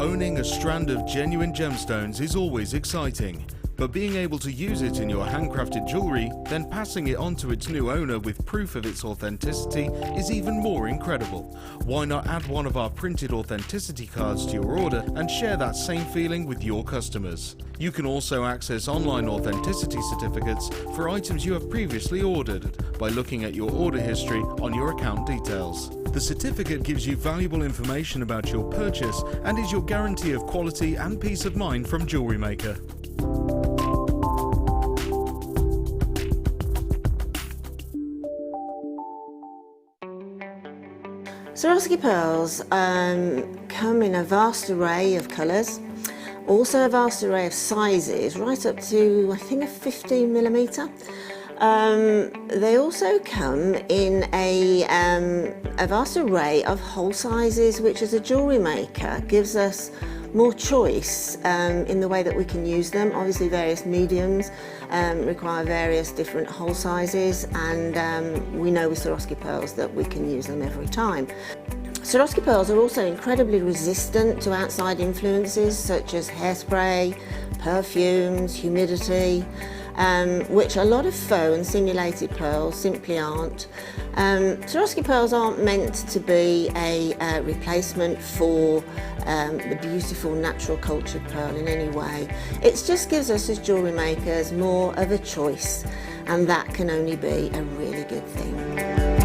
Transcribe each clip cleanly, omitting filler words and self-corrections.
Owning a strand of genuine gemstones is always exciting, but being able to use it in your handcrafted jewellery, then passing it on to its new owner with proof of its authenticity is even more incredible. Why not add one of our printed authenticity cards to your order and share that same feeling with your customers? You can also access online authenticity certificates for items you have previously ordered by looking at your order history on your account details. The certificate gives you valuable information about your purchase and is your guarantee of quality and peace of mind from Jewellery Maker. Swarovski pearls come in a vast array of colours, also a vast array of sizes, right up to I think a 15mm. They also come in a vast array of hole sizes, which as a jewellery maker gives us more choice in the way that we can use them. Obviously various mediums require various different hole sizes, and we know with Swarovski pearls that we can use them every time. Swarovski pearls are also incredibly resistant to outside influences such as hairspray, perfumes, humidity, which a lot of faux and simulated pearls simply aren't. Swarovski pearls aren't meant to be a replacement for the beautiful natural cultured pearl in any way. It just gives us as jewellery makers more of a choice, and that can only be a really good thing.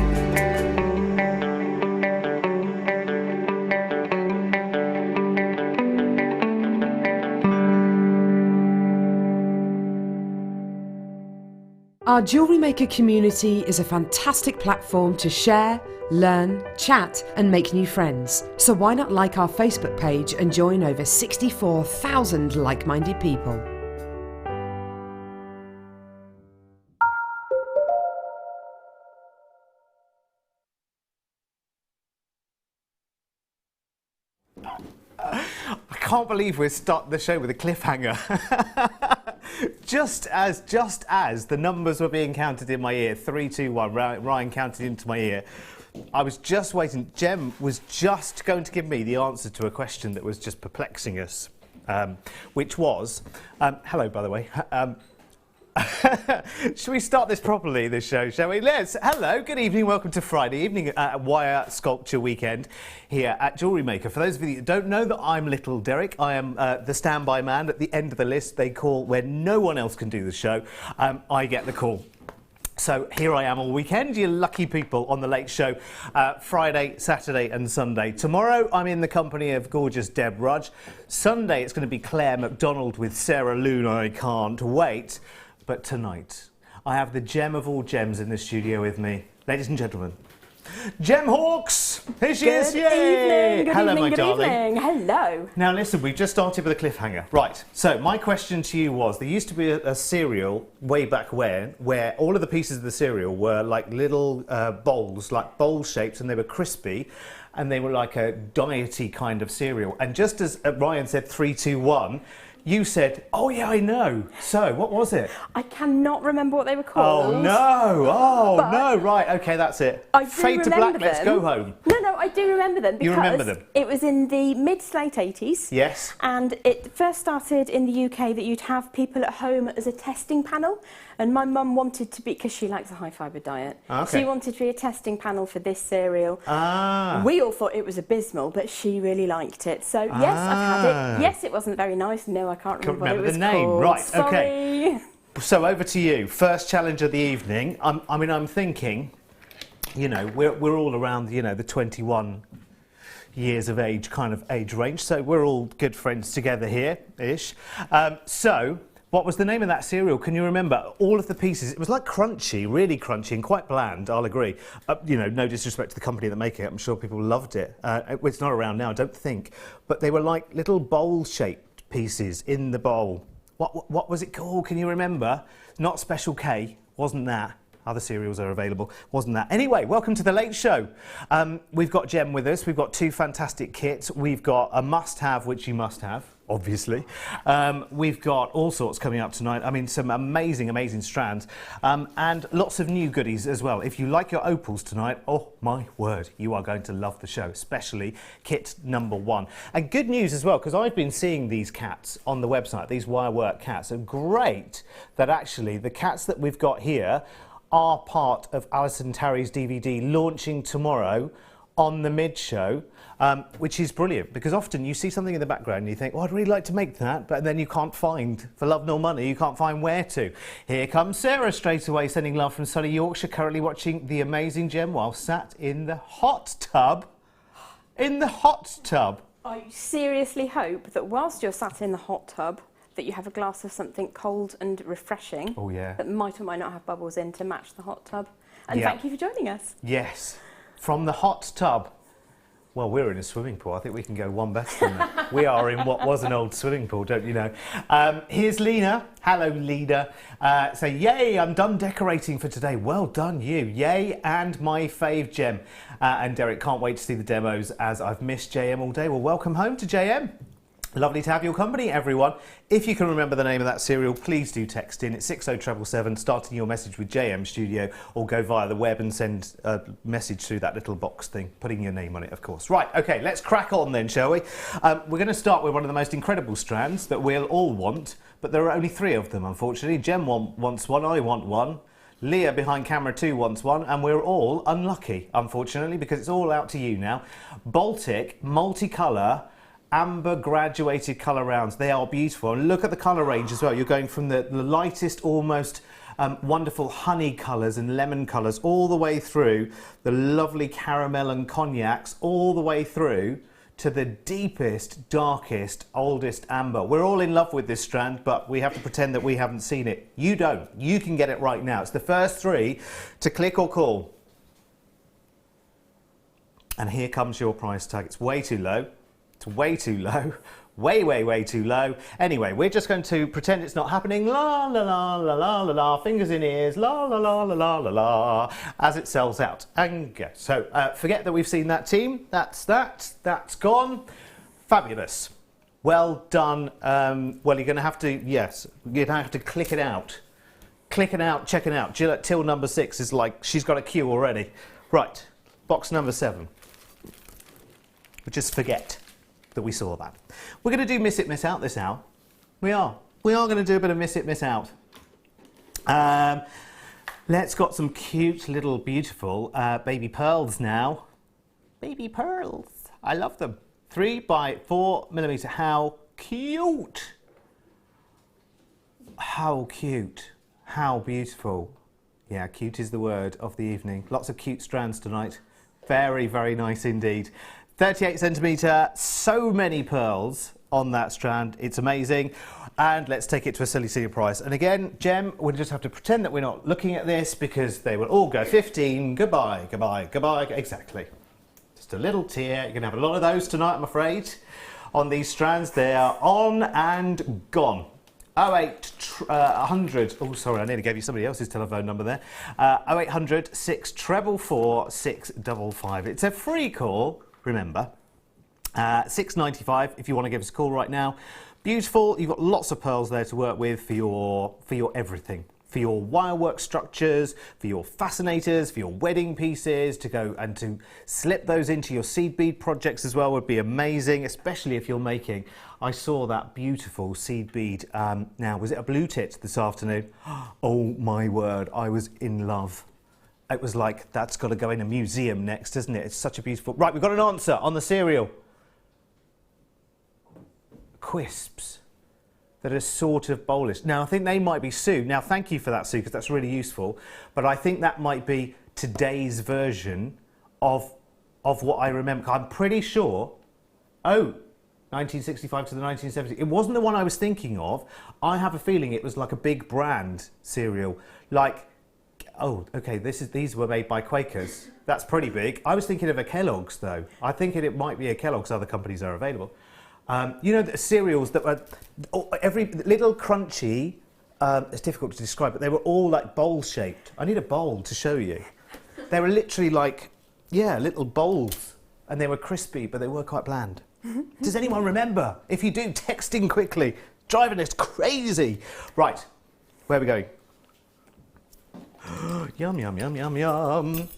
Our Jewellery Maker community is a fantastic platform to share, learn, chat and make new friends. So why not like our Facebook page and join over 64,000 like-minded people. I can't believe we're starting the show with a cliffhanger. Just as the numbers were being counted in my ear, 3, 2, 1, Ryan counted into my ear, I was just waiting. Gem was just going to give me the answer to a question that was just perplexing us, which was, hello by the way, should we start this properly, this show, shall we? Hello, good evening, welcome to Friday evening Wire Sculpture Weekend here at Jewellery Maker. For those of you that don't know that I'm Little Derek, I am the standby man at the end of the list they call when no one else can do the show. I get the call. So here I am all weekend, you lucky people, on the Late Show, Friday, Saturday and Sunday. Tomorrow I'm in the company of gorgeous Deb Rudge. Sunday it's going to be Claire MacDonald with Sarah Loon, I can't wait. But tonight, I have the gem of all gems in the studio with me. Ladies and gentlemen, Gem Hawks! Here she is! Yay! Hello, my darling. Hello. Now listen, we've just started with a cliffhanger. Right, so my question to you was, there used to be a cereal way back when, where all of the pieces of the cereal were like little bowls, like bowl shapes, and they were crispy, and they were like a diety kind of cereal. And just as Ryan said 3, 2, 1, you said, oh yeah, I know. So, what was it? I cannot remember what they were called. Oh no, oh no, right, okay, that's it. Fade to black, let's go home. No, I do remember them. You remember them? It was in the mid-to-late 80s. Yes. And it first started in the UK that you'd have people at home as a testing panel. And my mum wanted to be, because she likes a high-fibre diet, she wanted to be a testing panel for this cereal. Ah. We all thought it was abysmal, but she really liked it. So, yes, I've had it. Yes, it wasn't very nice. No, I can't remember what it was the name. called. Right, Sorry. okay. So, over to you. First challenge of the evening. I'm thinking, you know, we're all around, you know, the 21 years of age kind of age range. So, we're all good friends together here-ish. So, what was the name of that cereal? Can you remember? All of the pieces, it was like crunchy, really crunchy and quite bland, I'll agree. You know, no disrespect to the company that make it, I'm sure people loved it. It's not around now, I don't think. But they were like little bowl-shaped pieces in the bowl. What was it called? Can you remember? Not Special K, wasn't that. Other cereals are available, wasn't that. Anyway, welcome to the Late Show. We've got Gem with us, we've got 2 fantastic kits. We've got a must-have, which you must have. obviously. We've got all sorts coming up tonight. I mean, some amazing, amazing strands, and lots of new goodies as well. If you like your opals tonight, oh my word, you are going to love the show, especially kit number 1. And good news as well, because I've been seeing these cats on the website, these Wirework cats. And great that actually the cats that we've got here are part of Alison Tarry's DVD launching tomorrow on the Mid Show, which is brilliant, because often you see something in the background and you think, oh, I'd really like to make that, but then you can't find, for love nor money, you can't find where to. Here comes Sarah straight away, sending love from sunny Yorkshire, currently watching the amazing Gem while sat in the hot tub. In the hot tub. I seriously hope that whilst you're sat in the hot tub, that you have a glass of something cold and refreshing. Oh, yeah. That might or might not have bubbles in to match the hot tub. And Yeah. thank you for joining us. Yes, from the hot tub. Well, we're in a swimming pool. I think we can go one better than that. We are in what was an old swimming pool, don't you know? Here's Lena. Hello, Lena. Say, yay, I'm done decorating for today. Well done, you. Yay, and my fave, Gem. And Derek, can't wait to see the demos as I've missed JM all day. Well, welcome home to JM. Lovely to have your company, everyone. If you can remember the name of that cereal, please do text in. It's 60777, starting your message with JM Studio, or go via the web and send a message through that little box thing, putting your name on it, of course. Right, OK, let's crack on then, shall we? We're going to start with one of the most incredible strands that we'll all want, but there are only 3 of them, unfortunately. Gem wants one, I want one. Leah behind camera 2 wants one, and we're all unlucky, unfortunately, because it's all out to you now. Baltic, multicolour, amber graduated colour rounds. They are beautiful. And look at the colour range as well. You're going from the lightest, almost wonderful honey colours and lemon colours, all the way through the lovely caramel and cognacs, all the way through to the deepest, darkest, oldest amber. We're all in love with this strand, but we have to pretend that we haven't seen it. You don't. You can get it right now. It's the first 3 to click or call. And here comes your price tag. It's way too low. It's way too low. Way, way, way too low. Anyway, we're just going to pretend it's not happening. La, la, la, la, la, la, la. Fingers in ears. La, la, la, la, la, la, la. As it sells out. And go. So forget that we've seen that team. That's that. That's gone. Fabulous. Well done. Well, you're going to have to, yes, you're going to have to click it out. Click it out, check it out. Jill at till number 6 is like, she's got a queue already. Right, box number 7. Just forget that we saw that. We're going to do Miss It, Miss Out this hour. We are. We are going to do a bit of Miss It, Miss Out. Let's got some cute little beautiful baby pearls now. Baby pearls. I love them. 3 by 4 millimetre. How cute. How cute. How beautiful. Yeah, cute is the word of the evening. Lots of cute strands tonight. Very, very nice indeed. 38 centimetre, so many pearls on that strand. It's amazing. And let's take it to a silly, silly price. And again, Gem, we'll just have to pretend that we're not looking at this because they will all go 15. Goodbye, goodbye, goodbye. Exactly. Just a little tear. You're going to have a lot of those tonight, I'm afraid. On these strands, they are on and gone. 0800, oh sorry, I nearly gave you somebody else's telephone number there. 0800 644 655. It's a free call. Remember, $6.95 if you want to give us a call right now. Beautiful. You've got lots of pearls there to work with for your everything. For your wirework structures, for your fascinators, for your wedding pieces, to go and to slip those into your seed bead projects as well would be amazing, especially if you're making. I saw that beautiful seed bead. Now, was it a blue tit this afternoon? Oh my word, I was in love. It was like, that's got to go in a museum next, isn't it? It's such a beautiful... Right, we've got an answer on the cereal. Quisps that are sort of bowlish. Now, I think they might be Sue. Now, thank you for that, Sue, because that's really useful. But I think that might be today's version of what I remember. I'm pretty sure... Oh, 1965 to the 1970s. It wasn't the one I was thinking of. I have a feeling it was like a big brand cereal. Like... Oh, okay, these were made by Quakers. That's pretty big. I was thinking of a Kellogg's, though. I think it might be a Kellogg's. Other companies are available. You know, the cereals that were... every little crunchy... it's difficult to describe, but they were all like bowl-shaped. I need a bowl to show you. They were literally like, yeah, little bowls. And they were crispy, but they were quite bland. Does anyone remember? If you do, text in quickly. Driving us crazy. Right, where are we going? Yum, yum, yum, yum, yum.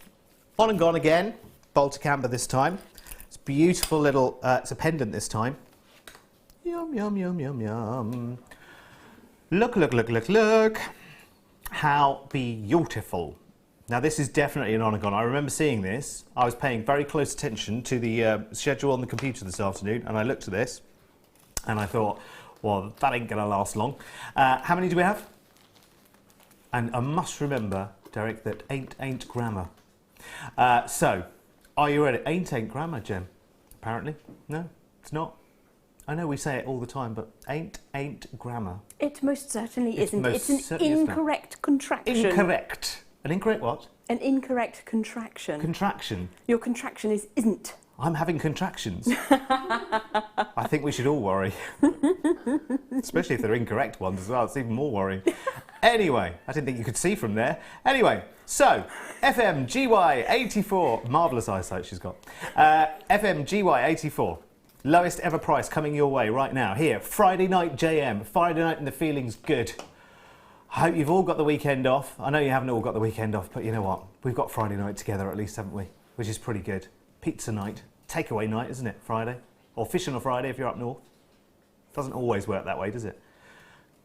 On and gone again. Baltic amber this time. It's beautiful little, it's a pendant this time. Yum, yum, yum, yum, yum. Look, look, look, look, look. How beautiful. Now this is definitely an on-and-gone. I remember seeing this. I was paying very close attention to the schedule on the computer this afternoon, and I looked at this and I thought, well, that ain't gonna last long. How many do we have? And I must remember, Derek, that ain't grammar. So, are you ready? Ain't grammar, Jem, apparently. No, it's not. I know we say it all the time, but ain't grammar. It most certainly isn't. It's an incorrect contraction. Incorrect. An incorrect what? An incorrect contraction. Contraction. Your contraction is isn't. I'm having contractions. I think we should all worry. Especially if they're incorrect ones as well. It's even more worrying. Anyway, I didn't think you could see from there. Anyway, so FMGY84. Marvellous eyesight she's got. FMGY84. Lowest ever price coming your way right now. Here, Friday night JM. Friday night and the feeling's good. I hope you've all got the weekend off. I know you haven't all got the weekend off, but you know what? We've got Friday night together at least, haven't we? Which is pretty good. Pizza night. Takeaway night, isn't it? Friday. Or fish on a Friday if you're up north. Doesn't always work that way, does it?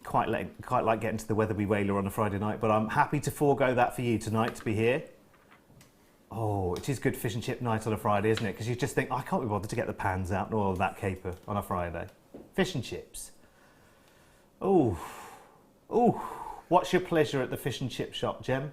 Quite like getting to the Weatherby Whaler on a Friday night, but I'm happy to forego that for you tonight to be here. Oh, it is good fish and chip night on a Friday, isn't it? Because you just think, I can't be bothered to get the pans out and all of that caper on a Friday. Fish and chips. Oh, oh. What's your pleasure at the fish and chip shop, Jem?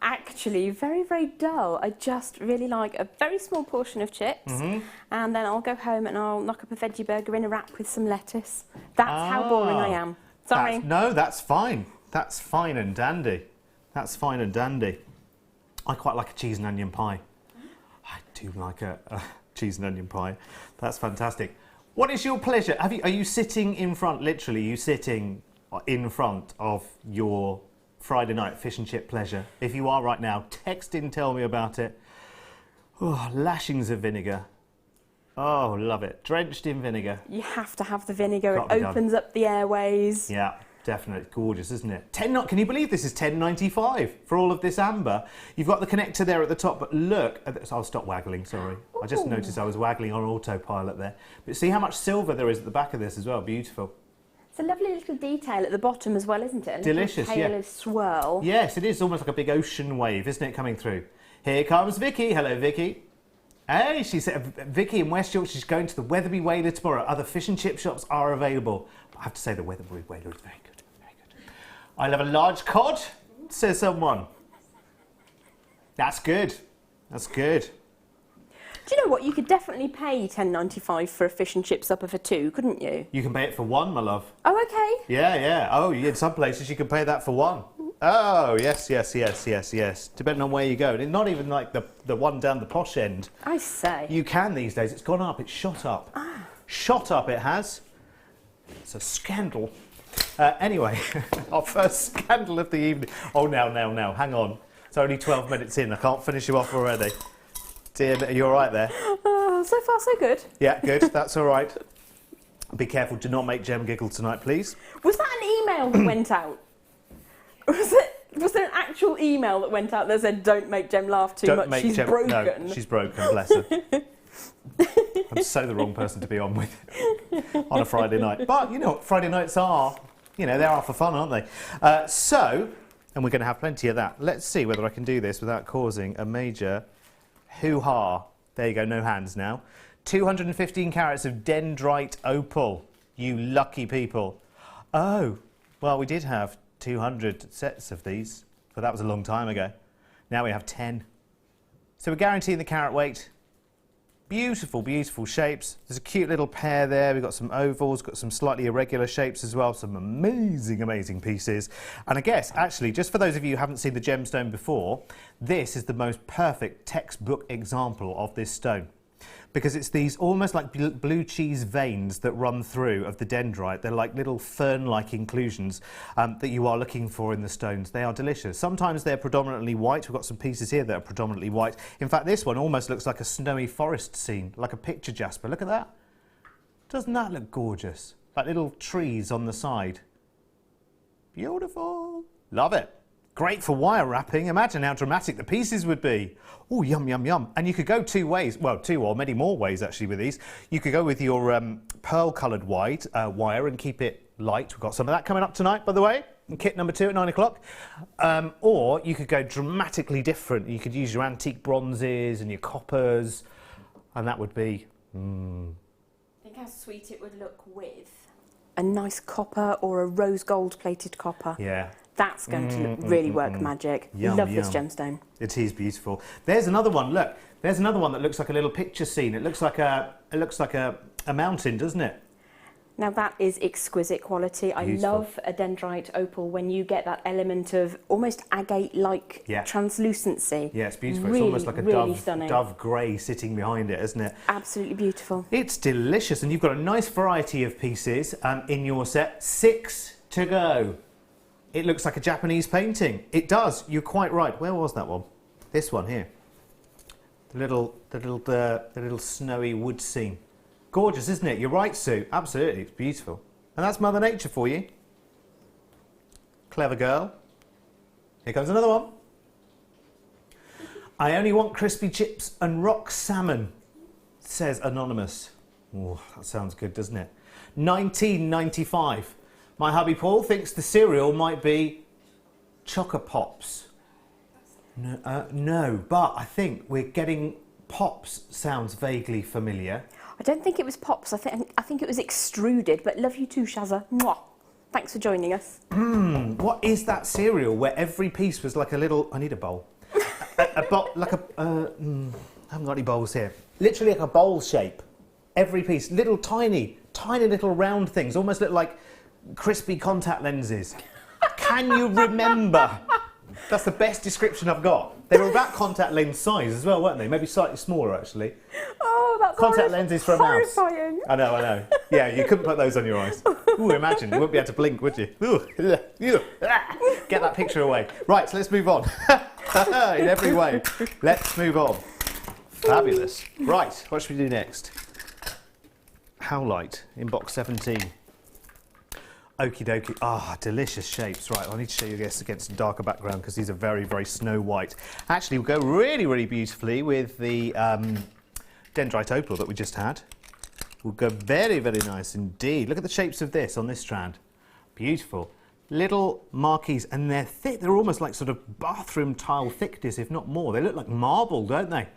Actually very, very dull. I just really like a very small portion of chips, and then I'll go home and I'll knock up a veggie burger in a wrap with some lettuce. That's how boring I am. Sorry. No, that's fine. That's fine and dandy. That's fine and dandy. I quite like a cheese and onion pie. I do like a cheese and onion pie. That's fantastic. What is your pleasure? Are you sitting in front, literally, are you sitting in front of your Friday night fish and chip pleasure? If you are right now, text in, tell me about it. Oh, lashings of vinegar. Oh, love it. Drenched in vinegar. You have to have the vinegar. It opens up the airways. Yeah, definitely. Gorgeous, isn't it? Can you believe this is $10.95 for all of this amber? You've got the connector there at the top, but look. I'll stop waggling, sorry. Ooh. I just noticed I was waggling on autopilot there. But see how much silver there is at the back of this as well. Beautiful. It's a lovely little detail at the bottom as well, isn't it? A delicious, little pale swirl. Yes, it is almost like a big ocean wave, isn't it, coming through? Here comes Vicky. Hello, Vicky. Hey, she said, Vicky in West Yorkshire, she's going to the Weatherby Whaler tomorrow. Other fish and chip shops are available. I have to say the Weatherby Whaler is very good, very good. I love a large cod, says someone. That's good. That's good. Do you know what? You could definitely pay $10.95 for a fish and chip supper for two, couldn't you? You can pay it for one, my love. Oh, okay. Yeah, yeah. Oh, in some places you can pay that for one. Oh, yes, yes, yes, yes, yes. Depending on where you go. And not even like the one down the posh end. I say. You can these days. It's gone up. It's shot up. Ah. Shot up it has. It's a scandal. Anyway, our first scandal of the evening. Oh, now. Hang on. It's only 12 minutes in. I can't finish you off already. Dear, are you all right there? So far, so good. Yeah, good. That's all right. Be careful. Do not make Jem giggle tonight, please. Was that an email that went out? Was there an actual email that went out that said, don't make Jem laugh too much, she's broken? No, she's broken, bless her. I'm so the wrong person to be on with on a Friday night. But, you know what Friday nights are? You know, they are for fun, aren't they? And we're going to have plenty of that. Let's see whether I can do this without causing a major hoo-ha. There you go, no hands now. 215 carats of Dendrite opal. You lucky people. Oh, well, we did have 200 sets of these, but that was a long time ago. Now we have 10. So we're guaranteeing the carat weight. Beautiful, beautiful shapes. There's a cute little pair there. We've got some ovals, got some slightly irregular shapes as well. Some amazing, amazing pieces. And I guess, actually, just for those of you who haven't seen the gemstone before, this is the most perfect textbook example of this stone. Because it's these almost like blue cheese veins that run through of the dendrite. They're like little fern-like inclusions that you are looking for in the stones. They are delicious. Sometimes they're predominantly white. We've got some pieces here that are predominantly white. In fact, this one almost looks like a snowy forest scene, like a picture jasper. Look at that. Doesn't that look gorgeous? Like little trees on the side. Beautiful. Love it. Great for wire wrapping. Imagine how dramatic the pieces would be. Oh, yum, yum, yum. And you could go two ways. Well, two or many more ways, actually, with these. You could go with your pearl-coloured wire and keep it light. We've got some of that coming up tonight, by the way, in kit number 2 at 9 o'clock. Or you could go dramatically different. You could use your antique bronzes and your coppers, and that would be... Think how sweet it would look with a nice copper or a rose gold plated copper. Yeah. That's going to really work magic. Yum, Love this yum. gemstone. It is beautiful. There's another one. Look, there's another one that looks like a little picture scene. It looks like a mountain, doesn't it? Now that is exquisite quality. Beautiful. I love a dendrite opal when you get that element of almost agate-like translucency. Yeah, it's beautiful. Really, it's almost like a dove grey sitting behind it, isn't it? Absolutely beautiful. It's delicious, and you've got a nice variety of pieces in your set. 6 to go. It looks like a Japanese painting. It does. You're quite right. Where was that one? This one here. The little snowy wood scene. Gorgeous, isn't it? You're right, Sue. Absolutely. It's beautiful. And that's Mother Nature for you. Clever girl. Here comes another one. I only want crispy chips and rock salmon, says Anonymous. Oh, that sounds good, doesn't it? 1995. My hubby Paul thinks the cereal might be Choco Pops. No, but I think we're getting Pops sounds vaguely familiar. I don't think it was Pops. I think it was extruded. But love you too, Shazza. Mwah. Thanks for joining us. What is that cereal where every piece was like a little... I need a bowl. a bowl, like a... I haven't got any bowls here. Literally like a bowl shape. Every piece. Little tiny little round things. Almost look like crispy contact lenses. Can you remember? That's the best description I've got. They were about contact lens size as well, weren't they? Maybe slightly smaller, actually. Oh, that's contact lenses for a mouse. horrifying. I know. Yeah, you couldn't put those on your eyes. Ooh, imagine. You wouldn't be able to blink, would you? Ooh, get that picture away. Right, so let's move on. In every way. Let's move on. Fabulous. Right, what should we do next? Howlite in box 17. Okie dokie. Ah, delicious shapes. Right, I need to show you this against a darker background because these are very, very snow white. Actually, will go really, really beautifully with the Dendrite opal that we just had. Will go very, very nice indeed. Look at the shapes of this on this strand. Beautiful. Little marquees, and they're thick. They're almost like sort of bathroom tile thickness, if not more. They look like marble, don't they?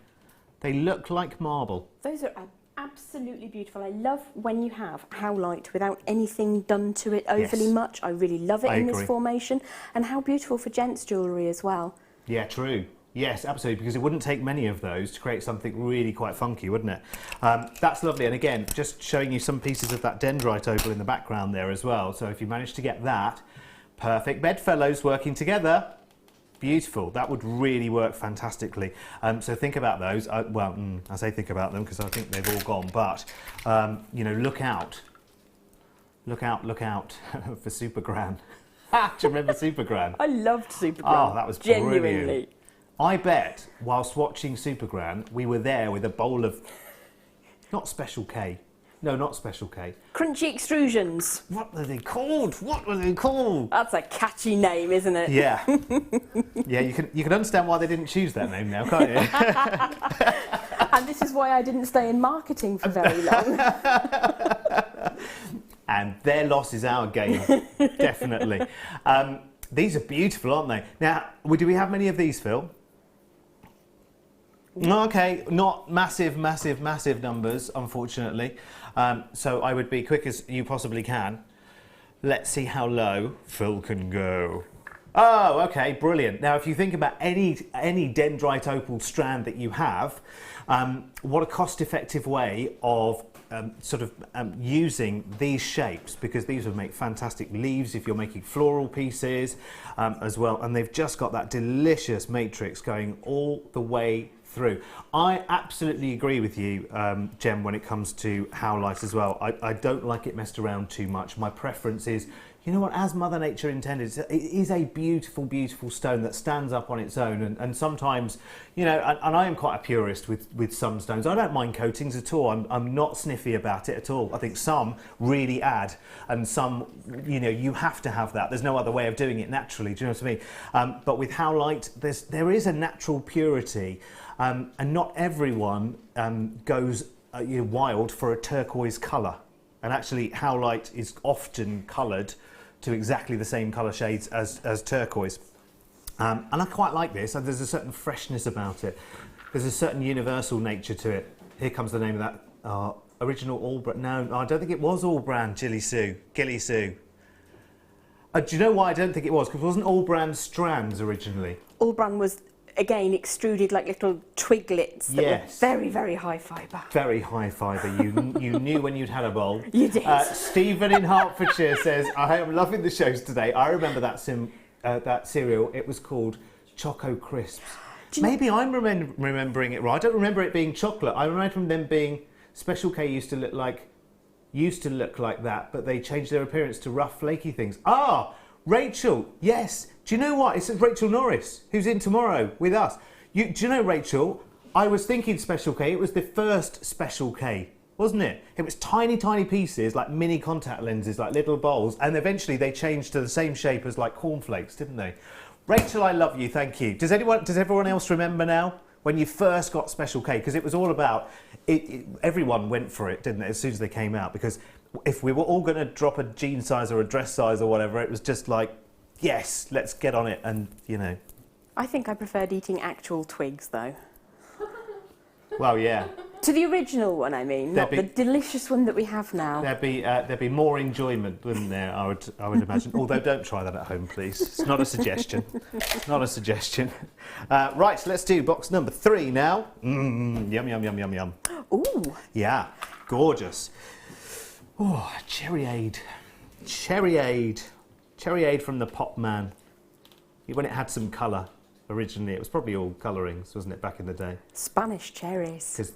They look like marble. Those are absolutely beautiful. I love when you have howlite without anything done to it overly much. I really love it in this formation. And how beautiful for gents jewellery as well. Yeah, true. Yes, absolutely, because it wouldn't take many of those to create something really quite funky, wouldn't it? That's lovely. And again, just showing you some pieces of that Dendrite opal in the background there as well. So if you manage to get that, perfect bedfellows working together. Beautiful. That would really work fantastically. So think about those. I say think about them because I think they've all gone. But, you know, look out. Look out for Super Gran. Do you remember Super Gran? I loved Super Gran. Oh, that was genuinely brilliant. I bet whilst watching Super Gran, we were there with a bowl of, not Special K. No, not Special K. Crunchy extrusions. What were they called? What were they called? That's a catchy name, isn't it? Yeah. Yeah, you can understand why they didn't choose that name now, can't you? And this is why I didn't stay in marketing for very long. And their loss is our gain, definitely. These are beautiful, aren't they? Now, do we have many of these, Phil? Okay, not massive numbers, unfortunately. So I would be quick as you possibly can. Let's see how low Phil can go. Oh, okay, brilliant. Now, if you think about any Dendrite opal strand that you have, what a cost-effective way of using these shapes, because these would make fantastic leaves if you're making floral pieces as well. And they've just got that delicious matrix going all the way through. I absolutely agree with you, Jem, when it comes to howlite as well. I don't like it messed around too much. My preference is you know what, as Mother Nature intended, it is a beautiful, beautiful stone that stands up on its own. And sometimes, you know, and I am quite a purist with some stones. I don't mind coatings at all. I'm not sniffy about it at all. I think some really add, and some, you know, you have to have that. There's no other way of doing it naturally. Do you know what I mean? But with Howlite, there is a natural purity, and not everyone goes wild for a turquoise colour. And actually, Howlite is often coloured to exactly the same colour shades as turquoise. And I quite like this. There's a certain freshness about it. There's a certain universal nature to it. Here comes the name of that original all brand. No, I don't think it was all brand Gilly Sue. Do you know why I don't think it was? Because it wasn't all brand strands originally. All brand was, again, extruded like little twiglets that were very, very high fibre. Very high fibre. You knew when you'd had a bowl. You did. Stephen in Hertfordshire says, I am loving the shows today. I remember that cereal. It was called Choco Crisps. Maybe I'm remembering it right. I don't remember it being chocolate. I remember them being... Special K used to look like that, but they changed their appearance to rough, flaky things. Ah, Rachel, yes. Do you know what? It's Rachel Norris, who's in tomorrow with us. Do you know, Rachel, I was thinking Special K. It was the first Special K, wasn't it? It was tiny, tiny pieces, like mini contact lenses, like little bowls, and eventually they changed to the same shape as like cornflakes, didn't they? Rachel, I love you, thank you. Does everyone else remember now? When you first got Special K, because it was all about, everyone went for it, didn't they, as soon as they came out, because if we were all going to drop a jean size or a dress size or whatever, it was just like, yes, let's get on it, and, you know. I think I preferred eating actual twigs, though. Well, yeah. To the original one, I mean, not the delicious one that we have now. There'd be more enjoyment, wouldn't there? I would imagine. Although, don't try that at home, please. It's not a suggestion. It's not a suggestion. Right, so let's do box number 3 now. Yum, yum, yum, yum, yum. Ooh. Yeah, gorgeous. Oh, cherryade. Cherryade. Cherryade from the Pop Man. When it had some colour. Originally, it was probably all colourings, wasn't it, back in the day? Spanish cherries.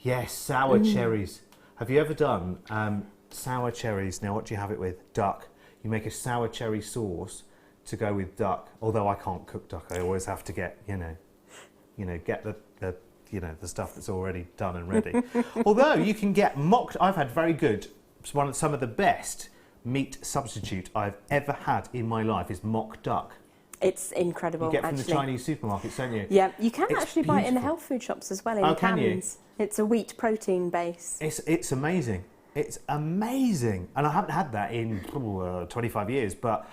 Yes, sour cherries. Have you ever done sour cherries? Now, what do you have it with? Duck. You make a sour cherry sauce to go with duck. Although I can't cook duck, I always have to get, get the stuff that's already done and ready. Although you can get mock. I've had some of the best meat substitute I've ever had in my life is mock duck. It's incredible, You get from the Chinese supermarkets, don't you? Yeah, you can actually buy it in the health food shops as well, in cans. Can you? It's a wheat protein base. It's amazing. It's amazing. And I haven't had that in 25 years, but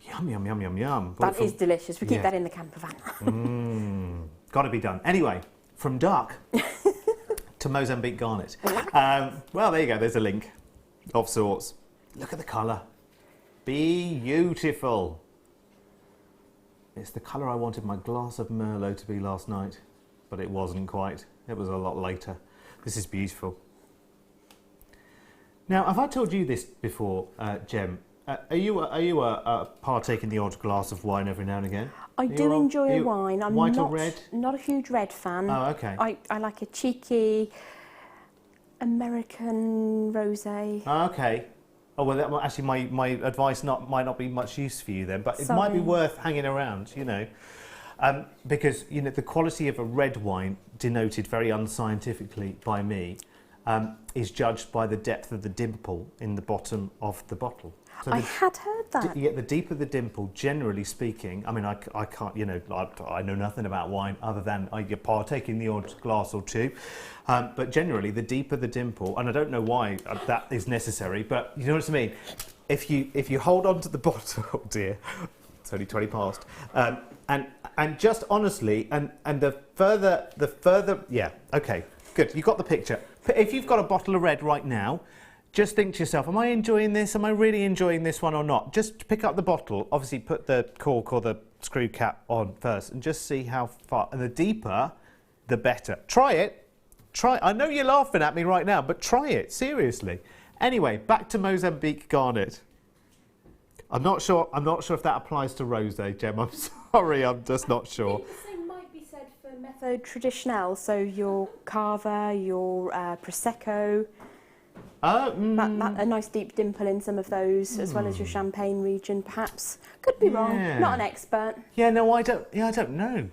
yum, yum, yum, yum, yum. That is delicious. We keep that in the camper van. Got to be done. Anyway, from duck to Mozambique garnet. Well, there you go. There's a link of sorts. Look at the colour. Beautiful. It's the colour I wanted my glass of Merlot to be last night, but it wasn't quite. It was a lot later. This is beautiful. Now, have I told you this before, Gem? Are you partaking the odd glass of wine every now and again? I do enjoy a wine. I'm white or red? Not a huge red fan. Oh, okay. I like a cheeky American rosé. Oh, okay. Oh, well, actually, my advice might not be much use for you then, but it might be worth hanging around, because, the quality of a red wine, denoted very unscientifically by me, is judged by the depth of the dimple in the bottom of the bottle. So I had heard that. The deeper the dimple, generally speaking, I mean, I can't, I know nothing about wine other than I partake in the odd glass or two. But generally, the deeper the dimple, and I don't know why that is necessary, but you know what I mean? If you hold on to the bottle, oh dear, it's only 20 past, and just honestly, and the further, yeah, okay, good, you got the picture. If you've got a bottle of red right now, just think to yourself, am I enjoying this? Am I really enjoying this one or not? Just pick up the bottle, obviously put the cork or the screw cap on first and just see how far, and the deeper, the better. Try it. I know you're laughing at me right now, but try it, seriously. Anyway, back to Mozambique garnet. I'm not sure if that applies to rosé, Gem. I'm sorry, I'm just not sure. I think the same might be said for méthode traditionnelle, so your cava, your prosecco. A nice deep dimple in some of those, as well as your champagne region, perhaps. Could be wrong. Not an expert. Yeah, no, I don't. Yeah, I don't know.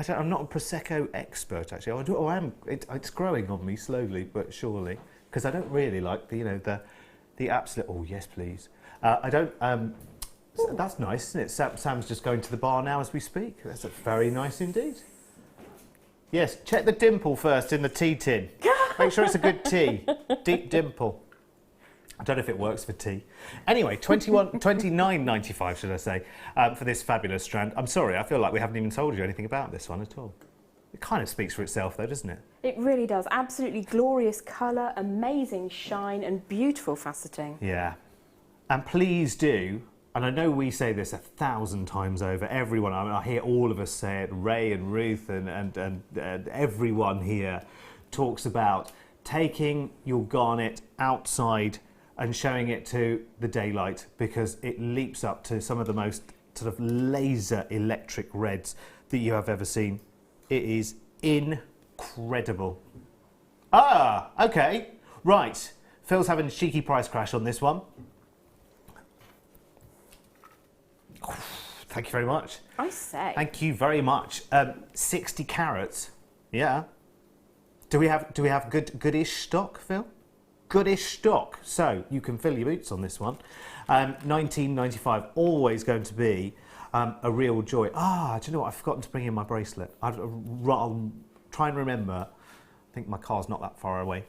I'm not a prosecco expert actually. It's growing on me slowly but surely, because I don't really like the absolute. Oh yes, please. I don't. That's nice, isn't it? Sam's just going to the bar now as we speak. That's very nice indeed. Yes, check the dimple first in the tea tin. Make sure it's a good tea. Deep dimple. I don't know if it works for tea. Anyway, $29.95 should I say, for this fabulous strand. I'm sorry, I feel like we haven't even told you anything about this one at all. It kind of speaks for itself though, doesn't it? It really does. Absolutely glorious colour, amazing shine and beautiful faceting. Yeah. And please do, and I know we say this 1,000 times over, everyone, I mean, I hear all of us say it, Ray and Ruth and everyone here talks about taking your garnet outside and showing it to the daylight, because it leaps up to some of the most sort of laser electric reds that you have ever seen. It is incredible. Ah, okay, right. Phil's having a cheeky price crash on this one. Thank you very much. I say. Thank you very much. 60 carats. Yeah. Do we have goodish stock, Phil? Goodish stock. So you can fill your boots on this one. $19.95. Always going to be a real joy. Do you know what? I've forgotten to bring in my bracelet. I'll try and remember. I think my car's not that far away.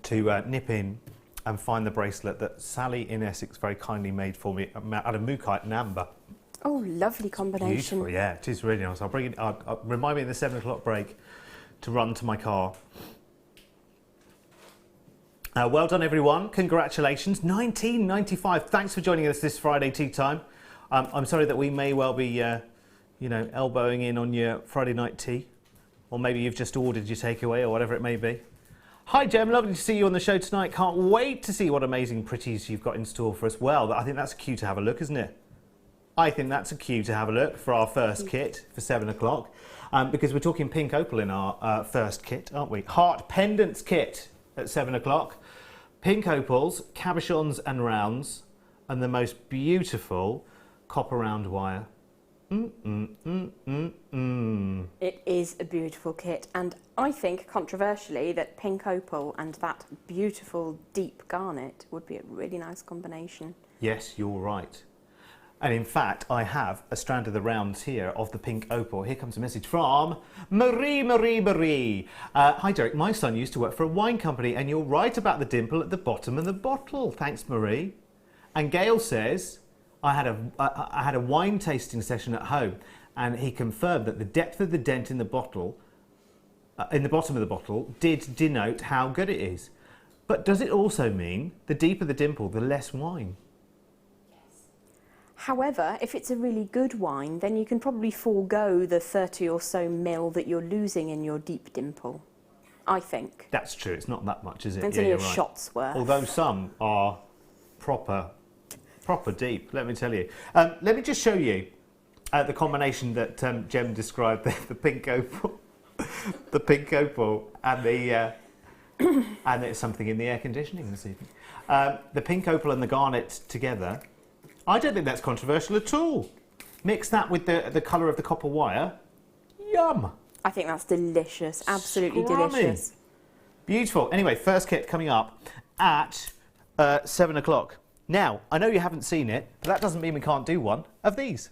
To nip in and find the bracelet that Sally in Essex very kindly made for me out of mookaite and amber. Oh, lovely combination. Beautiful, yeah, it is really nice. I'll bring it. Remind me in the 7 o'clock break to run to my car. Well done, everyone. Congratulations. $19.95. Thanks for joining us this Friday tea time. I'm sorry that we may well be, elbowing in on your Friday night tea, or maybe you've just ordered your takeaway or whatever it may be. Hi, Jem. Lovely to see you on the show tonight. Can't wait to see what amazing pretties you've got in store for us. Well, I think that's a cue to have a look, isn't it? I think that's a cue to have a look for our first kit for 7 o'clock, because we're talking pink opal in our first kit, aren't we? Heart pendants kit at 7 o'clock. Pink opals, cabochons and rounds, and the most beautiful copper round wire. It is a beautiful kit, and I think, controversially, that pink opal and that beautiful deep garnet would be a really nice combination. Yes, you're right. And in fact, I have a strand of the rounds here of the pink opal. Here comes a message from Marie. Hi, Derek. My son used to work for a wine company, and you're right about the dimple at the bottom of the bottle. Thanks, Marie. And Gail says, I had a wine tasting session at home, and he confirmed that the depth of the dent in the bottle, in the bottom of the bottle, did denote how good it is. But does it also mean the deeper the dimple, the less wine? However, if it's a really good wine, then you can probably forego the 30 or so mil that you're losing in your deep dimple, I think. That's true. It's not that much, is it? It's only a shot's worth. Although some are proper deep, let me tell you. Let me just show you the combination that Jem described there, the pink opal, the pink opal and the and there's something in the air conditioning this evening. The pink opal and the garnet together. I don't think that's controversial at all. Mix that with the colour of the copper wire. Yum! I think that's delicious. Absolutely Scrummy. Delicious. Beautiful. Anyway, first kit coming up at 7 o'clock. Now, I know you haven't seen it, but that doesn't mean we can't do one of these.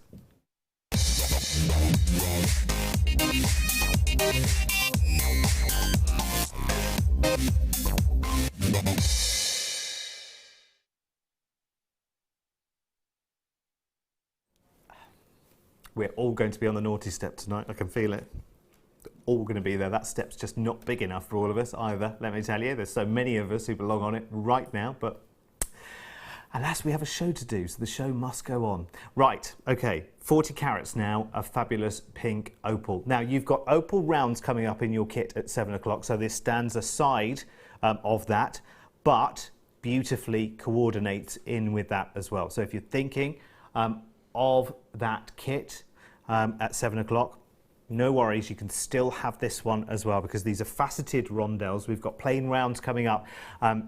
We're all going to be on the naughty step tonight, I can feel it. All going to be there. That step's just not big enough for all of us either, let me tell you. There's so many of us who belong on it right now, but alas, we have a show to do, so the show must go on. Right, okay, 40 carats now of fabulous pink opal. Now, you've got opal rounds coming up in your kit at 7 o'clock, so this stands aside of that, but beautifully coordinates in with that as well. So if you're thinking of that kit at 7 o'clock, no worries, you can still have this one as well, because these are faceted rondelles. We've got plain rounds coming up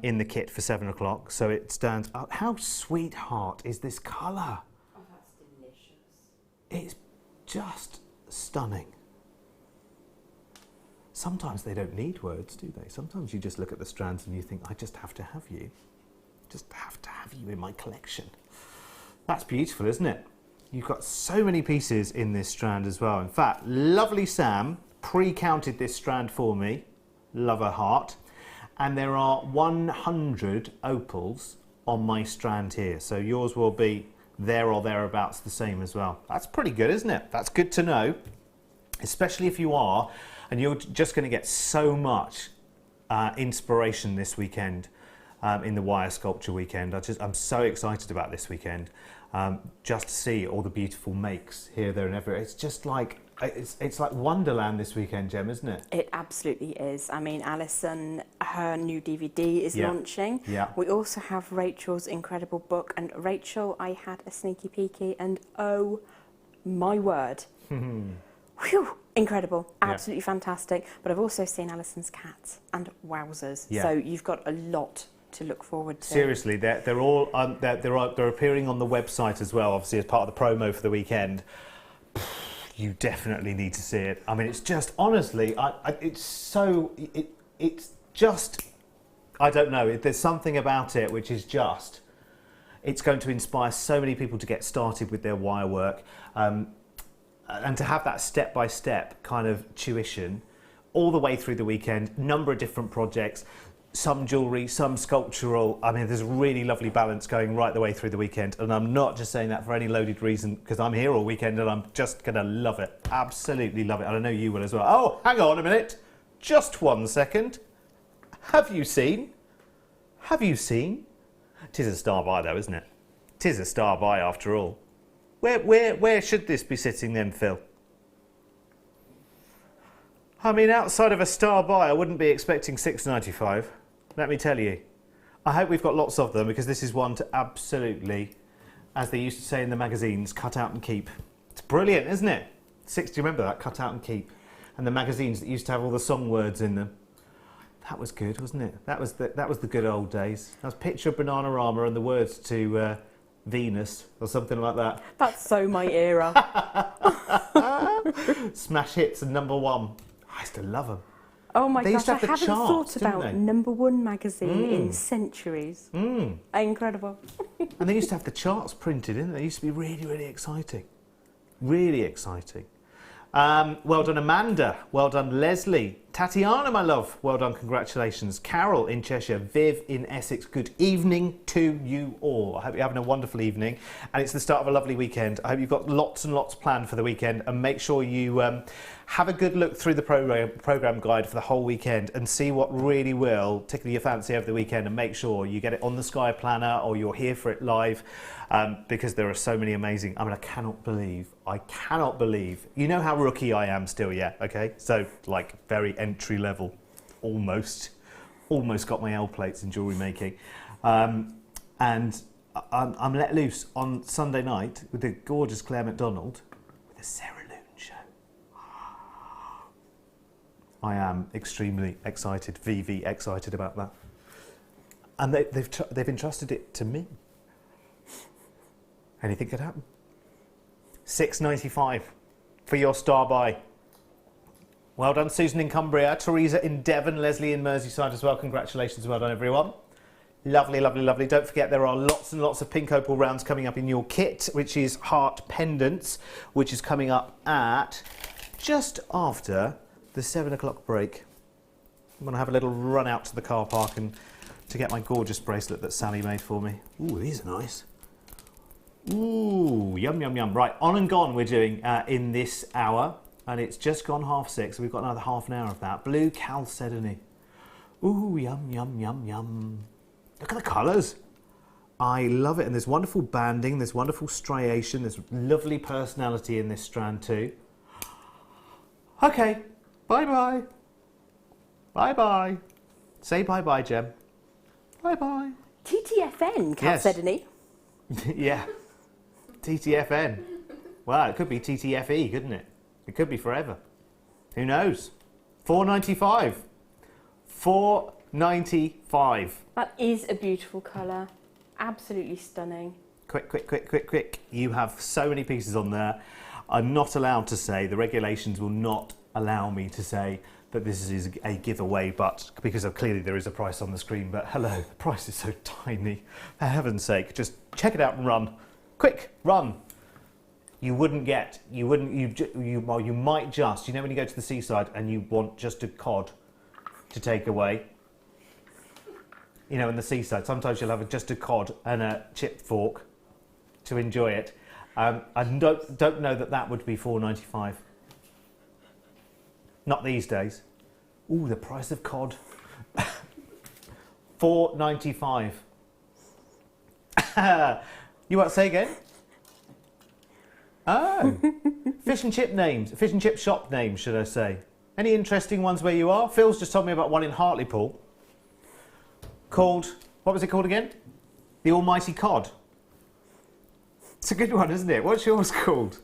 in the kit for 7 o'clock, so it stands out. How sweetheart is this colour? Oh, that's delicious. It's just stunning. Sometimes they don't need words, do they? Sometimes you just look at the strands and you think, I just have to have you. Just have to have you in my collection. That's beautiful, isn't it? You've got so many pieces in this strand as well. In fact, lovely Sam pre-counted this strand for me. Love her heart. And there are 100 opals on my strand here. So yours will be there or thereabouts the same as well. That's pretty good, isn't it? That's good to know, especially if you are, and you're just going to get so much inspiration this weekend in the Wire Sculpture weekend. I'm so excited about this weekend, just to see all the beautiful makes here, there and everywhere. It's just like, it's like Wonderland this weekend, Gem, isn't it? It absolutely is. I mean, Alison, her new DVD is launching. Yeah. We also have Rachel's incredible book. And Rachel, I had a sneaky peeky, and oh my word. Whew, incredible, absolutely fantastic. But I've also seen Alison's cat, and wowzers. Yeah. So you've got a lot to look forward to. Seriously, they're all they're appearing on the website as well, obviously as part of the promo for the weekend. You definitely need to see it. I mean, it's just, honestly, it's just, I don't know, there's something about it which is just, it's going to inspire so many people to get started with their wire work, and to have that step-by-step kind of tuition all the way through the weekend, number of different projects, some jewellery, some sculptural. I mean, there's a really lovely balance going right the way through the weekend, and I'm not just saying that for any loaded reason, because I'm here all weekend and I'm just going to love it. Absolutely love it, and I know you will as well. Oh, hang on a minute. Just 1 second. Have you seen? Tis a star buy though, isn't it? Tis a star buy after all. Where should this be sitting then, Phil? I mean, outside of a star buy, I wouldn't be expecting £6.95. Let me tell you. I hope we've got lots of them, because this is one to absolutely, as they used to say in the magazines, cut out and keep. It's brilliant, isn't it? Do you remember that? Cut out and keep. And the magazines that used to have all the song words in them. That was good, wasn't it? That was the good old days. That was picture of Bananarama and the words to Venus or something like that. That's so my era. Smash hits and number one. I used to love them. Oh my They used gosh, to have I the haven't charts, thought didn't about they? number one magazine in centuries. Incredible. And they used to have the charts printed, didn't they? They used to be really, really exciting. Really exciting. Well done, Amanda. Well done, Leslie. Tatiana, my love. Well done, congratulations. Carol in Cheshire. Viv in Essex. Good evening to you all. I hope you're having a wonderful evening. And it's the start of a lovely weekend. I hope you've got lots and lots planned for the weekend. And make sure you have a good look through the program guide for the whole weekend and see what really will tickle your fancy over the weekend, and make sure you get it on the Sky Planner or you're here for it live, because there are so many amazing. I mean, I cannot believe. You know how rookie I am still, yeah, okay? So, like, very entry level, almost got my L plates in jewellery making. And I'm let loose on Sunday night with the gorgeous Claire MacDonald with a Sarah Loon show. I am extremely excited, VV excited about that. And they've entrusted it to me. Anything could happen. £6.95 for your star buy. Well done, Susan in Cumbria, Teresa in Devon, Leslie in Merseyside as well. Congratulations, well done, everyone. Lovely, lovely, lovely. Don't forget there are lots and lots of pink opal rounds coming up in your kit, which is heart pendants, which is coming up at just after the 7 o'clock break. I'm going to have a little run out to the car park and to get my gorgeous bracelet that Sally made for me. Ooh, these are nice. Ooh, yum, yum, yum. Right, on and gone we're doing in this hour, and it's just gone 6:30, so we've got another half an hour of that. Blue chalcedony. Ooh, yum, yum, yum, yum. Look at the colours. I love it, and there's wonderful banding, there's wonderful striation, there's lovely personality in this strand too. Okay, bye-bye. Bye-bye. Say bye-bye, Gem. Bye-bye. TTFN, chalcedony. Yes. Yeah. TTFN. Well, it could be TTFE, couldn't it? It could be forever. Who knows? $4.95. $4.95. That is a beautiful colour. Absolutely stunning. Quick, quick, quick, quick, quick. You have so many pieces on there. I'm not allowed to say, the regulations will not allow me to say that this is a giveaway, but because clearly there is a price on the screen, but hello, the price is so tiny. For heaven's sake, just check it out and run. Quick, run. You might just, you know when you go to the seaside and you want just a cod to take away? You know, in the seaside, sometimes you'll have just a cod and a chipped fork to enjoy it. I don't know that would be $4.95. Not these days. Ooh, the price of cod. $4.95. You want to say again? Oh, fish and chip names, fish and chip shop names, should I say? Any interesting ones where you are? Phil's just told me about one in Hartlepool called, what was it called again? The Almighty Cod. It's a good one, isn't it? What's yours called?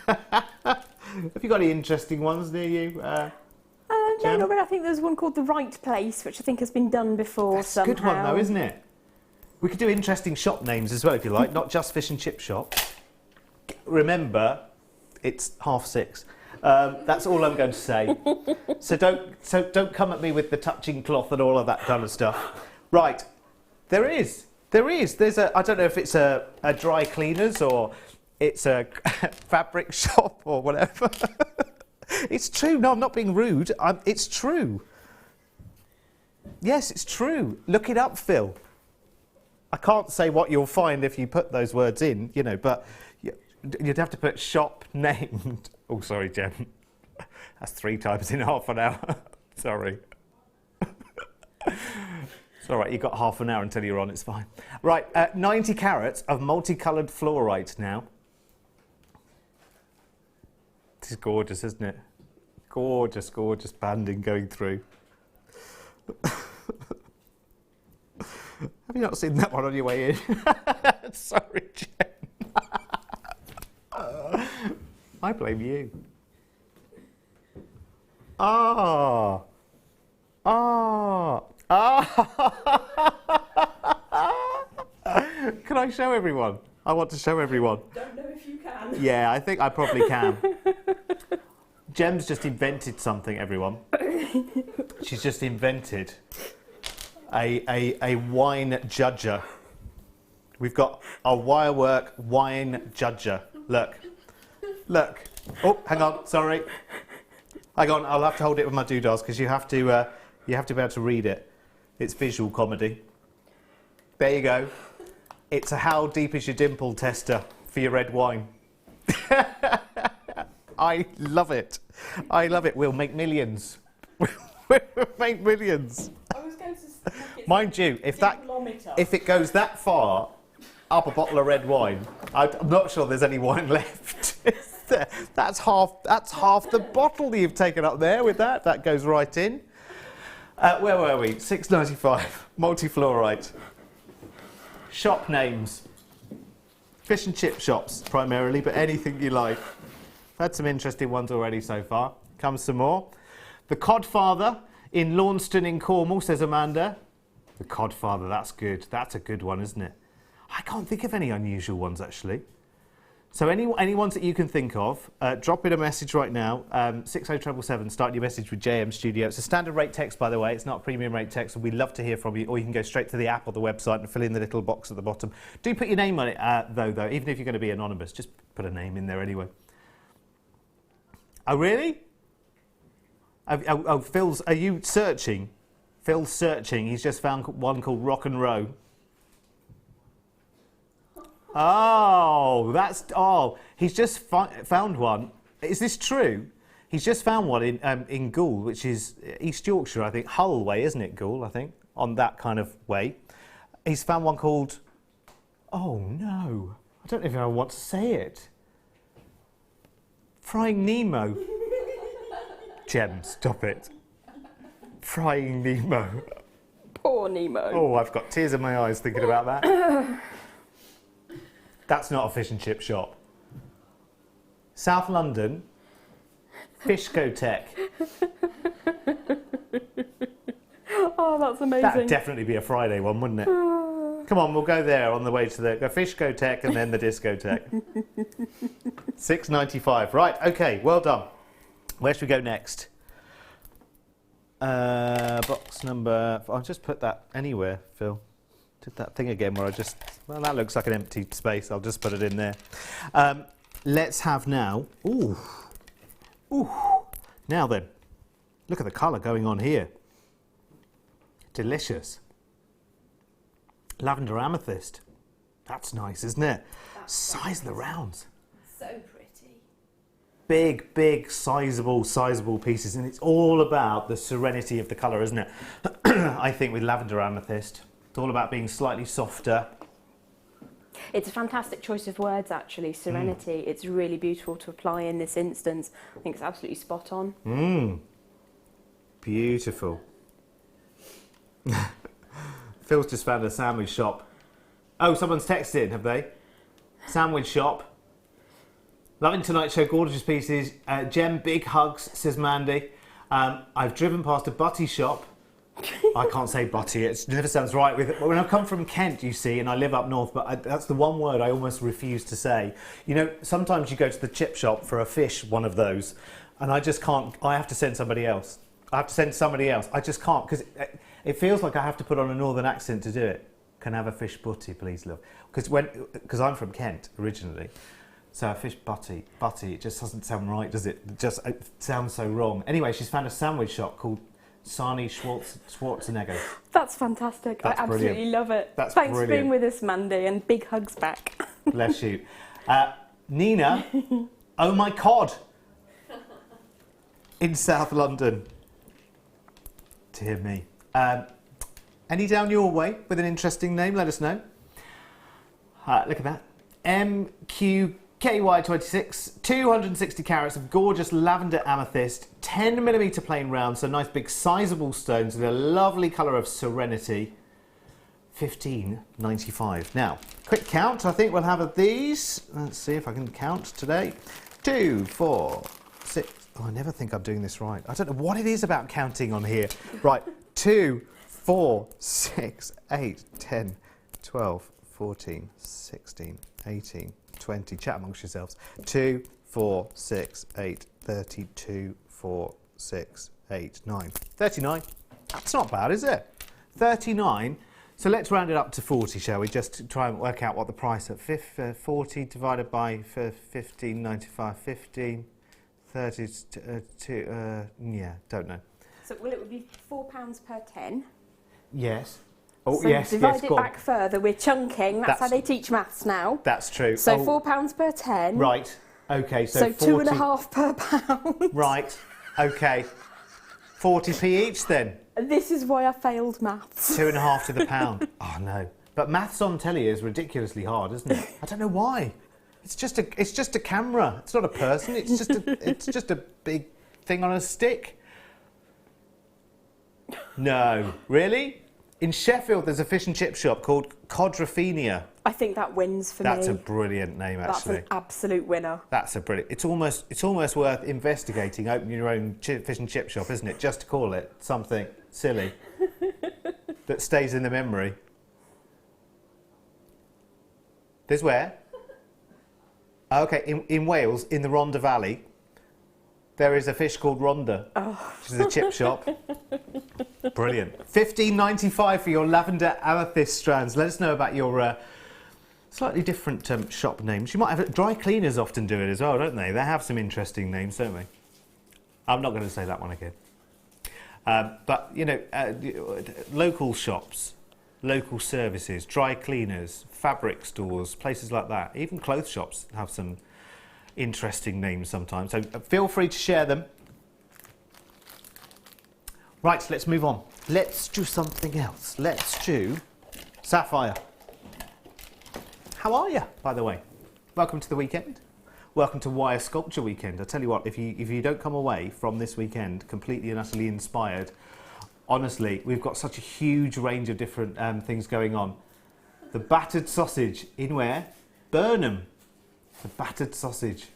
Have you got any interesting ones near you? No, not really. I think there's one called The Right Place, which I think has been done before somehow. It's a good one though, isn't it? We could do interesting shop names as well, if you like, not just fish and chip shop. Remember, it's 6:30. That's all I'm going to say. So don't come at me with the touching cloth and all of that kind of stuff. Right, there's a, I don't know if it's a dry cleaners or it's a fabric shop or whatever. It's true. No, I'm not being rude. It's true. Yes, it's true. Look it up, Phil. I can't say what you'll find if you put those words in, you know, but you'd have to put shop named. Oh, sorry, Jen. That's 3 times in half an hour. Sorry. It's all right, you've got half an hour until you're on, it's fine. Right, 90 carats of multicoloured fluorite now. This is gorgeous, isn't it? Gorgeous, gorgeous banding going through. Have you not seen that one on your way in? Sorry, Jen. I blame you. Ah. Ah. Ah. Can I show everyone? I want to show everyone. Don't know if you can. Yeah, I think I probably can. Gem's just invented something, everyone. She's just invented a wine judger. We've got a Wirework wine judger. Look. Look. Oh, hang on. Sorry. Hang on. I'll have to hold it with my doodles because you have to be able to read it. It's visual comedy. There you go. It's a how deep is your dimple tester for your red wine. I love it. I love it. We'll make millions. We'll make millions. I was going to Mind you, if it goes that far up a bottle of red wine, I'm not sure there's any wine left. That's half the bottle you've taken up there with that. That goes right in. Where were we? $6.95. Multi-fluorite. Shop names. Fish and chip shops primarily, but anything you like. Had some interesting ones already so far. Comes some more. The Codfather in Launceston in Cornwall, says Amanda. The Codfather, that's good. That's a good one, isn't it? I can't think of any unusual ones, actually. So any ones that you can think of, drop in a message right now, 60777, start your message with JM Studio. It's a standard rate text, by the way. It's not a premium rate text, and we'd love to hear from you, or you can go straight to the app or the website and fill in the little box at the bottom. Do put your name on it, though, even if you're going to be anonymous. Just put a name in there anyway. Oh, really? Oh, Phil's, are you searching? Phil's searching. He's just found one called Rock and Row. Oh, he's just found one. Is this true? He's just found one in Goole, which is East Yorkshire, I think. Hull way, isn't it, Goole, I think? On that kind of way. He's found one called... Oh, no. I don't know if I want to say it. Frying Nemo. Gem, stop it. Frying Nemo. Poor Nemo. Oh, I've got tears in my eyes thinking about that. That's not a fish and chip shop. South London. Fishcotech. Oh, that's amazing. That'd definitely be a Friday one, wouldn't it? Come on, we'll go there on the way to the Fishcotech and then the discotheque. £6.95. Right, okay, well done. Where should we go next? Box number... I'll just put that anywhere, Phil. Did that thing again where I just... Well, that looks like an empty space. I'll just put it in there. Let's have now... Ooh. Ooh. Now then, look at the colour going on here. Delicious. Lavender amethyst. That's nice, isn't it? Size of the rounds. So pretty. Big, big, sizable pieces. And it's all about the serenity of the colour, isn't it? I think with lavender amethyst. It's all about being slightly softer. It's a fantastic choice of words, actually, serenity. It's really beautiful to apply in this instance. I think it's absolutely spot on. Beautiful. Phil's just found a sandwich shop. Oh, someone's texted, have they? Sandwich shop. Loving tonight's show, gorgeous pieces. Gem, big hugs, says Mandy. I've driven past a butty shop. I can't say butty, it never sounds right. When I've come from Kent, you see, and I live up north, but that's the one word I almost refuse to say. You know, sometimes you go to the chip shop for a fish, one of those, and I just can't, I have to send somebody else. I just can't, because it feels like I have to put on a northern accent to do it. Can I have a fish butty, please, love? Because I'm from Kent originally, so a fish butty, it just doesn't sound right, does it? It sounds so wrong. Anyway, she's found a sandwich shop called Sarnie Schwarzenegger. That's fantastic. That's I absolutely brilliant. love it. That's Thanks brilliant. for being with us, Mandy, and big hugs back. Bless you. Nina, oh my cod, in South London. Dear me. Any down your way with an interesting name, let us know. Look at that. MQKY26, 260 carats of gorgeous lavender amethyst, 10mm plain round, so nice big sizable stones with a lovely colour of serenity. £15.95. Now, quick count. I think we'll have of these. Let's see if I can count today. 2, 4, 6. Oh, I never think I'm doing this right. I don't know what it is about counting on here. Right, 2, 4, 6, 8, 10, 12, 14, 16, 18, 20. Chat amongst yourselves. 2, 4, 6, 8, 32, 4, 6, 8, 9. 39. That's not bad, is it? 39. So let's round it up to 40, shall we? Just to try and work out what the price of 40 divided by 15.95, 15, 32, yeah, don't know. So, well, it would be £4 per 10. Yes. Oh, so yes, divide yes, it go on. back further. We're chunking. That's how they teach maths now. That's true. So £4 per 10. Right. Okay. So 40, 2.5 per pound. Right. Okay. 40p each then. This is why I failed maths. 2.5 to the pound. Oh no. But maths on telly is ridiculously hard, isn't it? I don't know why. It's just a camera. It's not a person. It's just a big thing on a stick. No. Really? In Sheffield, there's a fish and chip shop called Codrafenia. I think that wins for me. That's a brilliant name, actually. That's an absolute winner. That's a brilliant. It's almost worth investigating, opening your own fish and chip shop, isn't it? Just to call it something silly that stays in the memory. There's where? Okay, in Wales, in the Rhondda Valley, there is a fish called Rhondda, which is a chip shop. Brilliant. £15.95 for your lavender amethyst strands. Let us know about your slightly different shop names. You might have dry cleaners often do it as well, don't they? They have some interesting names, don't they? I'm not going to say that one again. But you know, local shops, local services, dry cleaners, fabric stores, places like that. Even clothes shops have some interesting names sometimes. So feel free to share them. Right, let's move on. Let's do something else. Let's do sapphire. How are you, by the way? Welcome to the weekend. Welcome to Wire Sculpture Weekend. I tell you what, if you don't come away from this weekend completely and utterly inspired, honestly, we've got such a huge range of different things going on. The battered sausage in where? Burnham. The battered sausage.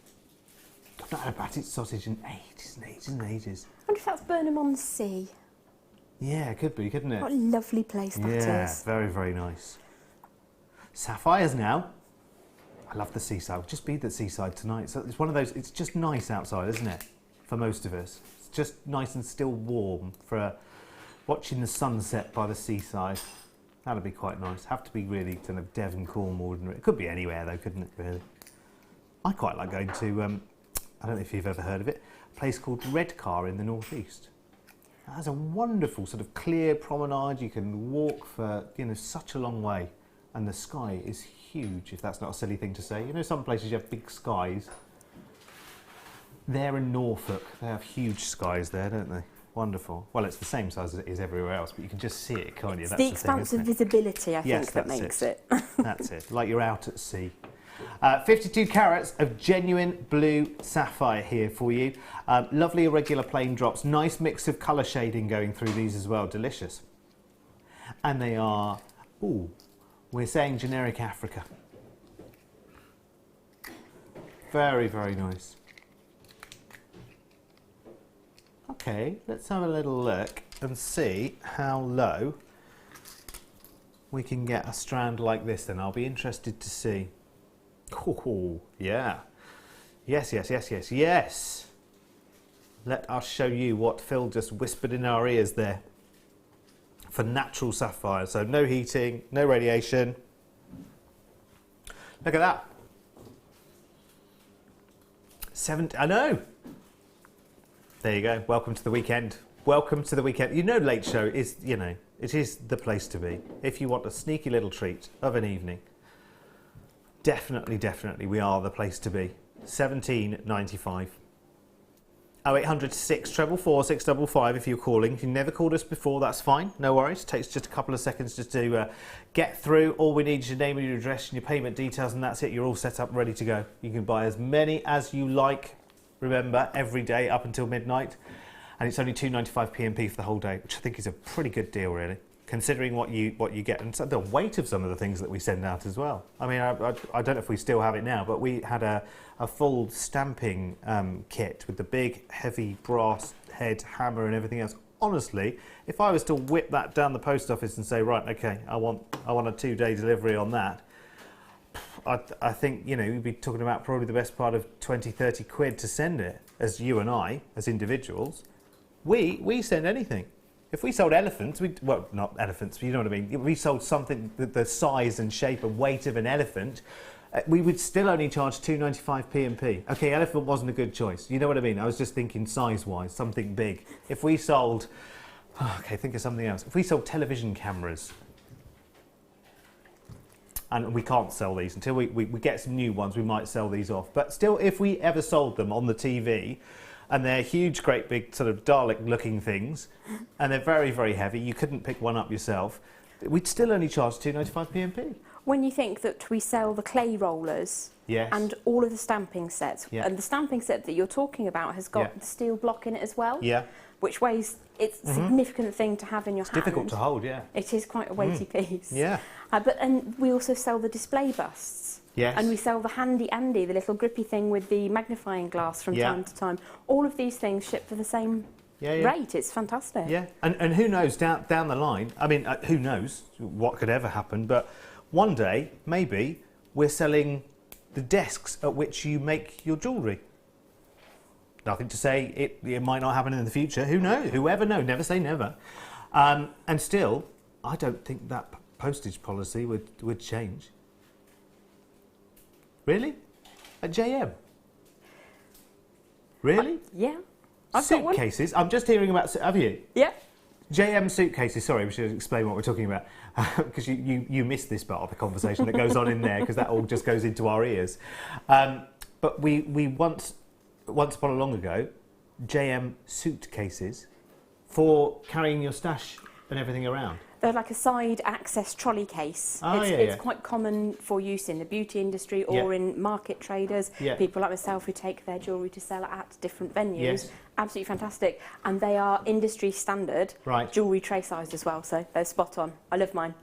I've not had a battered sausage in ages and ages and ages. I wonder if that's Burnham-on-Sea. Yeah, it could be, couldn't it? What a lovely place that is. Yeah, very, very nice. Sapphires now. I love the seaside. We'll just be at the seaside tonight. So it's one of those, it's just nice outside, isn't it? For most of us. It's just nice and still warm for watching the sunset by the seaside. That'd be quite nice. Have to be really kind of Devon, Cornwall. It could be anywhere though, couldn't it, really? I quite like going to, I don't know if you've ever heard of it, a place called Redcar in the northeast. It has a wonderful sort of clear promenade. You can walk for, you know, such a long way. And the sky is huge, if that's not a silly thing to say. You know, some places you have big skies. There in Norfolk, they have huge skies there, don't they? Wonderful. Well, it's the same size as it is everywhere else, but you can just see it, can't you? It's That's the expanse thing, of isn't it? visibility, I think, that makes it. That's it, like you're out at sea. 52 carats of genuine blue sapphire here for you. Lovely irregular plain drops. Nice mix of colour shading going through these as well. Delicious. And they are, ooh, we're saying generic Africa. Very, very nice. Okay, let's have a little look and see how low we can get a strand like this then. I'll be interested to see. Oh, yeah. Yes, yes, yes, yes, yes. Let us show you what Phil just whispered in our ears there. For natural sapphire, so no heating, no radiation. Look at that. I know. There you go. Welcome to the weekend. Welcome to the weekend. You know, Late Show is, you know, it is the place to be if you want a sneaky little treat of an evening. Definitely, definitely, we are the place to be. 17.95. 0800 644 655 if you're calling. If you've never called us before, that's fine. No worries. It takes just a couple of seconds just to get through. All we need is your name and your address and your payment details, and that's it. You're all set up, ready to go. You can buy as many as you like. Remember, every day up until midnight, and it's only £2.95 P&P for the whole day, which I think is a pretty good deal, really, considering what you get and the weight of some of the things that we send out as well. I mean, I don't know if we still have it now, but we had a full stamping kit with the big, heavy brass head hammer and everything else. Honestly, if I was to whip that down the post office and say, right, okay, I want a 2-day delivery on that, I think, you know, we'd be talking about probably the best part of 20-30 quid to send it, as you and I, as individuals. We send anything. If we sold elephants, well, not elephants, but you know what I mean. If we sold something the size and shape and weight of an elephant, we would still only charge £2.95 P&P. Okay, elephant wasn't a good choice. You know what I mean? I was just thinking size-wise, something big. If we sold, okay, think of something else. If we sold television cameras, and we can't sell these until we get some new ones, we might sell these off. But still, if we ever sold them on the TV, and they're huge, great big sort of Dalek-looking things, and they're very, very heavy, you couldn't pick one up yourself, we'd still only charge £2.95 P&P. When you think that we sell the clay rollers, yes, and all of the stamping sets, yeah, and the stamping set that you're talking about has got yeah, the steel block in it as well, yeah, which weighs, it's a significant thing to have in your hand. It's difficult to hold, yeah. It is quite a weighty piece. Yeah. And we also sell the display busts. Yes. And we sell the Handy Andy, the little grippy thing with the magnifying glass from time to time. All of these things ship for the same rate. It's fantastic. Yeah, and who knows, down the line, I mean, who knows what could ever happen, but one day, maybe, we're selling the desks at which you make your jewellery. Nothing to say it might not happen in the future. Who knows? Whoever knows? Never say never. And still, I don't think that postage policy would change. Really? At JM? Really? Yeah. I've got one. Suitcases? I'm just hearing about... Have you? Yeah. JM suitcases. Sorry, we should explain what we're talking about. Because you missed this part of the conversation that goes on in there, because that all just goes into our ears. But we once upon a long ago, JM suitcases for carrying your stash and everything around. They're like a side access trolley case. It's quite common for use in the beauty industry or in market traders. Yeah. People like myself who take their jewellery to sell at different venues. Yes. Absolutely fantastic. And they are industry standard jewellery tray sized as well, so they're spot on. I love mine.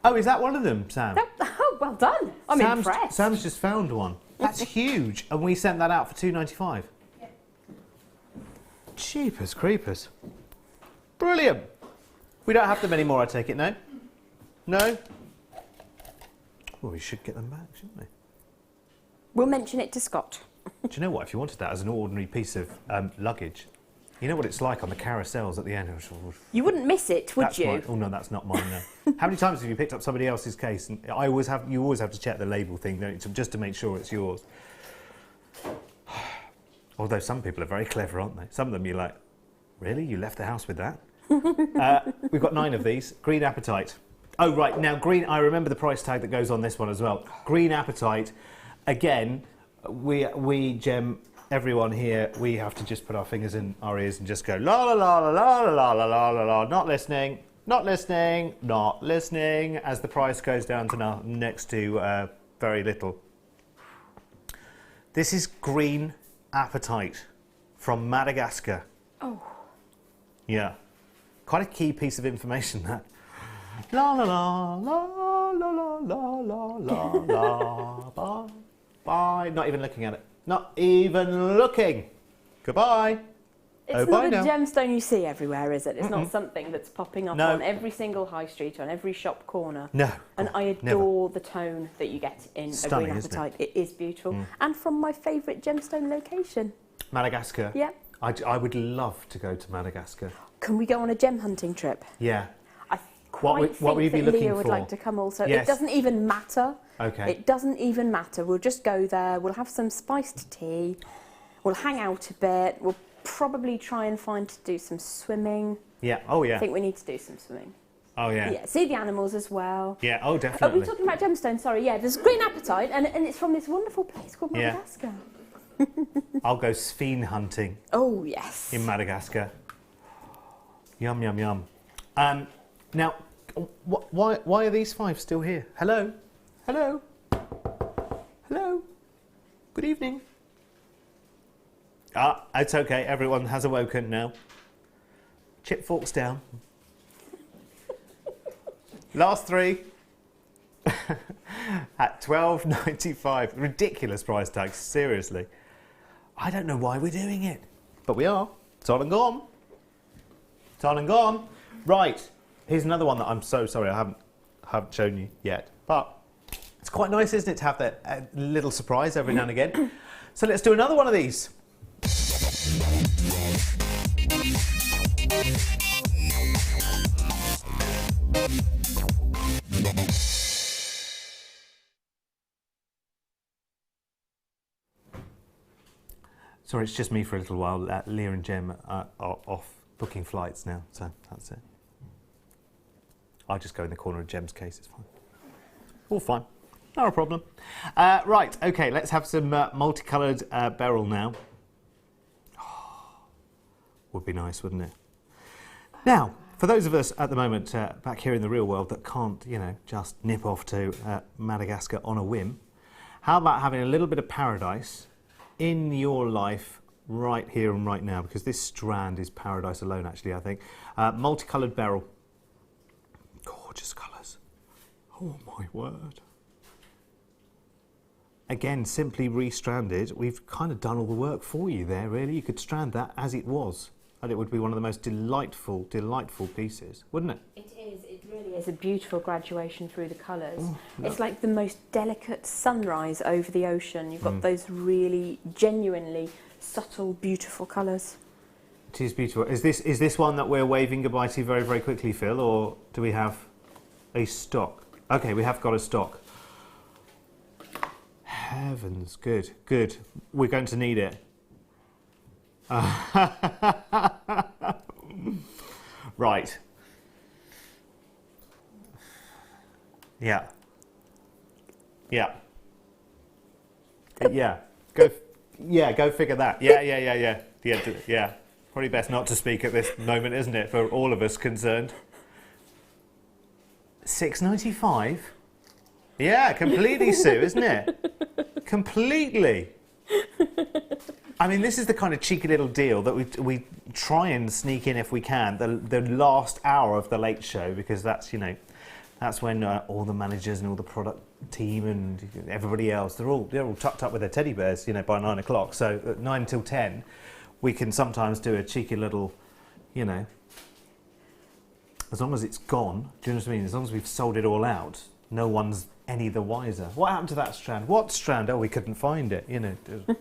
Oh, is that one of them, Sam? Oh, well done. I'm impressed. Sam's just found one. That's huge. And we sent that out for £2.95. Yeah. Jeepers creepers. Brilliant. We don't have them anymore, I take it, no? No? Well, we should get them back, shouldn't we? We'll mention it to Scott. Do you know what? If you wanted that as an ordinary piece of luggage, you know what it's like on the carousels at the end? You wouldn't miss it, would you? Mine. Oh no, that's not mine. No. How many times have you picked up somebody else's case? And you always have to check the label thing, don't you, just to make sure it's yours. Although some people are very clever, aren't they? Some of them you're like, really? You left the house with that? We've got 9 of these. Green apatite. Oh right, now green. I remember the price tag that goes on this one as well. Green apatite. Again, we gem. Everyone here, we have to just put our fingers in our ears and just go la la la la la la la la la la, not listening, not listening, not listening, as the price goes down to next to very little. This is green apatite from Madagascar. Oh. Yeah. Quite a key piece of information, that. La la la la la la la la la la. Bye. Not even looking at it. Not even looking. Goodbye. It's not a gemstone you see everywhere, is it? It's not something that's popping up on every single high street, on every shop corner. No. And I adore the tone that you get in a green apatite. It is beautiful. And from my favourite gemstone location. Madagascar. Yeah. I would love to go to Madagascar. Can we go on a gem hunting trip? Yeah. I quite think that Leah would like to come also. Yes. It doesn't even matter. Okay. It doesn't even matter. We'll just go there. We'll have some spiced tea. We'll hang out a bit. We'll probably try and find to do some swimming. Yeah. Oh, yeah. I think we need to do some swimming. Oh, yeah. Yeah. See the animals as well. Yeah. Oh, definitely. Oh, we're talking about gemstones. Sorry. Yeah. There's green apatite, and it's from this wonderful place called Madagascar. Yeah. I'll go sphene hunting. Oh, yes. In Madagascar. Yum, yum, yum. Now, why are these 5 still here? Hello? Hello? Hello? Good evening. Ah, it's okay. Everyone has awoken now. Chip forks down. Last 3. At $12.95. Ridiculous price tag, seriously. I don't know why we're doing it, but we are. It's on and gone. It's on and gone. Right, here's another one that I'm so sorry I haven't shown you yet, but it's quite nice, isn't it, to have that little surprise every now and again. So let's do another one of these. Sorry, it's just me for a little while. Leah and Jem are off booking flights now, so that's it. I'll just go in the corner of Jem's case, it's fine. All fine, not a problem. Right, okay, let's have some multicoloured beryl now. Oh, would be nice, wouldn't it? Now, for those of us at the moment back here in the real world that can't, you know, just nip off to Madagascar on a whim, how about having a little bit of paradise in your life right here and right now, because this strand is paradise alone, actually, I think. Multicoloured beryl. Gorgeous colours. Oh my word. Again, simply re-stranded. We've kind of done all the work for you there, really. You could strand that as it was, and it would be one of the most delightful, delightful pieces, wouldn't it? It is. It really is a beautiful graduation through the colours. It's like the most delicate sunrise over the ocean. You've got those really genuinely subtle, beautiful colours. It is beautiful. Is this one that we're waving goodbye to very, very quickly, Phil, or do we have a stock? Okay, we have got a stock. Heavens, good, good. We're going to need it. Right. Yeah. Yeah. Yeah. Go figure that. Yeah. Probably best not to speak at this moment, isn't it, for all of us concerned. $6.95? Yeah, completely, Sue, isn't it? Completely. I mean, this is the kind of cheeky little deal that we try and sneak in if we can, the last hour of the late show, because that's, you know, That's when all the managers and all the product team and everybody else, they're all tucked up with their teddy bears, you know, by 9 o'clock. So at 9 till 10, we can sometimes do a cheeky little, you know, as long as it's gone, do you know what I mean? As long as we've sold it all out, no one's any the wiser. What happened to that strand? What strand? Oh, we couldn't find it, you know.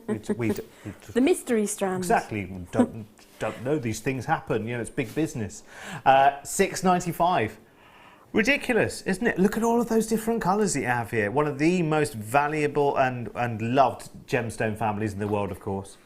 The mystery strand. Exactly. Don't know these things happen, you know, it's big business. $6.95. Ridiculous, isn't it? Look at all of those different colours that you have here. One of the most valuable and loved gemstone families in the world, of course.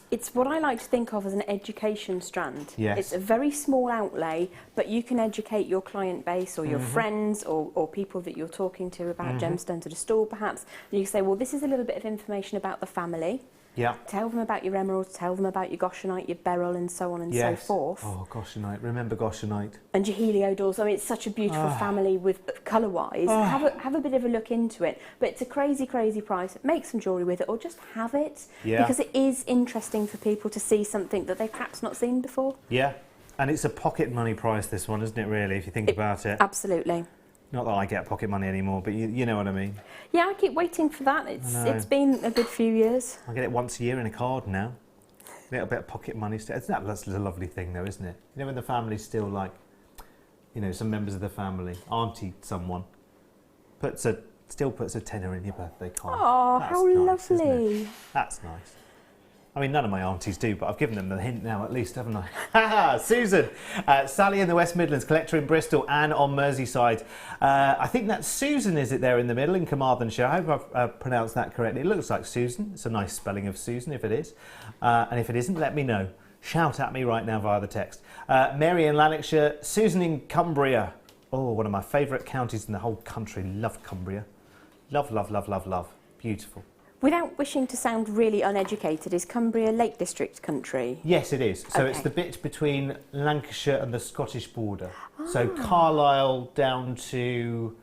It's what I like to think of as an education strand. Yes. It's a very small outlay, but you can educate your client base or your friends or people that you're talking to about gemstones at a store, perhaps. And you can say, well, this is a little bit of information about the family. Yeah. Tell them about your emeralds, tell them about your goshenite, your beryl, and so on and so forth. Oh, goshenite. Remember goshenite. And your heliodors. I mean, it's such a beautiful family with colour-wise. Have a bit of a look into it. But it's a crazy, crazy price. Make some jewellery with it or just have it. Yeah. Because it is interesting for people to see something that they've perhaps not seen before. Yeah. And it's a pocket money price, this one, isn't it, really, if you think about it? Absolutely. Not that I get pocket money anymore, but you know what I mean. Yeah, I keep waiting for that. It's been a good few years. I get it once a year in a card now. A little bit of pocket money. That's a lovely thing, though, isn't it? You know, when the family's still like, you know, some members of the family, auntie someone, still puts a tenner in your birthday card. Oh, That's how nice, lovely. isn't it? That's nice. I mean, none of my aunties do, but I've given them the hint now, at least, haven't I? Ha Susan! Sally in the West Midlands, collector in Bristol, Anne on Merseyside. I think that's Susan, is it, there in the middle, in Carmarthenshire? I hope I've pronounced that correctly. It looks like Susan. It's a nice spelling of Susan, if it is. And if it isn't, let me know. Shout at me right now via the text. Mary in Lanarkshire, Susan in Cumbria. Oh, one of my favourite counties in the whole country. Love Cumbria. Love, love, love, love, love. Beautiful. Without wishing to sound really uneducated, is Cumbria Lake District country? Yes, it is. So it's the bit between Lancashire and the Scottish border. So Carlisle down to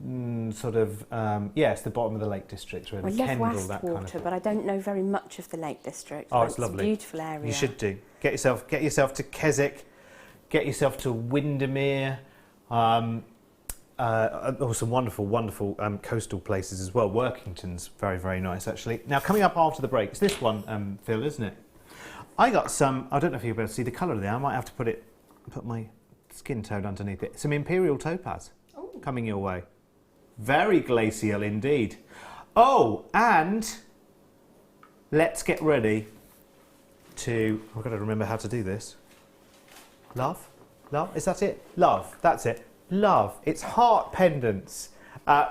it's the bottom of the Lake District, really. I love Kendal, Westwater, that kind of but I don't know very much of the Lake District. Oh, it's lovely. It's a beautiful area. You should do. Get yourself to Keswick, get yourself to Windermere. Some wonderful coastal places as well. Workington's very, very nice, actually. Now, coming up after the break, it's this one, Phil, isn't it? I got some, I don't know if you'll be able to see the colour there. I might have to put my skin tone underneath it. Some Imperial topaz coming your way. Very glacial indeed. Oh, and let's get ready to, I've got to remember how to do this. Love? Is that it? Love, that's it. Love. It's heart pendants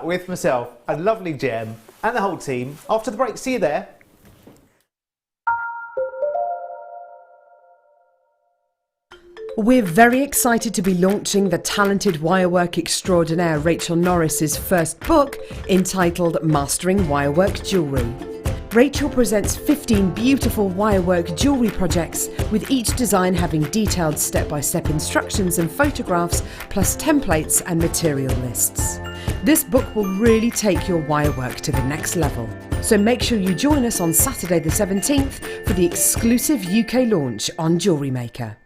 with myself, a lovely gem, and the whole team. After the break, see you there. We're very excited to be launching the talented wirework extraordinaire Rachel Norris's first book, entitled Mastering Wirework Jewellery. Rachel presents 15 beautiful wirework jewellery projects, with each design having detailed step-by-step instructions and photographs, plus templates and material lists. This book will really take your wirework to the next level. So make sure you join us on Saturday the 17th for the exclusive UK launch on Jewellery Maker.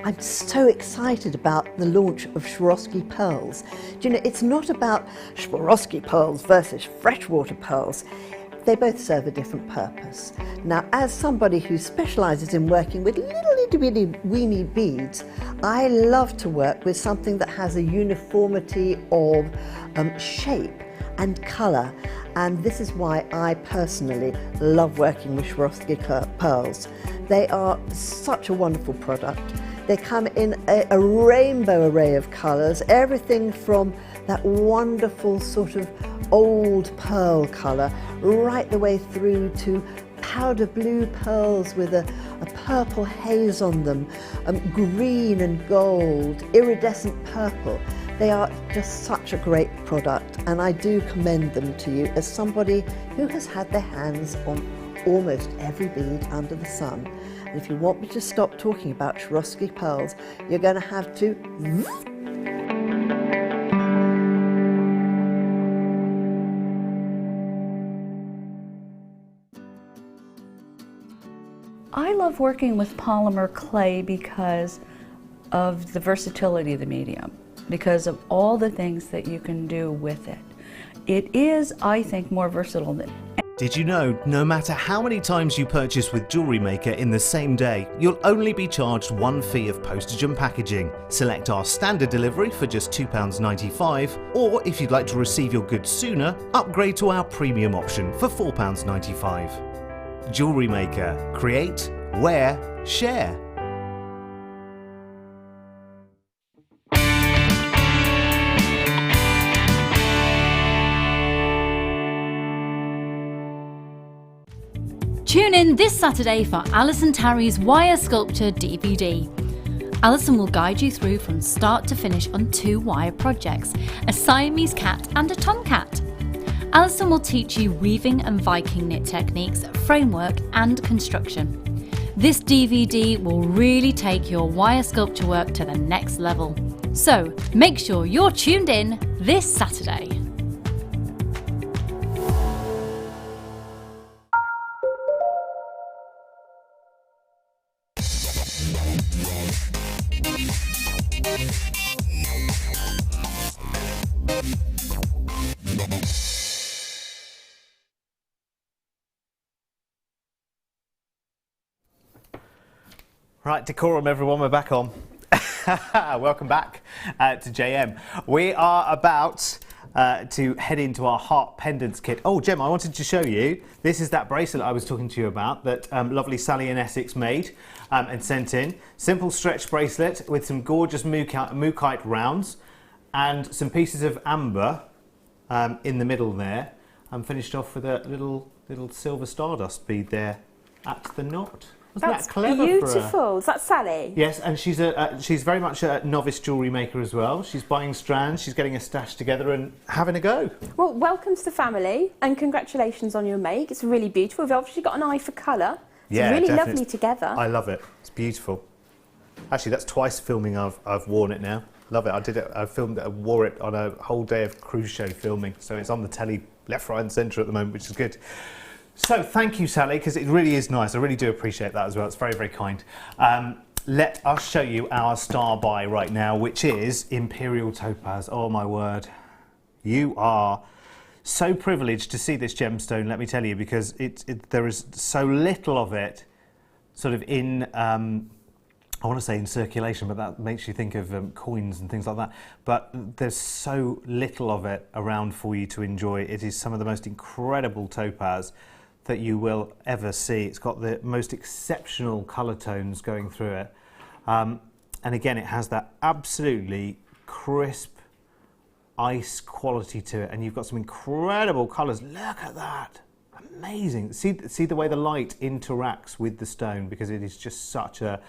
I'm so excited about the launch of Swarovski pearls. Do you know, it's not about Swarovski pearls versus freshwater pearls. They both serve a different purpose. Now, as somebody who specialises in working with little itty bitty weeny beads, I love to work with something that has a uniformity of shape and colour. And this is why I personally love working with Swarovski pearls. They are such a wonderful product. They come in a rainbow array of colours, everything from that wonderful sort of old pearl colour right the way through to powder blue pearls with a purple haze on them, green and gold, iridescent purple. They are just such a great product, and I do commend them to you as somebody who has had their hands on almost every bead under the sun. And if you want me to stop talking about Swarovski pearls, you're going to have to... I love working with polymer clay because of the versatility of the medium because of all the things that you can do with it. It is, I think, more versatile than. Did you know, no matter how many times you purchase with Jewellery Maker in the same day, you'll only be charged one fee of postage and packaging. Select our standard delivery for just £2.95, or if you'd like to receive your goods sooner, upgrade to our premium option for £4.95. Jewellery Maker. Create, wear, share. Tune in this Saturday for Alison Tarry's Wire Sculpture DVD. Alison will guide you through from start to finish on 2 wire projects, a Siamese cat and a tomcat. Alison will teach you weaving and Viking knit techniques, framework and construction. This DVD will really take your wire sculpture work to the next level. So make sure you're tuned in this Saturday. Right, decorum everyone, we're back on. Welcome back to JM. We are about to head into our heart pendants kit. Oh, Gem, I wanted to show you. This is that bracelet I was talking to you about that lovely Sally in Essex made and sent in. Simple stretch bracelet with some gorgeous mookaite rounds and some pieces of amber in the middle there. And finished off with a little silver stardust bead there at the knot. Wasn't That's that clever beautiful. for her? Is that Sally? Yes, and she's very much a novice jewellery maker as well. She's buying strands, she's getting a stash together and having a go. Well, welcome to the family and congratulations on your make. It's really beautiful. We've obviously got an eye for colour. It's really definitely. lovely together. I love it. It's beautiful. Actually, that's twice filming I've worn it now. Love it. I did it. I wore it on a whole day of cruise show filming. So it's on the telly left, right and centre at the moment, which is good. So thank you, Sally, because it really is nice. I really do appreciate that as well. It's very, very kind. Let us show you our star buy right now, which is Imperial Topaz. Oh, my word. You are so privileged to see this gemstone, let me tell you, because there is so little of it sort of in, I want to say in circulation, but that makes you think of coins and things like that. But there's so little of it around for you to enjoy. It is some of the most incredible topaz that you will ever see. It's got the most exceptional colour tones going through it. And again, it has that absolutely crisp ice quality to it. And you've got some incredible colours. Look at that. Amazing. See the way the light interacts with the stone, because it is just such a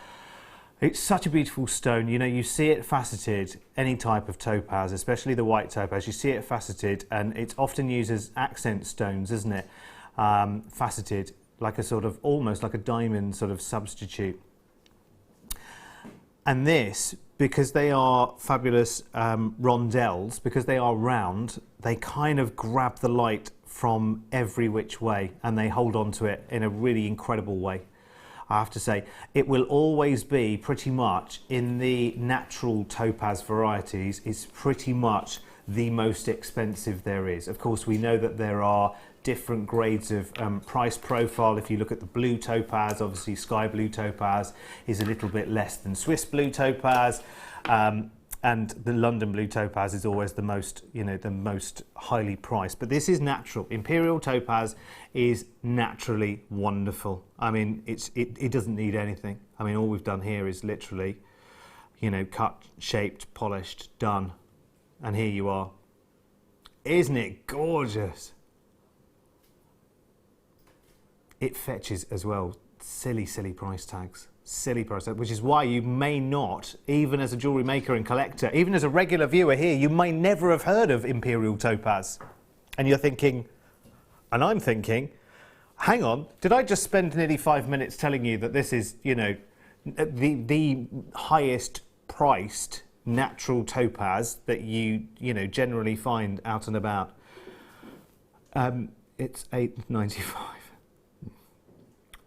beautiful stone. You know, you see it faceted, any type of topaz, especially the white topaz, you see it faceted, and it's often used as accent stones, isn't it? Faceted, like a sort of, almost like a diamond sort of substitute. And this, because they are fabulous rondelles, because they are round, they kind of grab the light from every which way and they hold on to it in a really incredible way. I have to say, it will always be pretty much in the natural topaz varieties, it's pretty much the most expensive there is. Of course, we know that there are different grades of price profile. If you look at the blue topaz, obviously sky blue topaz is a little bit less than Swiss blue topaz, and the London blue topaz is always the most, you know, the most highly priced. But this is natural. Imperial topaz is naturally wonderful. I mean, it doesn't need anything. I mean, all we've done here is literally, you know, cut, shaped, polished, done, and here you are. Isn't it gorgeous? It fetches as well silly price tags. Silly price tags, which is why you may not, even as a jewellery maker and collector, even as a regular viewer here, you may never have heard of Imperial Topaz. And you're thinking, and I'm thinking, hang on, did I just spend nearly 5 minutes telling you that this is, you know, the highest priced natural topaz that you know, generally find out and about? It's £8.95.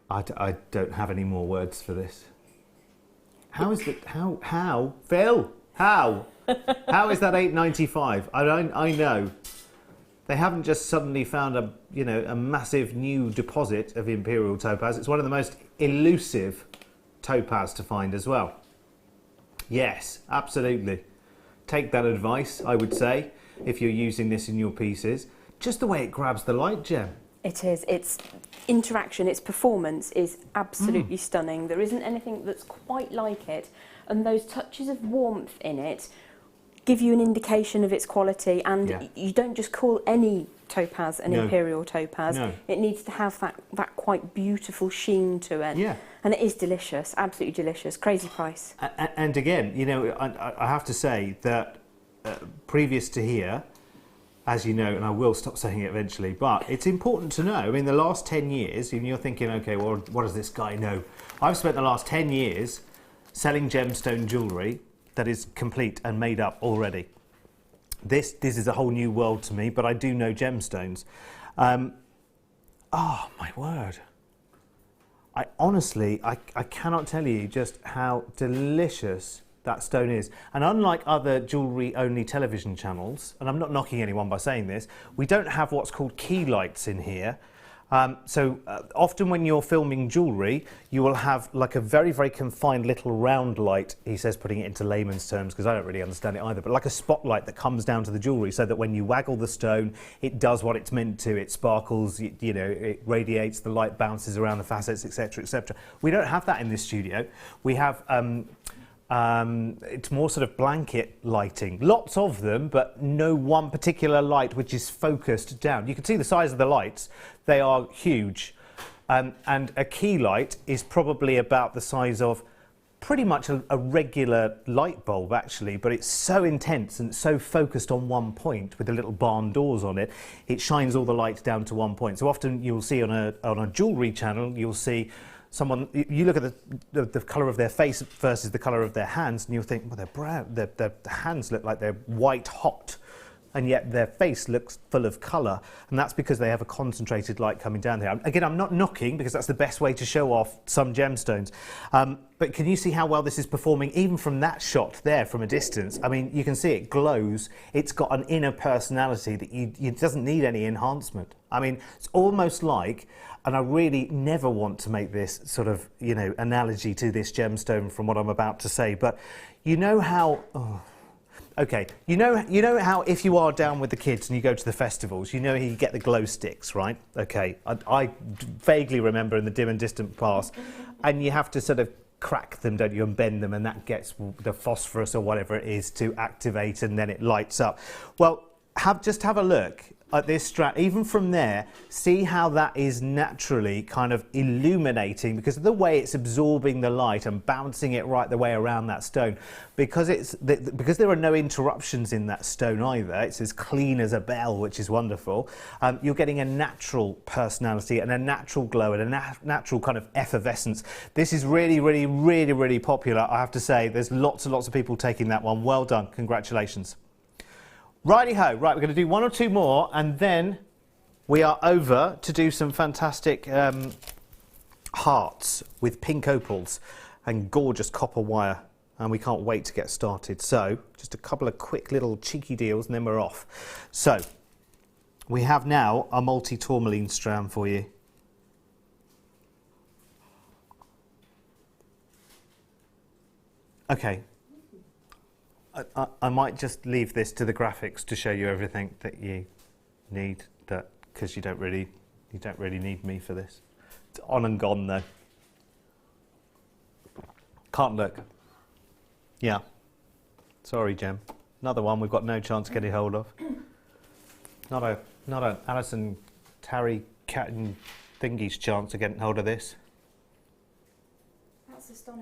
I don't have any more words for this. How is that? How? Phil? How? How is that £8.95? I know. They haven't just suddenly found a massive new deposit of Imperial topaz. It's one of the most elusive topaz to find as well. Yes, absolutely. Take that advice, I would say, if you're using this in your pieces. Just the way it grabs the light, Gem. It is. Its interaction, its performance is absolutely stunning. There isn't anything that's quite like it. And those touches of warmth in it give you an indication of its quality. And you don't just call any topaz an Imperial topaz. No. It needs to have that quite beautiful sheen to it. Yeah. And it is delicious, absolutely delicious. Crazy price. And again, you know, I have to say that previous to here, as you know, and I will stop saying it eventually, but it's important to know. I mean, the last 10 years, even you're thinking, okay, well, what does this guy know? I've spent the last 10 years selling gemstone jewellery that is complete and made up already. This is a whole new world to me, but I do know gemstones. Oh, my word. I honestly cannot tell you just how delicious that stone is. And unlike other jewellery-only television channels, and I'm not knocking anyone by saying this, we don't have what's called key lights in here. So often when you're filming jewellery, you will have like a very, very confined little round light, he says, putting it into layman's terms, because I don't really understand it either, but like a spotlight that comes down to the jewellery so that when you waggle the stone, it does what it's meant to. It sparkles, you know, it radiates, the light bounces around the facets, etc., etc. We don't have that in this studio. We have it's more sort of blanket lighting. Lots of them, but no one particular light which is focused down. You can see the size of the lights. They are huge. And a key light is probably about the size of pretty much a regular light bulb, actually, but it's so intense and so focused on one point with the little barn doors on it, it shines all the light down to one point. So often you'll see on a jewellery channel, you'll see someone, you look at the colour of their face versus the colour of their hands, and you'll think, well, they're brown. The hands look like they're white hot, and yet their face looks full of colour, and that's because they have a concentrated light coming down there. Again, I'm not knocking, because that's the best way to show off some gemstones. But can you see how well this is performing, even from that shot there from a distance? I mean, you can see it glows. It's got an inner personality that it doesn't need any enhancement. I mean, it's almost like, and I really never want to make this sort of, you know, analogy to this gemstone from what I'm about to say, but you know how... Oh, okay, you know how if you are down with the kids and you go to the festivals, you know you get the glow sticks, right? Okay, I vaguely remember in the dim and distant past, and you have to sort of crack them, don't you, and bend them, and that gets the phosphorus or whatever it is to activate, and then it lights up. Well, just have a look at this strand. Even from there, see how that is naturally kind of illuminating because of the way it's absorbing the light and bouncing it right the way around that stone. Because there are no interruptions in that stone either, it's as clean as a bell, which is wonderful. You're getting a natural personality and a natural glow and a natural kind of effervescence. This is really, really, really, really popular, I have to say. There's lots and lots of people taking that one. Well done, congratulations. Righty-ho, right, we're going to do one or two more, and then we are over to do some fantastic hearts with pink opals and gorgeous copper wire, and we can't wait to get started. So, just a couple of quick little cheeky deals, and then we're off. So, we have now a multi-tourmaline strand for you. Okay. I might just leave this to the graphics to show you everything that you need, because you don't really need me for this. It's on and gone though. Can't look. Yeah. Sorry, Gem. Another one we've got no chance of getting hold of. Not a Alison Tarry cat and thingy's chance of getting hold of this.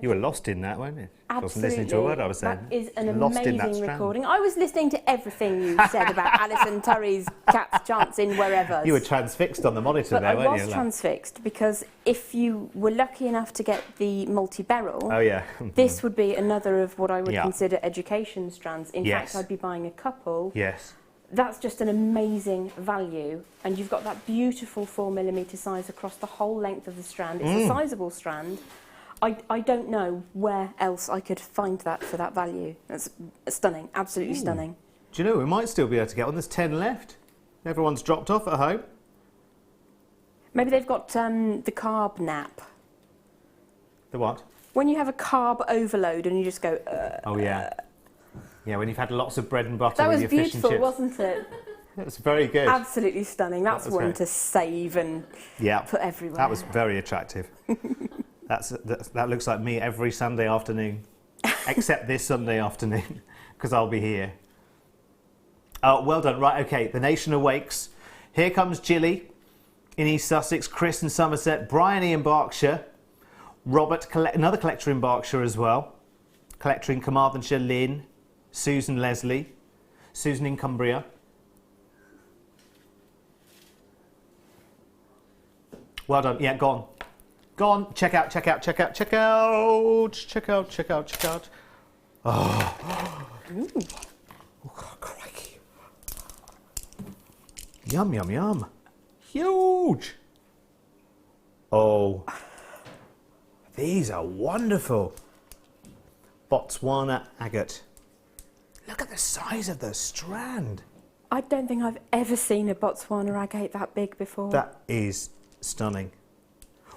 You were lost in that, weren't you? Absolutely. I wasn't listening to a word I was saying. That is an amazing recording. I was listening to everything you said about Alison Turry's cat's chance in wherever. You were transfixed on the monitor there, weren't you? I was transfixed because if you were lucky enough to get the multi-beryl, this would be another of what I would consider education strands. In fact, I'd be buying a couple. Yes. That's just an amazing value, and you've got that beautiful 4mm size across the whole length of the strand. It's a sizable strand. I don't know where else I could find that for that value. That's stunning, absolutely stunning. Do you know, we might still be able to get one. There's 10 left. Everyone's dropped off at home. Maybe they've got the carb nap. The what? When you have a carb overload and you just go... oh, yeah. Yeah, when you've had lots of bread and butter that with was your fish and beautiful, chips. wasn't it? It was very good. Absolutely stunning. That's one great. to save and put everywhere. That was very attractive. That looks like me every Sunday afternoon, except this Sunday afternoon, because I'll be here. Oh, well done. Right, okay, the nation awakes. Here comes Gilly in East Sussex, Chris in Somerset, Bryony in Berkshire, Robert, another collector in Berkshire as well, collector in Carmarthenshire, Lynn, Susan Leslie, Susan in Cumbria. Well done. Yeah, go on. Go on. Check out, check out, check out, check out. Check out, check out, check out. Oh. Ooh. Oh, crikey. Yum, yum, yum. Huge. Oh. These are wonderful. Botswana agate. Look at the size of the strand. I don't think I've ever seen a Botswana agate that big before. That is stunning.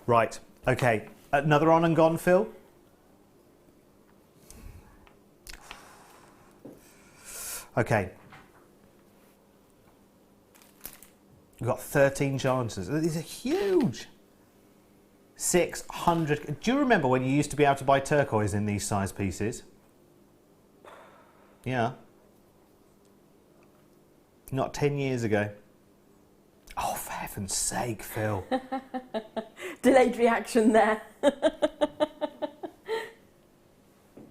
Right, okay. Another on and gone, Phil? Okay. We've got 13 chances. These are huge. 600. Do you remember when you used to be able to buy turquoise in these size pieces? Yeah. Not 10 years ago. Oh, for heaven's sake, Phil. Delayed reaction there.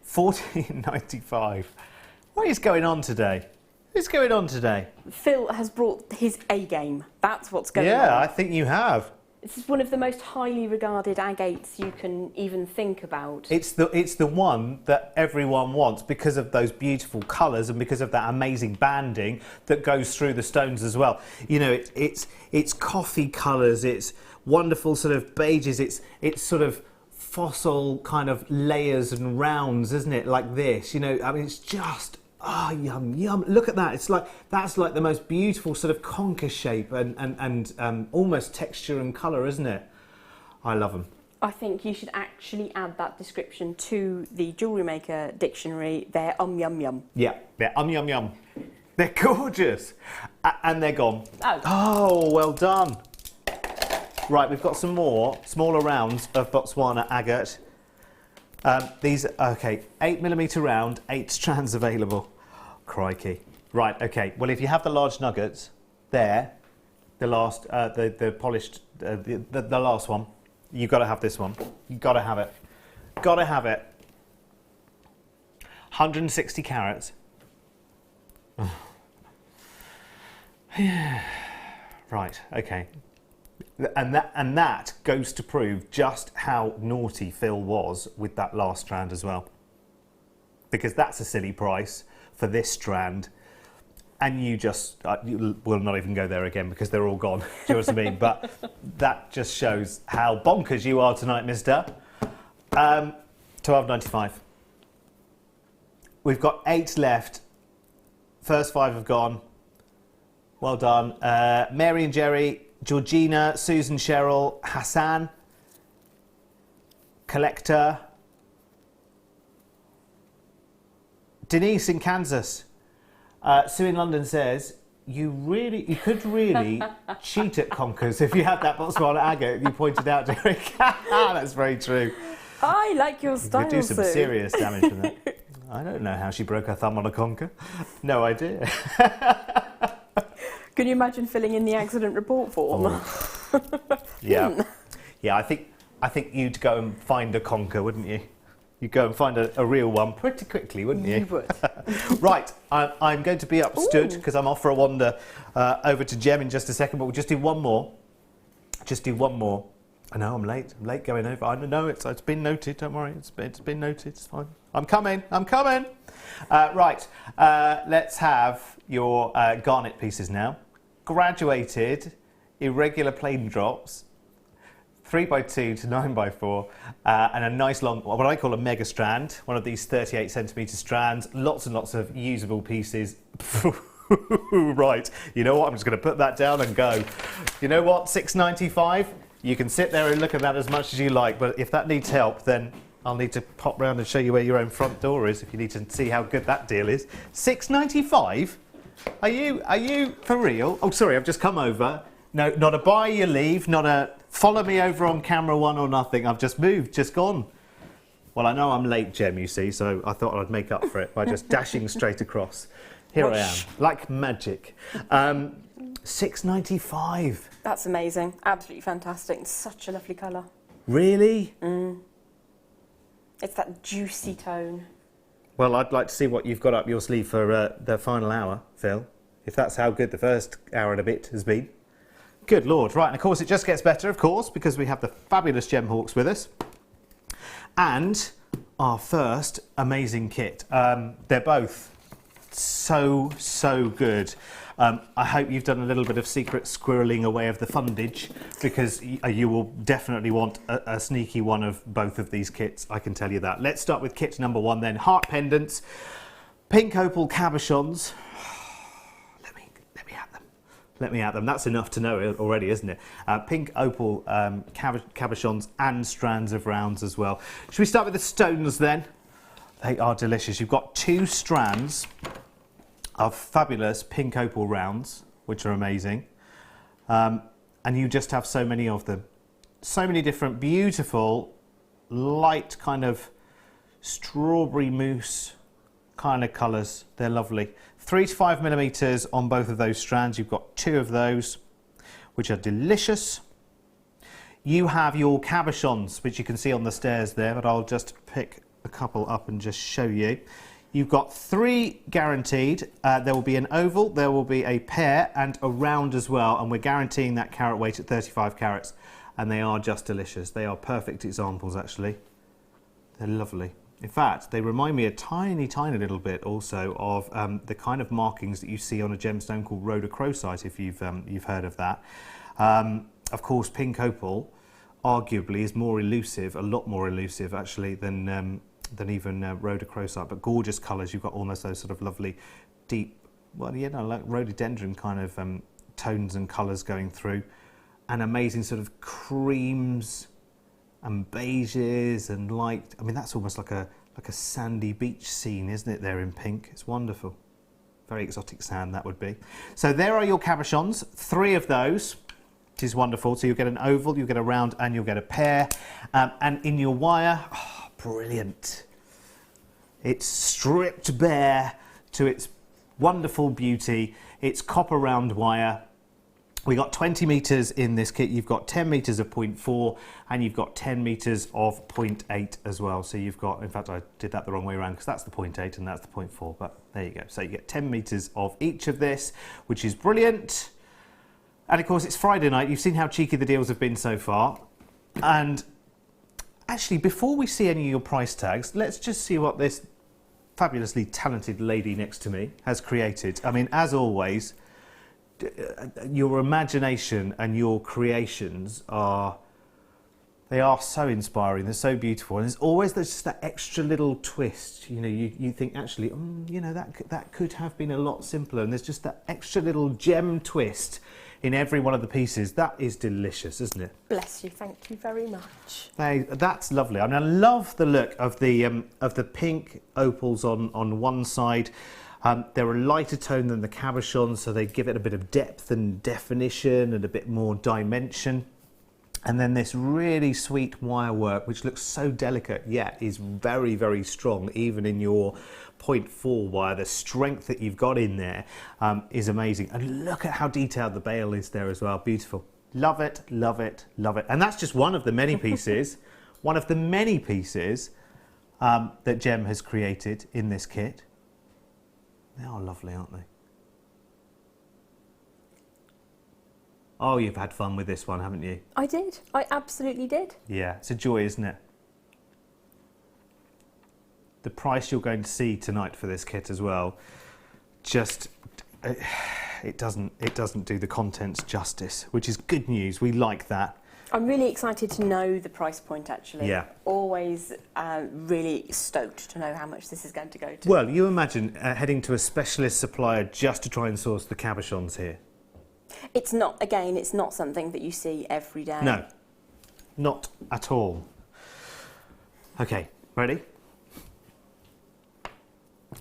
$14.95. What is going on today? What's going on today? Phil has brought his A game. That's what's going on. Yeah, I think you have. This is one of the most highly regarded agates you can even think about. It's the one that everyone wants because of those beautiful colours and because of that amazing banding that goes through the stones as well. You know, it's coffee colours, it's wonderful sort of beiges, it's sort of fossil kind of layers and rounds, isn't it? Like this, you know, I mean, it's just... Oh, yum, yum. Look at that. It's like, that's like the most beautiful sort of conker shape and almost texture and colour, isn't it? I love them. I think you should actually add that description to the Jewellery Maker dictionary. They're yum yum. Yeah, they're yum yum. They're gorgeous. And they're gone. Oh. Oh, well done. Right, we've got some more smaller rounds of Botswana agate. These, okay, 8mm round, 8 strands available. Crikey. Right, okay. Well, if you have the large nuggets, there, the last, the polished, the last one, you've got to have this one. You've got to have it. Got to have it. 160 carats. Right, okay. And that goes to prove just how naughty Phil was with that last strand as well. Because that's a silly price for this strand. And you just, you will not even go there again because they're all gone. Do you know what I mean? But that just shows how bonkers you are tonight, mister. $12.95. We've got 8 left. First 5 have gone. Well done. Mary and Jerry, Georgina, Susan, Cheryl, Hassan, Collector, Denise in Kansas. Sue in London says, you could really cheat at conkers if you had that Botswana agate you pointed out, Derek. That's very true. I like your style, You could do some Sue. serious damage from that. I don't know how she broke her thumb on a conker. No idea. Can you imagine filling in the accident report form? Oh. Yeah. Yeah, I think you'd go and find a conker, wouldn't you? You'd go and find a real one pretty quickly, wouldn't you? You would. Right, I'm going to be upstood because I'm off for a wander over to Gem in just a second, but we'll just do one more. Just do one more. I know I'm late. I'm late going over. I know it's been noted. Don't worry. It's been noted. It's fine. I'm coming. Right. Let's have your Garnet pieces now. Graduated, irregular plain drops. 3x2 to 9x4, and a nice long, what I call a mega strand, one of these 38 centimetre strands, lots and lots of usable pieces. Right, you know what, I'm just going to put that down and go. You know what, $6.95, you can sit there and look at that as much as you like, but if that needs help, then I'll need to pop round and show you where your own front door is if you need to see how good that deal is. $6.95? Are you for real? Oh, sorry, I've just come over. No, not a buy your leave, not a follow me over on camera one or nothing. I've just moved, just gone. Well, I know I'm late, Gem, you see, so I thought I'd make up for it by just dashing straight across. Here I am, like magic. $6.95. That's amazing. Absolutely fantastic. It's such a lovely colour. Really? It's that juicy tone. Well, I'd like to see what you've got up your sleeve for the final hour, Phil, if that's how good the first hour and a bit has been. Good Lord. Right, and of course it just gets better, of course, because we have the fabulous Gem Hawks with us. And our first amazing kit. They're both so good. I hope you've done a little bit of secret squirreling away of the fundage, because you will definitely want a sneaky one of both of these kits, I can tell you that. Let's start with kit number one then. Heart pendants, pink opal cabochons. Let me at them. That's enough to know already, isn't it? Pink opal cabochons and strands of rounds as well. Should we start with the stones then? They are delicious. You've got 2 strands of fabulous pink opal rounds, which are amazing. And you just have so many of them. So many different beautiful, light kind of strawberry mousse kind of colours. They're lovely. 3 to 5 millimetres on both of those strands. You've got 2 of those, which are delicious. You have your cabochons, which you can see on the stairs there, but I'll just pick a couple up and just show you. You've got 3 guaranteed. There will be an oval, there will be a pear and a round as well, and we're guaranteeing that carat weight at 35 carats, and they are just delicious. They are perfect examples, actually. They're lovely. In fact, they remind me a tiny little bit also of the kind of markings that you see on a gemstone called rhodochrosite, if you've heard of that. Of course, pink opal arguably is more elusive, a lot more elusive actually than even rhodochrosite, but gorgeous colours. You've got almost those sort of lovely deep, well, you know, like rhododendron kind of tones and colours going through, and amazing sort of creams and beiges and light. I mean, that's almost like a sandy beach scene, isn't it, there in pink? It's wonderful. Very exotic sand, that would be. So there are your cabochons, 3 of those, which is wonderful. So you'll get an oval, you'll get a round, and you'll get a pear. And in your wire, oh, brilliant. It's stripped bare to its wonderful beauty. It's copper round wire. We got 20 metres in this kit. You've got 10 metres of 0.4 and you've got 10 metres of 0.8 as well. So you've got, in fact, I did that the wrong way around because that's the 0.8 and that's the 0.4, but there you go. So you get 10 metres of each of this, which is brilliant. And of course, it's Friday night. You've seen how cheeky the deals have been so far. And actually, before we see any of your price tags, let's just see what this fabulously talented lady next to me has created. I mean, as always, your imagination and your creations are so inspiring. They're so beautiful, and there's always just that extra little twist. You know, you think actually, you know, that could have been a lot simpler, and there's just that extra little gem twist in every one of the pieces. That is delicious, isn't it? Bless you. Thank you very much. That's lovely. I mean, I love the look of the pink opals on one side. They're a lighter tone than the cabochon, so they give it a bit of depth and definition and a bit more dimension. And then this really sweet wire work, which looks so delicate, yet is very, very strong, even in your 0.4 wire. The strength that you've got in there is amazing. And look at how detailed the bail is there as well. Beautiful. Love it, love it, love it. And that's just one of the many pieces, one of the many pieces that Gem has created in this kit. They are lovely, aren't they? Oh, you've had fun with this one, haven't you? I did. I absolutely did. Yeah, it's a joy, isn't it? The price you're going to see tonight for this kit as well, just it doesn't do the contents justice, which is good news. We like that. I'm really excited to know the price point, actually. Yeah. Always really stoked to know how much this is going to go to. Well, you imagine heading to a specialist supplier just to try and source the cabochons here. It's not, again, it's not something that you see every day. No, not at all. Okay, ready?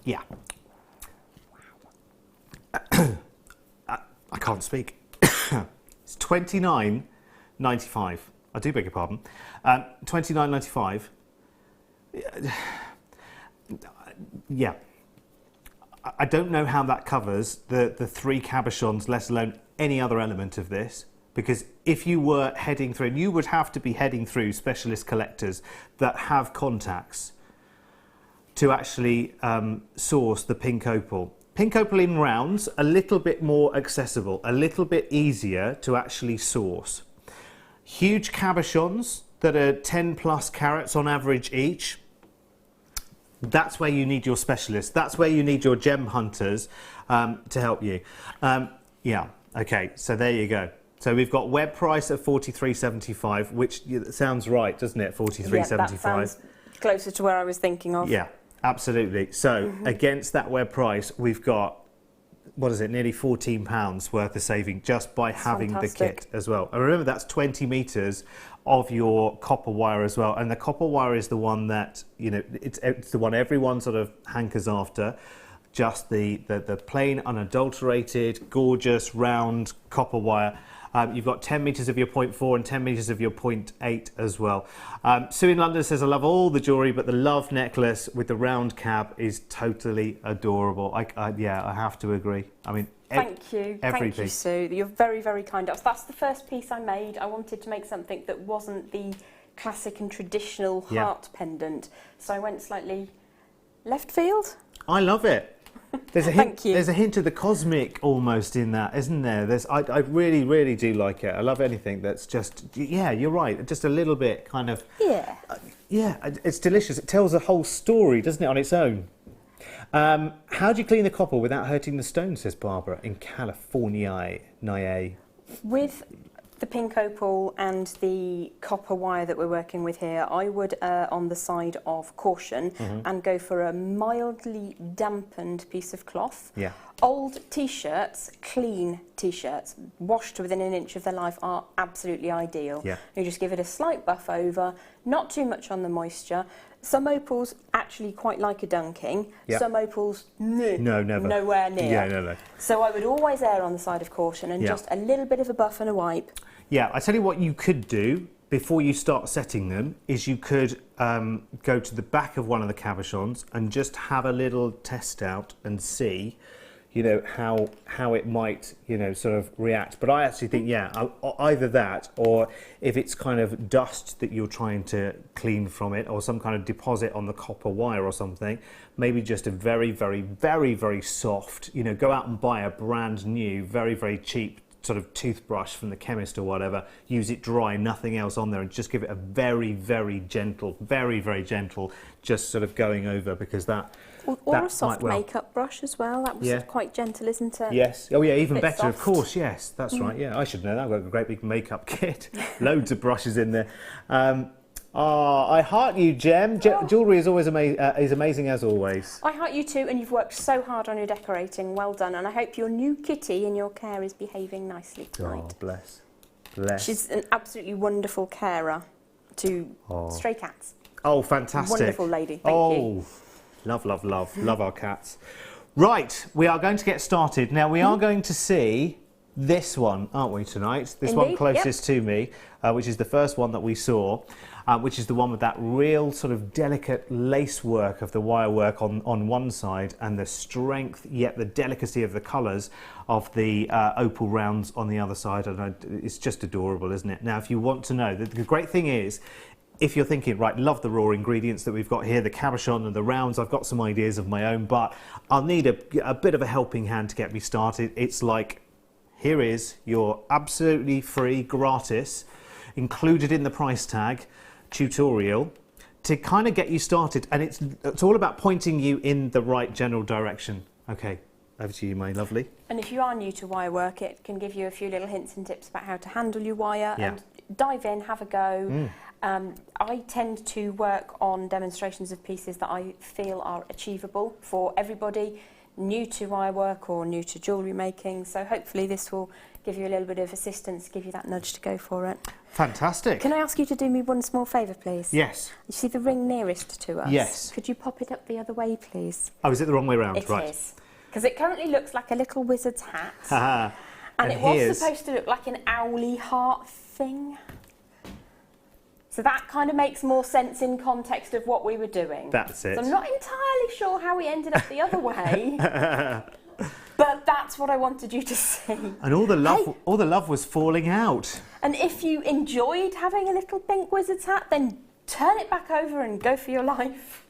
Yeah. I can't speak. It's $29.95. I do beg your pardon. $29.95. Yeah. I don't know how that covers the 3 cabochons, let alone any other element of this. Because if you were heading through, and you would have to be heading through specialist collectors that have contacts to actually source the pink opal. Pink opal in rounds, a little bit more accessible, a little bit easier to actually source. Huge cabochons that are 10 plus carats on average each. That's where you need your specialists. That's where you need your gem hunters to help you. Yeah, okay, so there you go. So we've got web price of $43.75, which sounds right, doesn't it? $43.75. Yeah, that sounds closer to where I was thinking of. Yeah, absolutely. So against that web price, we've got, what is it, nearly £14 worth of saving just by having fantastic. the kit as well. And remember, that's 20 metres of your copper wire as well. And the copper wire is the one that, you know, it's the one everyone sort of hankers after. Just the plain, unadulterated, gorgeous, round copper wire. You've got 10 metres of your 0.4 and 10 metres of your 0.8 as well. Sue in London says, I love all the jewellery, but the love necklace with the round cab is totally adorable. Yeah, I have to agree. I mean, Thank you. Thank you, Sue. You're very, very kind. That's the first piece I made. I wanted to make something that wasn't the classic and traditional heart pendant. So I went slightly left field. I love it. There's a hint, Thank you. There's a hint of the cosmic almost in that, isn't there? I really, really do like it. I love anything that's just, yeah, you're right, just a little bit kind of... Yeah. Yeah, it's delicious. It tells a whole story, doesn't it, on its own? How do you clean the copper without hurting the stone, says Barbara, in California. With the pink opal and the copper wire that we're working with here, I would err on the side of caution and go for a mildly dampened piece of cloth. Yeah. Old t-shirts, clean t-shirts, washed within an inch of their life are absolutely ideal. Yeah. You just give it a slight buff over, not too much on the moisture. Some opals actually quite like a dunking. Yeah. Some opals, no, never. Nowhere near. Yeah, no. So I would always err on the side of caution and just a little bit of a buff and a wipe. Yeah, I tell you what you could do before you start setting them is you could go to the back of one of the cabochons and just have a little test out and see, you know, how it might, you know, sort of react. But I actually think, yeah, either that, or if it's kind of dust that you're trying to clean from it, or some kind of deposit on the copper wire or something, maybe just a very, very, very, very soft, you know, go out and buy a brand new, very, very cheap sort of toothbrush from the chemist or whatever, use it dry, nothing else on there, and just give it a very, very gentle, just sort of going over, because that... Or a soft makeup brush as well. That was quite gentle, isn't it? Yes. Oh yeah, even better, soft. of course. Yes, that's right. Yeah, I should know that. I've got a great big makeup kit. Loads of brushes in there. I heart you, Gem. Jewellery is always amazing as always. I heart you too, and you've worked so hard on your decorating. Well done. And I hope your new kitty in your care is behaving nicely tonight. Oh, bless. Bless. She's an absolutely wonderful carer to stray cats. Oh, fantastic. Wonderful lady. Thank you. Love, love, love. Love our cats. Right, we are going to get started. Now, we are going to see this one, aren't we, tonight? This one closest to me, which is the first one that we saw, which is the one with that real sort of delicate lace work of the wire work on one side, and the strength, yet the delicacy of the colours of the opal rounds on the other side. And it's just adorable, isn't it? Now, if you want to know, the great thing is, if you're thinking, right, love the raw ingredients that we've got here, the cabochon and the rounds, I've got some ideas of my own, but I'll need a bit of a helping hand to get me started. It's like, here is your absolutely free, gratis, included in the price tag, tutorial to kind of get you started. And it's all about pointing you in the right general direction. Okay, Over to you, my lovely. And if you are new to wire work, it can give you a few little hints and tips about how to handle your wire. Yeah. And dive in, have a go. I tend to work on demonstrations of pieces that I feel are achievable for everybody new to wire work or new to jewellery making. So hopefully this will give you a little bit of assistance, give you that nudge to go for it. Fantastic. Can I ask you to do me one small favour, please? Yes. You see the ring nearest to us? Yes. Could you pop it up the other way, please? Oh, is it the wrong way round? It Right. is. Because it currently looks like a little wizard's hat. And it here's... was supposed to look like an owly heart thing. So that kind of makes more sense in context of what we were doing. That's it. So I'm not entirely sure how we ended up the other way. But that's what I wanted you to see. And all the love was falling out. And if you enjoyed having a little pink wizard's hat, then turn it back over and go for your life.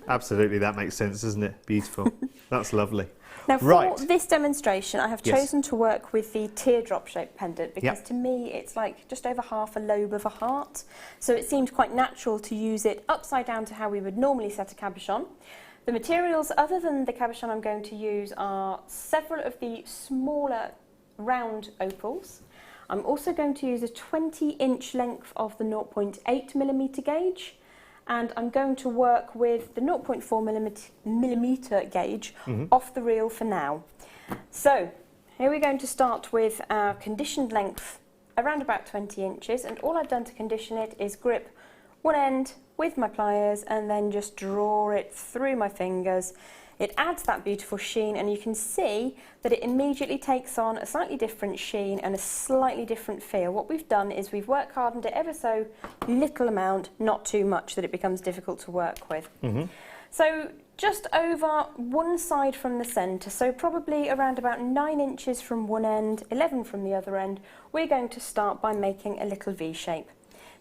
Absolutely, that makes sense, doesn't it? Beautiful. That's lovely. Now, for this demonstration, I have Yes. chosen to work with the teardrop-shaped pendant because Yep. to me it's like just over half a lobe of a heart. So it seemed quite natural to use it upside down to how we would normally set a cabochon. The materials other than the cabochon I'm going to use are several of the smaller round opals. I'm also going to use a 20-inch length of the 0.8mm gauge. And I'm going to work with the 0.4mm gauge off the reel for now. So here we're going to start with our conditioned length around about 20 inches, and all I've done to condition it is grip one end with my pliers and then just draw it through my fingers. It adds that beautiful sheen, and you can see that it immediately takes on a slightly different sheen and a slightly different feel. What we've done is we've work hardened it ever so little amount, not too much that it becomes difficult to work with. So just over one side from the centre, so probably around about 9 inches from one end, 11 from the other end, we're going to start by making a little V shape.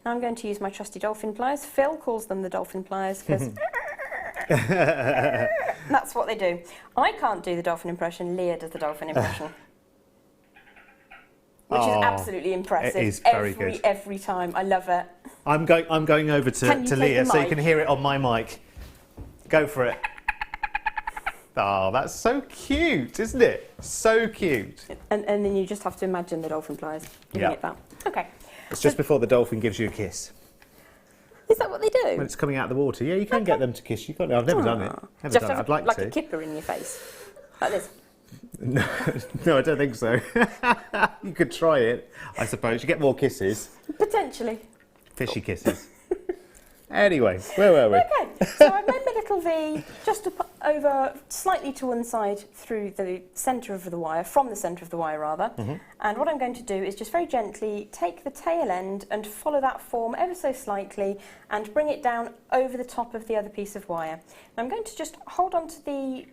Now I'm going to use my trusty dolphin pliers. Phil calls them the dolphin pliers because that's what they do. I can't do the dolphin impression, Leah does the dolphin impression. Which is absolutely impressive. It is very good. Every time. I love it. I'm going over to Leah so you can hear it on my mic. Go for it. Oh, that's so cute, isn't it? So cute. And then you just have to imagine the dolphin pliers giving it that. Okay. It's just before the dolphin gives you a kiss. Is that what they do? When it's coming out of the water. Yeah, you can get them to kiss you. I've never done it. Never done it. I'd like like to. a kipper in your face. Like this. No, I don't think so. You could try it, I suppose. You get more kisses. Potentially. Fishy kisses. Anyway, where were we? Okay, so I made my little V just over slightly to one side through the centre of the wire, from the centre of the wire rather. And what I'm going to do is just very gently take the tail end and follow that form ever so slightly and bring it down over the top of the other piece of wire. And I'm going to just hold on to the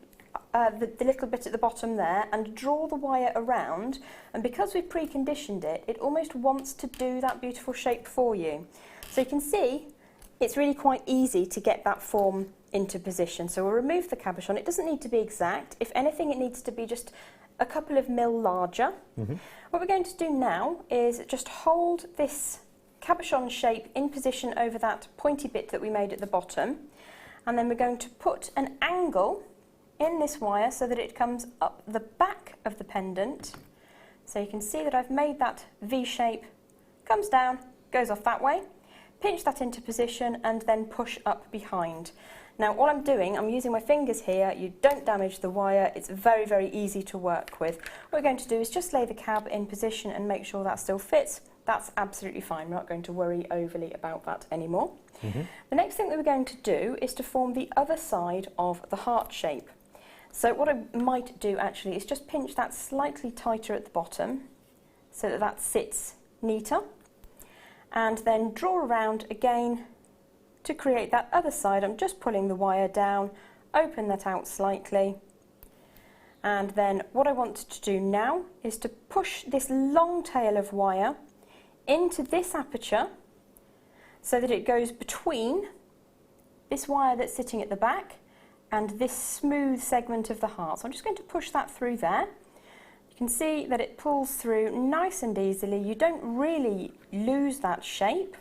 little bit at the bottom there and draw the wire around, and because we've preconditioned it, it almost wants to do that beautiful shape for you. So you can see it's really quite easy to get that form into position. So we'll remove the cabochon. It doesn't need to be exact. If anything, it needs to be just a couple of mil larger. What we're going to do now is just hold this cabochon shape in position over that pointy bit that we made at the bottom, and then we're going to put an angle in this wire so that it comes up the back of the pendant. So you can see that I've made that V shape, comes down, goes off that way. Pinch that into position and then push up behind. Now all I'm doing, I'm using my fingers here, you don't damage the wire, it's very, very easy to work with. What we're going to do is just lay the cab in position and make sure that still fits. That's absolutely fine, we're not going to worry overly about that anymore. The next thing that we're going to do is to form the other side of the heart shape. So what I might do actually is just pinch that slightly tighter at the bottom so that that sits neater, and then draw around again to create that other side. I'm just pulling the wire down, open that out slightly, and then what I want to do now is to push this long tail of wire into this aperture so that it goes between this wire that's sitting at the back and this smooth segment of the heart. So I'm just going to push that through there. You can see that it pulls through nice and easily. You don't really lose that shape.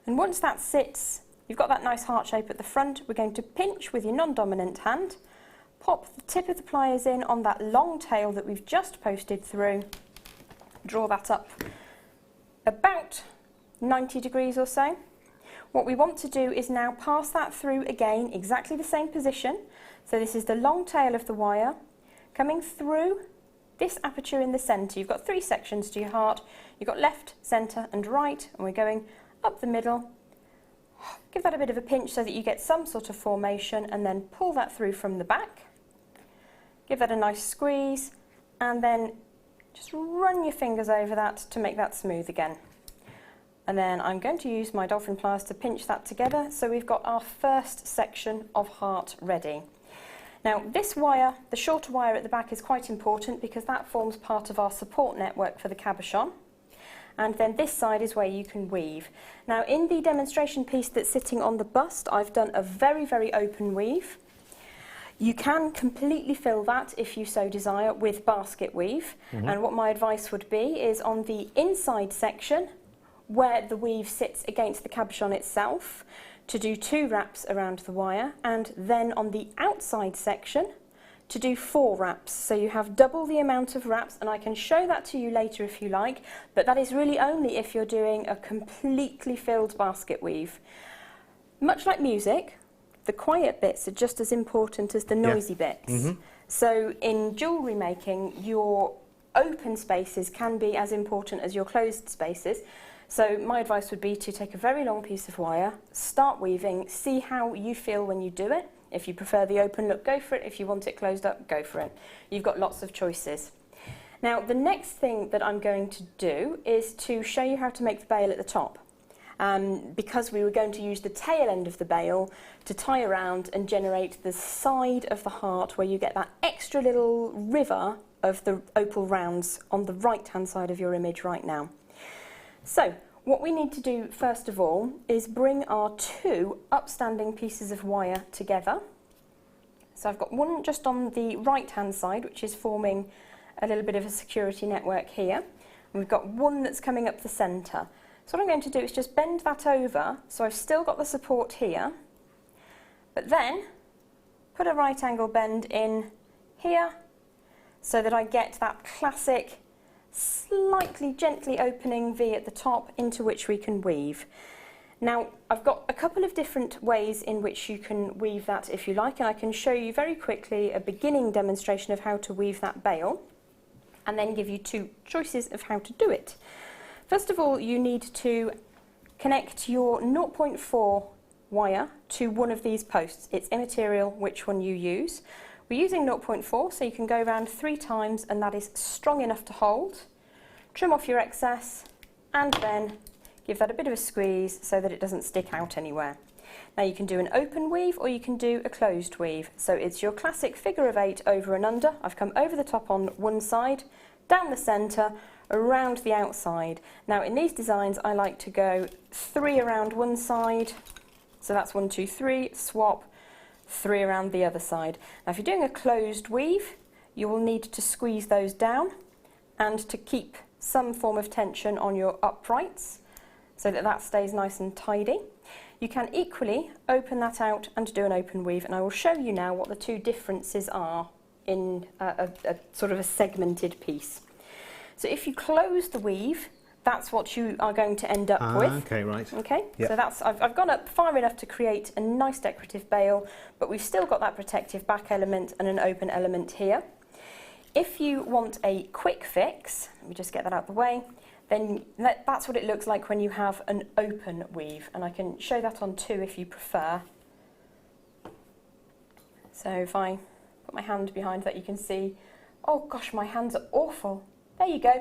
And once that sits, you've got that nice heart shape at the front, we're going to pinch with your non-dominant hand, pop the tip of the pliers in on that long tail that we've just posted through, draw that up about 90 degrees or so. What we want to do is now pass that through again, exactly the same position. So this is the long tail of the wire coming through this aperture in the centre. You've got 3 sections to your heart. You've got left, centre and right, and we're going up the middle. Give that a bit of a pinch so that you get some sort of formation, and then pull that through from the back. Give that a nice squeeze, and then just run your fingers over that to make that smooth again. And then I'm going to use my dolphin pliers to pinch that together, so we've got our first section of heart ready. Now this wire, the shorter wire at the back, is quite important because that forms part of our support network for the cabochon. And then this side is where you can weave. Now in the demonstration piece that's sitting on the bust, I've done a very, very open weave. You can completely fill that, if you so desire, with basket weave. And what my advice would be is on the inside section, where the weave sits against the cabochon itself, to do 2 wraps around the wire, and then on the outside section to do 4 wraps. So you have double the amount of wraps, and I can show that to you later if you like, but that is really only if you're doing a completely filled basket weave. Much like music, the quiet bits are just as important as the noisy bits. So in jewellery making, your open spaces can be as important as your closed spaces. So my advice would be to take a very long piece of wire, start weaving, see how you feel when you do it. If you prefer the open look, go for it. If you want it closed up, go for it. You've got lots of choices. Now the next thing that I'm going to do is to show you how to make the bail at the top. Because we were going to use the tail end of the bail to tie around and generate the side of the heart where you get that extra little river of the opal rounds on the right hand side of your image right now. So what we need to do first of all is bring our 2 upstanding pieces of wire together. So I've got one just on the right hand side, which is forming a little bit of a security network here, and we've got one that's coming up the centre. So what I'm going to do is just bend that over, so I've still got the support here, but then put a right angle bend in here so that I get that classic slightly gently opening V at the top into which we can weave. Now I've got a couple of different ways in which you can weave that if you like, and I can show you very quickly a beginning demonstration of how to weave that bail and then give you 2 choices of how to do it. First of all, you need to connect your 0.4 wire to one of these posts. It's immaterial which one you use. We're using 0.4, so you can go around 3 times, and that is strong enough to hold. Trim off your excess, and then give that a bit of a squeeze so that it doesn't stick out anywhere. Now you can do an open weave or you can do a closed weave. So it's your classic figure of 8 over and under. I've come over the top on one side, down the centre, around the outside. Now in these designs I like to go 3 around one side, so that's 1, 2, 3, swap, 3 around the other side. Now if you're doing a closed weave, you will need to squeeze those down and to keep some form of tension on your uprights so that that stays nice and tidy. You can equally open that out and do an open weave, and I will show you now what the 2 differences are in a sort of a segmented piece. So if you close the weave, that's what you are going to end up with. Okay, right. Okay, Yep. so that's I've gone up far enough to create a nice decorative bail, but we've still got that protective back element and an open element here. If you want a quick fix, let me just get that out of the way, then that's what it looks like when you have an open weave, and I can show that on 2 if you prefer. So if I put my hand behind that, you can see, oh gosh, my hands are awful. There you go.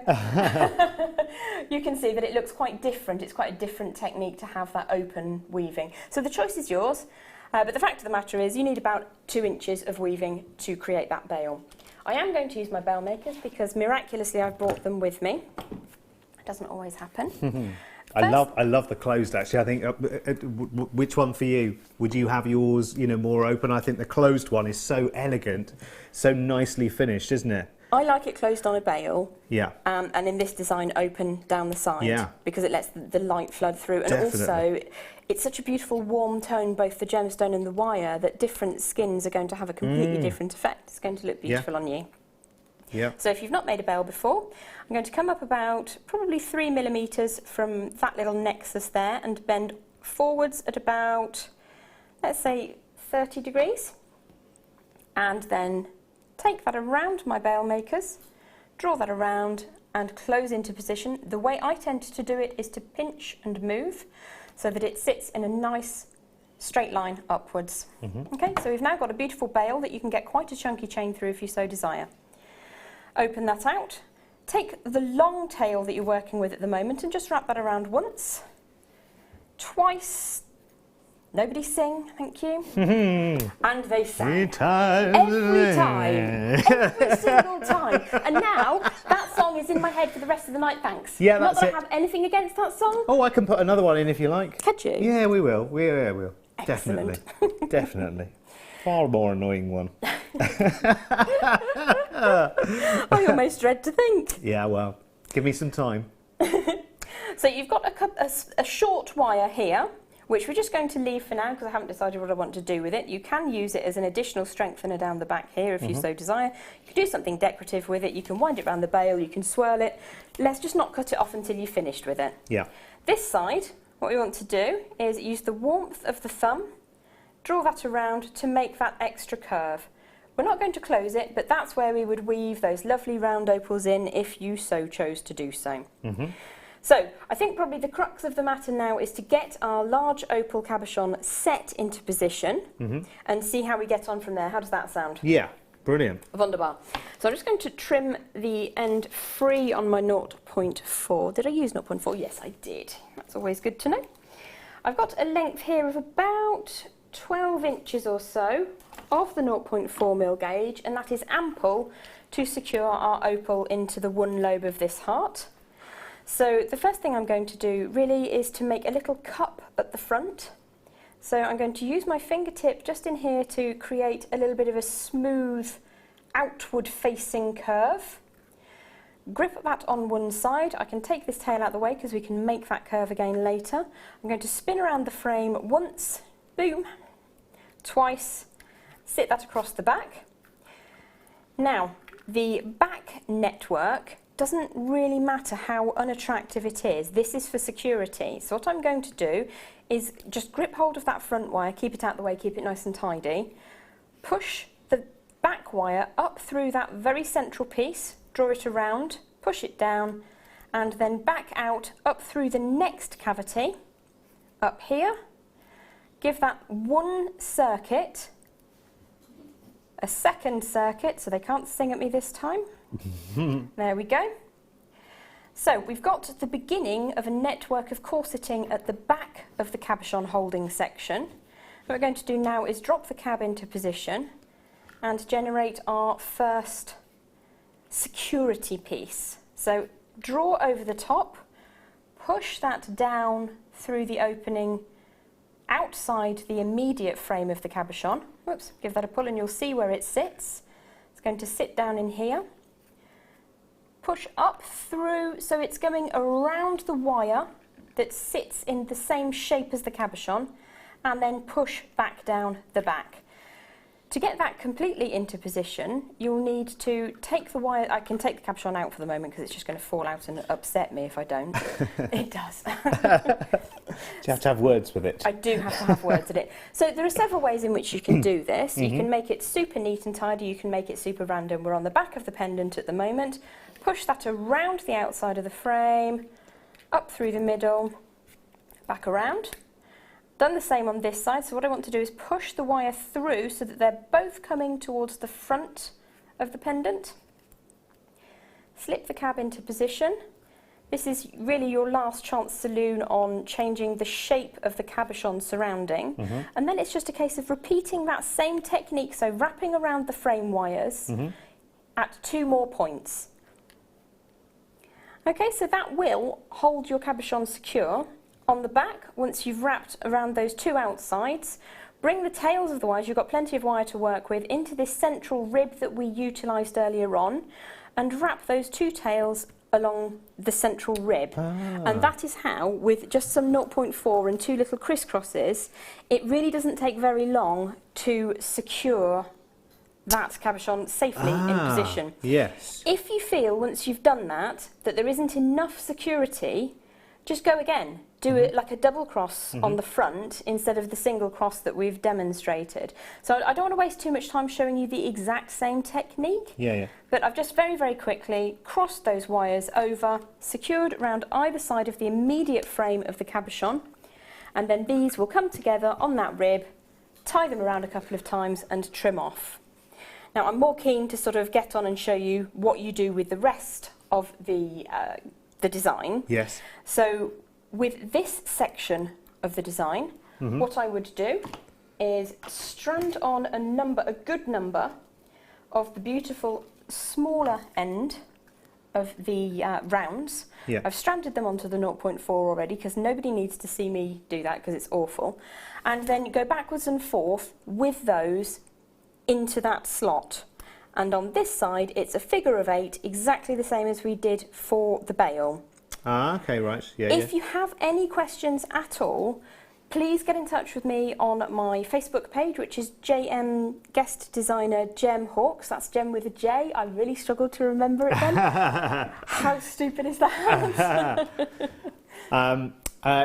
You can see that it looks quite different. It's quite a different technique to have that open weaving. So the choice is yours, but the fact of the matter is you need about 2 inches of weaving to create that bail. I am going to use my bail makers because miraculously I've brought them with me. It doesn't always happen. I love the closed, actually. I think, which one for you? Would you have yours, you know, more open? I think the closed one is so elegant, so nicely finished, isn't it? I like it closed on a bail. Yeah. And in this design, open down the side. Yeah. Because it lets the light flood through. And Definitely. also, it's such a beautiful warm tone, both the gemstone and the wire, that different skins are going to have a completely different effect. It's going to look beautiful on you. Yeah. So if you've not made a bail before, I'm going to come up about probably 3 millimeters from that little nexus there and bend forwards at about, let's say, 30 degrees. And then take that around my bail makers, draw that around and close into position. The way I tend to do it is to pinch and move so that it sits in a nice straight line upwards. Okay, so we've now got a beautiful bail that you can get quite a chunky chain through if you so desire. Open that out, take the long tail that you're working with at the moment and just wrap that around once, twice, nobody sing, thank you, and they sang. Every time, every single time. And now that song is in my head for the rest of the night, thanks. Yeah, Not that's that it. I have anything against that song. Oh, I can put another one in if you like. Could you? Yeah, we will. We will. Excellent. Definitely. Definitely. Far more annoying one. I almost dread to think. Yeah, well, give me some time. So you've got a short wire here, which we're just going to leave for now because I haven't decided what I want to do with it. You can use it as an additional strengthener down the back here if you so desire. You can do something decorative with it. You can wind it around the bail. You can swirl it. Let's just not cut it off until you've finished with it. Yeah. This side, what we want to do is use the warmth of the thumb, draw that around to make that extra curve. We're not going to close it, but that's where we would weave those lovely round opals in if you so chose to do so. So I think probably the crux of the matter now is to get our large opal cabochon set into position and see how we get on from there. How does that sound? Yeah, brilliant. Wunderbar. So I'm just going to trim the end free on my 0.4. Did I use 0.4? Yes, I did. That's always good to know. I've got a length here of about 12 inches or so of the 0.4mm gauge, and that is ample to secure our opal into the one lobe of this heart. So the first thing I'm going to do really is to make a little cup at the front. So I'm going to use my fingertip just in here to create a little bit of a smooth outward facing curve. Grip that on one side. I can take this tail out of the way because we can make that curve again later. I'm going to spin around the frame once, boom, twice, sit that across the back. Now, the back network doesn't really matter how unattractive it is. This is for security. So what I'm going to do is just grip hold of that front wire, keep it out of the way, keep it nice and tidy, push the back wire up through that very central piece, draw it around, push it down, and then back out up through the next cavity, up here, give that one circuit, a second circuit, so they can't sing at me this time. There we go. So we've got the beginning of a network of corseting at the back of the cabochon holding section. What we're going to do now is drop the cab into position and generate our first security piece. So draw over the top, push that down through the opening outside the immediate frame of the cabochon. Whoops, give that a pull and you'll see where it sits. It's going to sit down in here. Push up through, so it's going around the wire that sits in the same shape as the cabochon, and then push back down the back. To get that completely into position, you'll need to take the wire. I can take the cabochon out for the moment because it's just going to fall out and upset me if I don't. It does. Do you have to have words with it? I do have to have words with it. So there are several ways in which you can do this. You can make it super neat and tidy. You can make it super random. We're on the back of the pendant at the moment. Push that around the outside of the frame, up through the middle, back around. Done the same on this side, so what I want to do is push the wire through so that they're both coming towards the front of the pendant. Slip the cab into position. This is really your last chance saloon on changing the shape of the cabochon surrounding. And then it's just a case of repeating that same technique, so wrapping around the frame wires at 2 more points. Okay, so that will hold your cabochon secure. On the back, once you've wrapped around those two outsides, bring the tails of the wires, you've got plenty of wire to work with, into this central rib that we utilised earlier on, and wrap those two tails along the central rib. And that is how, with just some 0.4 and two little crisscrosses, it really doesn't take very long to secure that cabochon safely in position. Yes. If you feel, once you've done that, that there isn't enough security, just go again. Do it like a double cross on the front instead of the single cross that we've demonstrated. So I don't want to waste too much time showing you the exact same technique. Yeah. But I've just very, very quickly crossed those wires over, secured around either side of the immediate frame of the cabochon, and then these will come together on that rib, tie them around a couple of times and trim off. Now I'm more keen to sort of get on and show you what you do with the rest of the design. Yes. So with this section of the design, what I would do is strand on a good number of the beautiful smaller end of the rounds. Yeah. I've stranded them onto the 0.4 already because nobody needs to see me do that because it's awful. And then go backwards and forth with those into that slot. And on this side, it's a figure of 8, exactly the same as we did for the bail. Okay, right. Yeah, If you have any questions at all, please get in touch with me on my Facebook page, which is JM Guest Designer Gem Hawks. That's Gem with a J. I really struggled to remember it then. How stupid is that?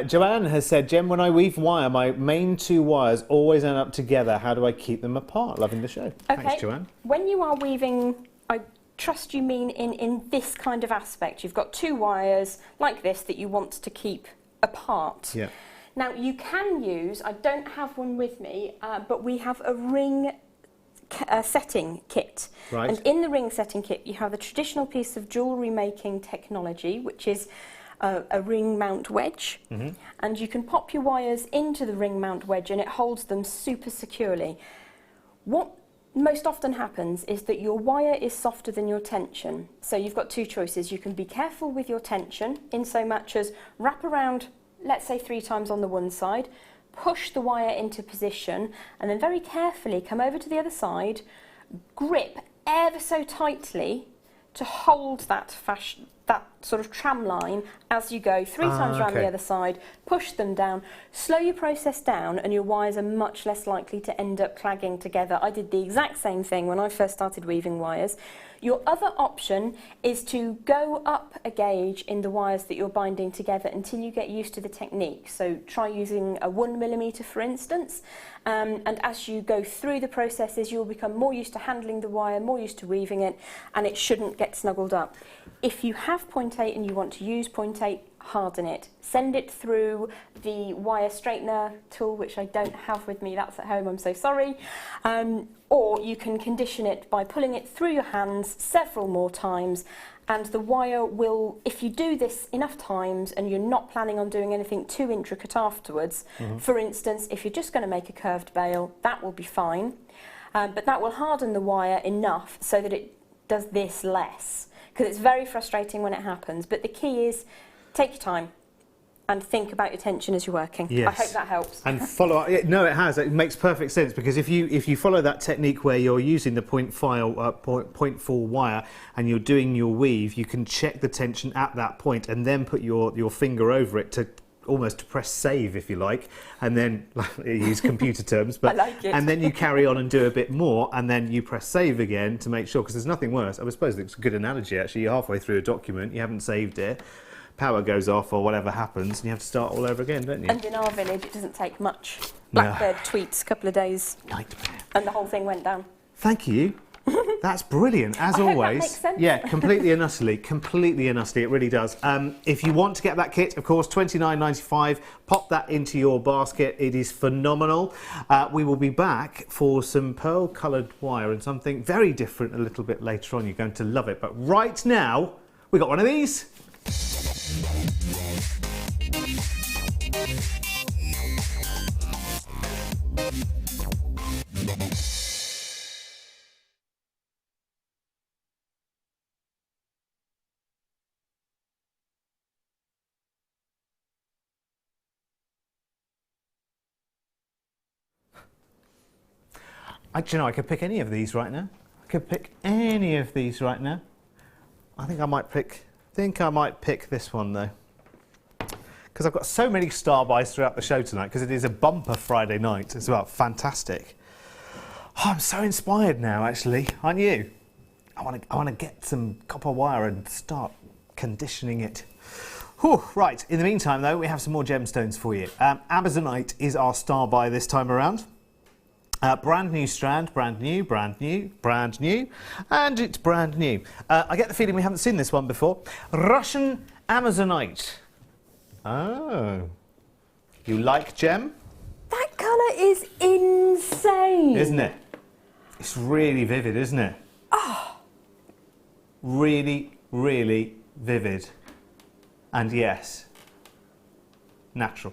Joanne has said, Jem, when I weave wire, my main two wires always end up together. How do I keep them apart? Loving the show. Okay. Thanks, Joanne. When you are weaving, I trust you mean in this kind of aspect. You've got two wires like this that you want to keep apart. Yeah. Now you can use, I don't have one with me, but we have a ring setting kit. Right. And in the ring setting kit you have the traditional piece of jewellery making technology, which is a ring mount wedge, and you can pop your wires into the ring mount wedge and it holds them super securely. What most often happens is that your wire is softer than your tension. So you've got two choices. You can be careful with your tension in so much as wrap around, let's say 3 times on the one side, push the wire into position, and then very carefully come over to the other side, grip ever so tightly to hold that sort of tram line as you go 3 times around the other side, push them down, slow your process down and your wires are much less likely to end up clagging together. I did the exact same thing when I first started weaving wires. Your other option is to go up a gauge in the wires that you're binding together until you get used to the technique. So try using a 1mm for instance, and as you go through the processes you'll become more used to handling the wire, more used to weaving it, and it shouldn't get snuggled up. If you have 0.8 and you want to use 0.8, harden it. Send it through the wire straightener tool, which I don't have with me, that's at home, I'm so sorry. Or you can condition it by pulling it through your hands several more times, and the wire will, if you do this enough times and you're not planning on doing anything too intricate afterwards, for instance, if you're just going to make a curved bail, that will be fine, but that will harden the wire enough so that it does this less, because it's very frustrating when it happens. But the key is take your time and think about your tension as you're working. Yes. I hope that helps. And follow up. No, it has. It makes perfect sense, because if you follow that technique where you're using the 0.4 wire and you're doing your weave, you can check the tension at that point and then put your finger over it to almost to press save, if you like, and then use computer terms, but I like it. and then you carry on and do a bit more, and then you press save again to make sure, because there's nothing worse. I suppose it's a good analogy actually. You're halfway through a document, you haven't saved it, power goes off or whatever happens, and you have to start all over again, don't you? And in our village it doesn't take much. Blackbird tweets a couple of days Nightmare. and the whole thing went down. Thank you. That's brilliant, as I hope that always. makes sense. Yeah, completely and utterly, it really does. If you want to get that kit, of course, $29.95. Pop that into your basket. It is phenomenal. We will be back for some pearl-coloured wire and something very different a little bit later on. You're going to love it. But right now, we got one of these. Do you know, I could pick any of these right now. I could pick any of these right now. I think I might pick this one though, because I've got so many star buys throughout the show tonight, because it is a bumper Friday night. It's about fantastic. Oh, I'm so inspired now, actually, aren't you? I want to get some copper wire and start conditioning it. Whew, right, in the meantime though, we have some more gemstones for you. Amazonite is our star buy this time around. Brand new strand, brand new, and it's brand new. I get the feeling we haven't seen this one before. Russian Amazonite. Oh, you like gem? That colour is insane. Isn't it? It's really vivid, isn't it? Oh. Really, really vivid. And yes, natural.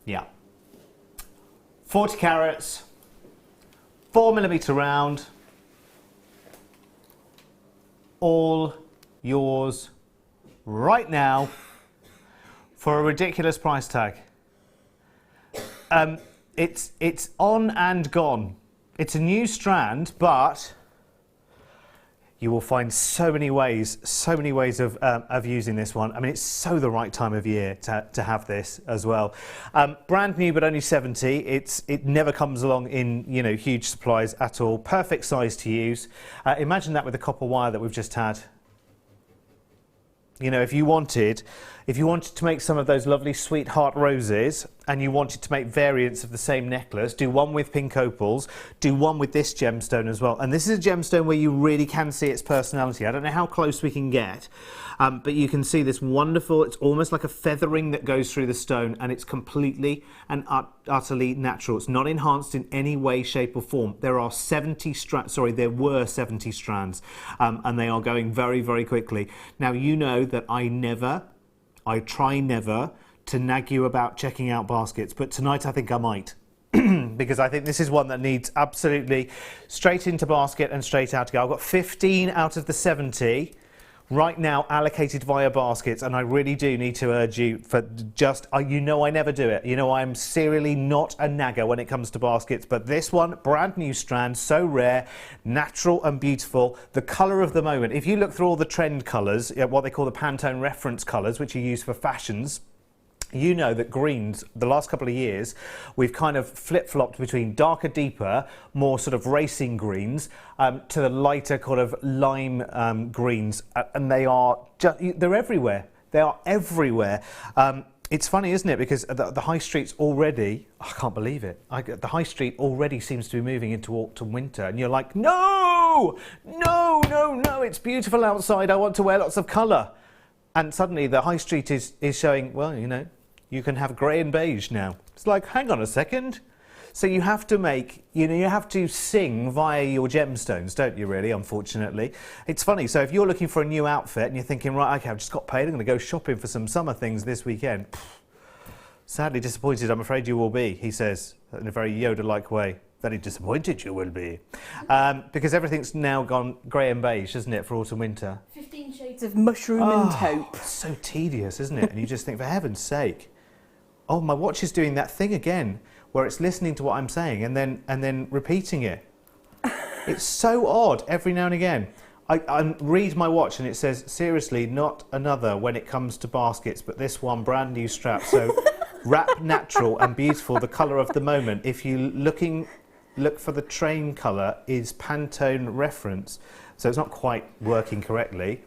Yeah. 40 carats, 4mm round, all yours right now for a ridiculous price tag. It's on and gone. It's a new strand, but you will find so many ways of using this one. I mean, it's so the right time of year to have this as well. Brand new, but only 70. It never comes along in, you know, huge supplies at all. Perfect size to use. Imagine that with the copper wire that we've just had. You know, if you wanted to make some of those lovely sweetheart roses, and you wanted to make variants of the same necklace, do one with pink opals, do one with this gemstone as well. And this is a gemstone where you really can see its personality. I don't know how close we can get, but you can see this wonderful, it's almost like a feathering that goes through the stone, and it's completely and utterly natural. It's not enhanced in any way, shape or form. There were 70 strands, and they are going very, very quickly. Now, you know that I try never to nag you about checking out baskets, but tonight I think I might. Because I think this is one that needs absolutely straight into basket and straight out to go. I've got 15 out of the 70 right now allocated via baskets, and I really do need to urge you for just, you know I never do it. You know I'm serially not a nagger when it comes to baskets, but this one, brand new strand, so rare, natural and beautiful, the colour of the moment. If you look through all the trend colours, what they call the Pantone reference colours, which you use for fashions, you know that greens, the last couple of years, we've kind of flip-flopped between darker, deeper, more sort of racing greens, to the lighter kind of lime greens, and they are just, they're everywhere. They are everywhere. It's funny, isn't it? Because the high street's already, I can't believe it, the high street already seems to be moving into autumn, winter, and you're like, no, no, no, no, it's beautiful outside, I want to wear lots of colour. And suddenly the high street is showing, well, you know, you can have grey and beige now. It's like, hang on a second. So you have to make, you know, you have to sing via your gemstones, don't you really, unfortunately? It's funny, so if you're looking for a new outfit and you're thinking, right, okay, I've just got paid, I'm going to go shopping for some summer things this weekend. Sadly disappointed, I'm afraid you will be, he says, in a very Yoda-like way. Very disappointed you will be. Because everything's now gone grey and beige, isn't it, for autumn, winter? 15 shades of mushroom and taupe. So tedious, isn't it? And you just think, for heaven's sake, oh, my watch is doing that thing again, where it's listening to what I'm saying and then repeating it. It's so odd every now and again. I read my watch and it says, seriously, not another when it comes to baskets, but this one, brand new strap. So wrap natural and beautiful, the colour of the moment. If you look for the train colour is Pantone reference, so it's not quite working correctly.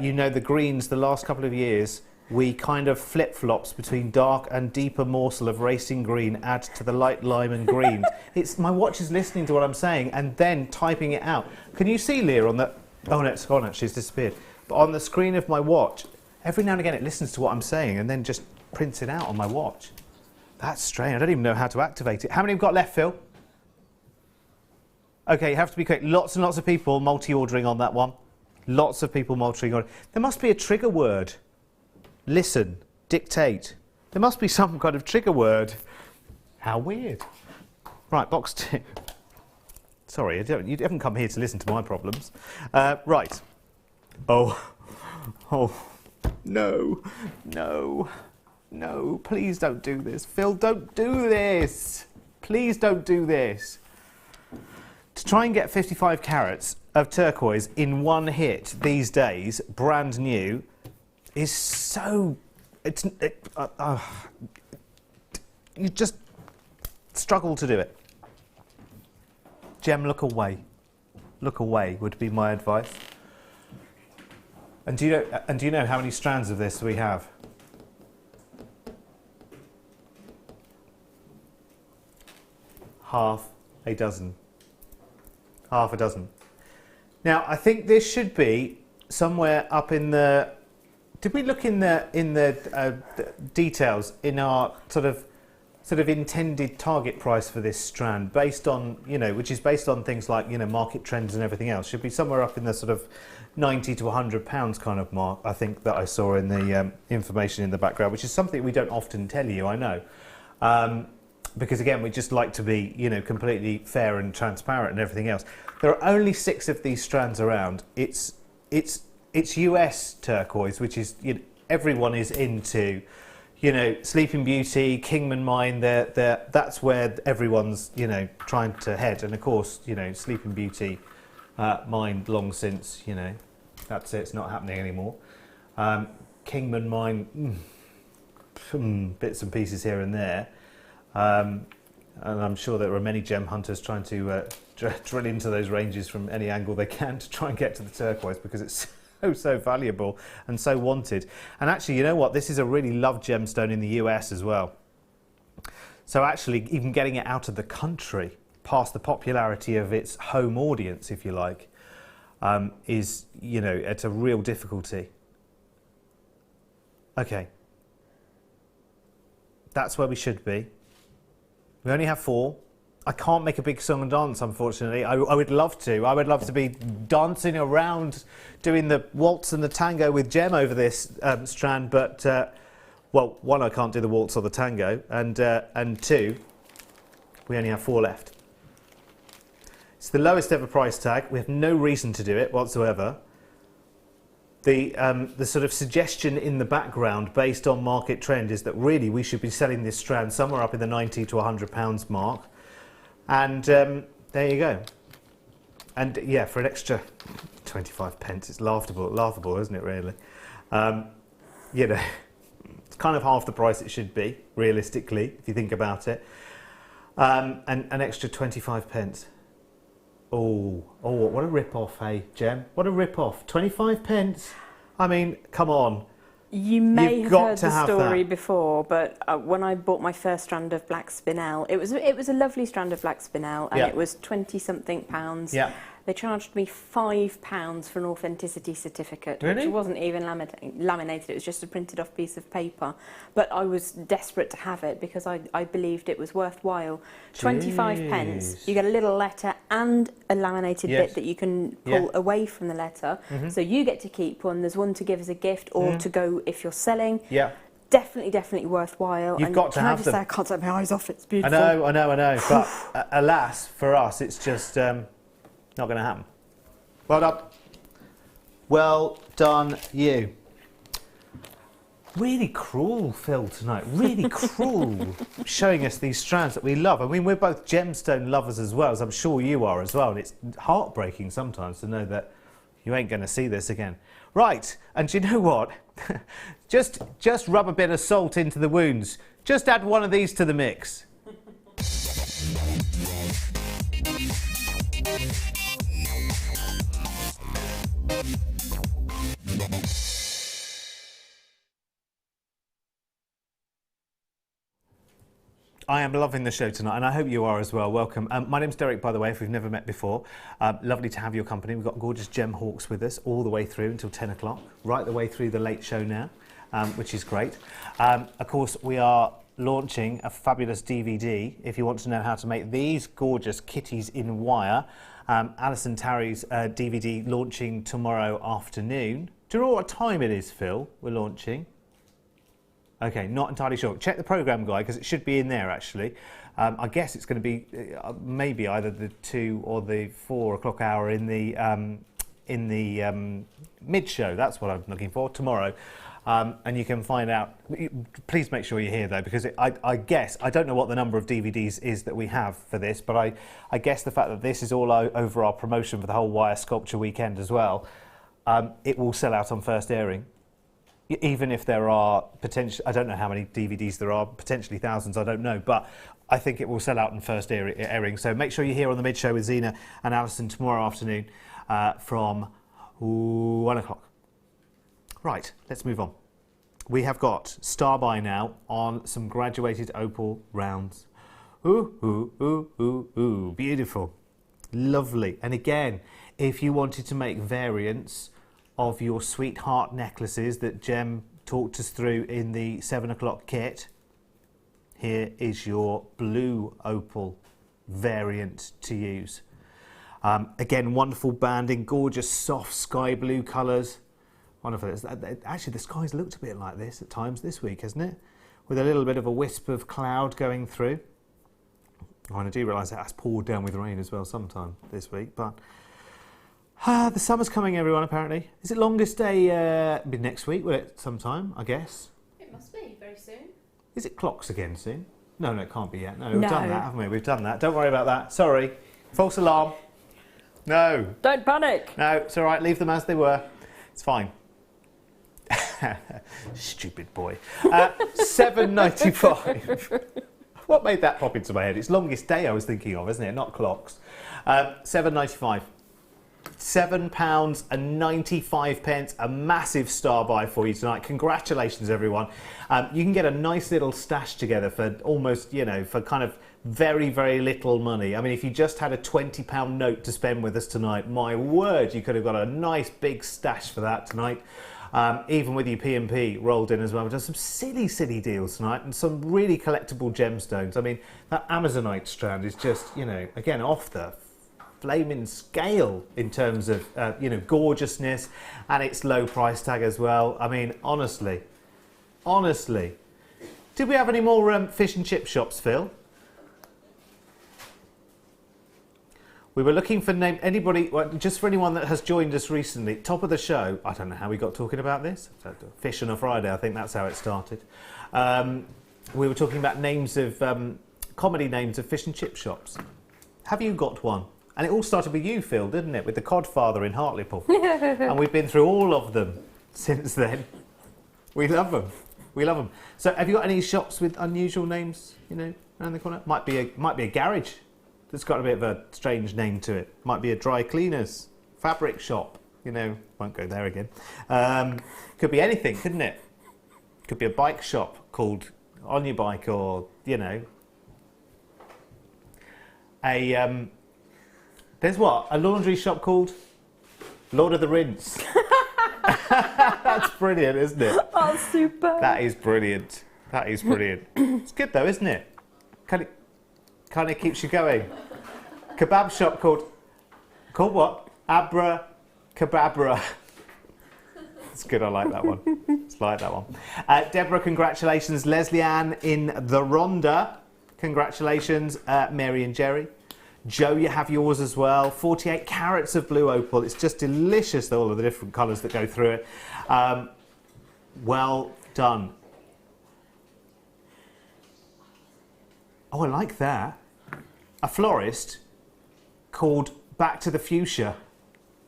You know the greens, the last couple of years, we kind of flip-flops between dark and deeper morsel of racing green, add to the light lime and green. It's my watch is listening to what I'm saying and then typing it out. Can you see, Leah, on the... Oh, no, it's gone, actually, it's disappeared. But on the screen of my watch, every now and again it listens to what I'm saying and then just prints it out on my watch. That's strange. I don't even know how to activate it. How many have got left, Phil? Okay, you have to be quick. Lots and lots of people multi-ordering on that one. Lots of people multi-ordering. There must be a trigger word. Listen, dictate. There must be some kind of trigger word. How weird. Right, box 2. Sorry, you haven't come here to listen to my problems. Right. Oh, no, no. No, please don't do this. Phil, don't do this. Please don't do this. To try and get 55 carats of turquoise in one hit these days, brand new, is so... you just struggle to do it. Gem, look away. Look away would be my advice. And do you know how many strands of this we have? Half a dozen. Half a dozen. Now, I think this should be somewhere up in the... Did we look in the details in our sort of intended target price for this strand, based on, you know, which is based on things like, you know, market trends and everything else? Should be somewhere up in the sort of 90 to 100 pounds kind of mark, I think, that I saw in the information in the background, which is something we don't often tell you, I know. Because again, we just like to be, you know, completely fair and transparent and everything else. There are only 6 of these strands around. It's US turquoise, which is, you know, everyone is into, you know, Sleeping Beauty, Kingman Mine. That's where everyone's, you know, trying to head. And of course, you know, Sleeping Beauty mine long since, you know, that's it. It's not happening anymore. Kingman Mine, bits and pieces here and there. And I'm sure there are many gem hunters trying to drill into those ranges from any angle they can to try and get to the turquoise, because it's so valuable and so wanted. And actually, you know what? This is a really loved gemstone in the US as well. So actually, even getting it out of the country, past the popularity of its home audience, if you like, is, you know, it's a real difficulty. Okay. That's where we should be. We only have 4. I can't make a big song and dance, unfortunately. I would love to. I would love to be dancing around, doing the waltz and the tango with Gem over this strand, but, well, 1, I can't do the waltz or the tango, and 2, we only have 4 left. It's the lowest ever price tag. We have no reason to do it whatsoever. The sort of suggestion in the background, based on market trend, is that really we should be selling this strand somewhere up in the 90 to 100 pounds mark. And there you go. And yeah, for an extra 25 pence, it's laughable, isn't it, really? You know, it's kind of half the price it should be, realistically, if you think about it. And an extra 25 pence. Oh, what a rip-off, hey, Gem? What a rip-off. 25 pence? I mean, come on. You may You've have got heard to the have story that. before, but when I bought my first strand of black spinel, it was a lovely strand of black spinel, and Yeah. it was 20-something pounds. Yeah. They charged me £5 for an authenticity certificate, Really? which wasn't even laminated. It was just a printed off piece of paper. But I was desperate to have it because I believed it was worthwhile. 25 pence, you get a little letter and a laminated Yes. bit that you can pull away from the letter. So you get to keep one. There's one to give as a gift or to go if you're selling. Yeah. Definitely worthwhile. You've and got to can I have just them. say, I can't take my eyes off it. It's beautiful. I know. But alas, for us, it's just not going to happen. Well done. Well done, you. Really cruel, Phil, tonight. Really cruel. Showing us these strands that we love. I mean, we're both gemstone lovers as well, as I'm sure you are as well. And it's heartbreaking sometimes to know that you ain't going to see this again. Right, and do you know what? just rub a bit of salt into the wounds. Just add one of these to the mix. I am loving the show tonight, and I hope you are as well. Welcome. My name's Derek, by the way, if we've never met before. Lovely to have your company. We've got gorgeous gem hawks with us all the way through until 10 o'clock, right the way through the late show now, which is great. Of course, we are launching a fabulous DVD. If you want to know how to make these gorgeous kitties in wire, Alison Tarry's DVD launching tomorrow afternoon. Do you know what time it is, Phil, we're launching? Okay, not entirely sure. Check the programme guide because it should be in there actually. I guess it's going to be maybe either the 2 or the 4 o'clock hour in the mid-show. That's what I'm looking for tomorrow. And you can find out. Please make sure you're here though, because I guess, I don't know what the number of DVDs is that we have for this, but I guess the fact that this is all over our promotion for the whole Wire Sculpture weekend as well, it will sell out on first airing. Even if there are potentially, I don't know how many DVDs there are, potentially thousands, I don't know, but I think it will sell out in first airing. So make sure you're here on the mid-show with Zena and Alison tomorrow afternoon from 1 o'clock. Right, let's move on. We have got Star By now on some graduated opal rounds. Ooh, ooh, ooh, ooh, ooh, beautiful. Lovely. And again, if you wanted to make variants of your sweetheart necklaces that Jem talked us through in the 7 o'clock kit, here is your blue opal variant to use. Again, wonderful banding, gorgeous soft sky blue colours. Wonderful. Actually, the sky's looked a bit like this at times this week, hasn't it? With a little bit of a wisp of cloud going through. Oh, and I do realise that that's poured down with rain as well sometime this week, but the summer's coming, everyone, apparently. Is it longest day next week, will it, sometime, I guess? It must be, very soon. Is it clocks again soon? No, it can't be yet. No, we've done that, haven't we? We've done that. Don't worry about that. Sorry. False alarm. No. Don't panic. No, it's all right. Leave them as they were. It's fine. Stupid boy. $7.95. What made that pop into my head? It's longest day I was thinking of, isn't it? Not clocks. $7.95. £7.95, a massive star buy for you tonight. Congratulations, everyone. You can get a nice little stash together for almost, you know, for kind of very, very little money. I mean, if you just had a £20 note to spend with us tonight, my word, you could have got a nice big stash for that tonight. Even with your P&P rolled in as well. We've done some silly, silly deals tonight and some really collectible gemstones. I mean, that Amazonite strand is just, you know, again, off the flaming scale in terms of, you know, gorgeousness and its low price tag as well. I mean, honestly. Did we have any more fish and chip shops, Phil? We were looking for anybody, well, just for anyone that has joined us recently, top of the show. I don't know how we got talking about this. Fish on a Friday, I think that's how it started. We were talking about names of, comedy names of fish and chip shops. Have you got one? And it all started with you, Phil, didn't it? With the Codfather in Hartlepool. And we've been through all of them since then. We love them. We love them. So have you got any shops with unusual names, you know, around the corner? Might be a garage that's got a bit of a strange name to it. Might be a dry cleaners, fabric shop, you know, won't go there again. Could be anything, couldn't it? Could be a bike shop called On Your Bike, or, you know, there's what? A laundry shop called Lord of the Rinse. That's brilliant, isn't it? Oh, super. That is brilliant. That is brilliant. It's good though, isn't it? Kind of keeps you going. Kebab shop called what? Abra Kababra. It's good, I like that one. Deborah, congratulations. Leslie Ann in the Rhonda, congratulations. Mary and Jerry. Joe, you have yours as well. 48 carats of blue opal. It's just delicious, all of the different colours that go through it. Well done. Oh, I like that. A florist called Back to the Fuchsia.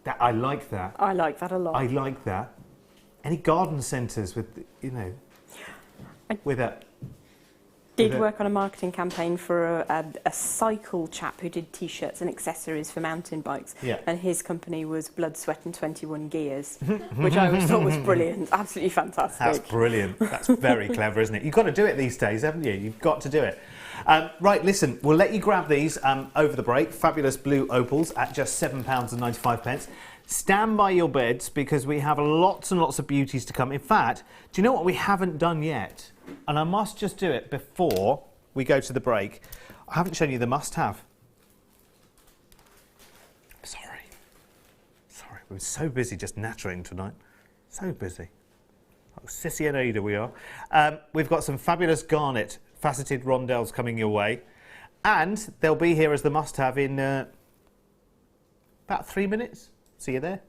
I like that. I like that a lot. I like that. Any garden centres with, you know, with a... Did work on a marketing campaign for a cycle chap who did T-shirts and accessories for mountain bikes. Yeah. And his company was Blood, Sweat and 21 Gears, which I always thought was brilliant. Absolutely fantastic. That's brilliant. That's very clever, isn't it? You've got to do it these days, haven't you? You've got to do it. Right, listen, we'll let you grab these over the break. Fabulous blue opals at just £7.95. Stand by your beds because we have lots and lots of beauties to come. In fact, do you know what we haven't done yet? And I must just do it before we go to the break. I haven't shown you the must-have. Sorry, we were so busy just nattering tonight. So busy. Oh, Sissy and Ada we are. We've got some fabulous Garnet faceted rondelles coming your way. And they'll be here as the must-have in about 3 minutes. See you there.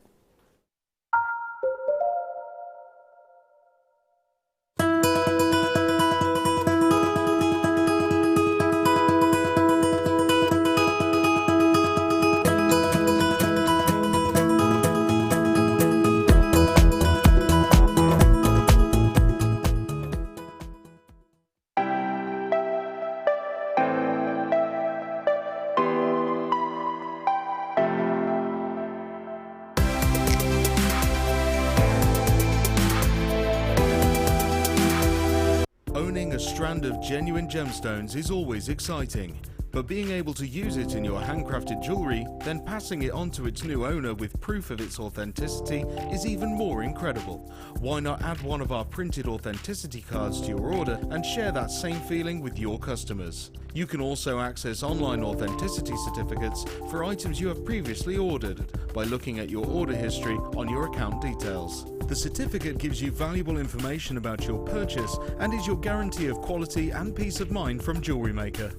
Owning a strand of genuine gemstones is always exciting, but being able to use it in your handcrafted jewellery, then passing it on to its new owner with proof of its authenticity is even more incredible. Why not add one of our printed authenticity cards to your order and share that same feeling with your customers? You can also access online authenticity certificates for items you have previously ordered by looking at your order history on your account details. The certificate gives you valuable information about your purchase and is your guarantee of quality and peace of mind from Jewellery Maker.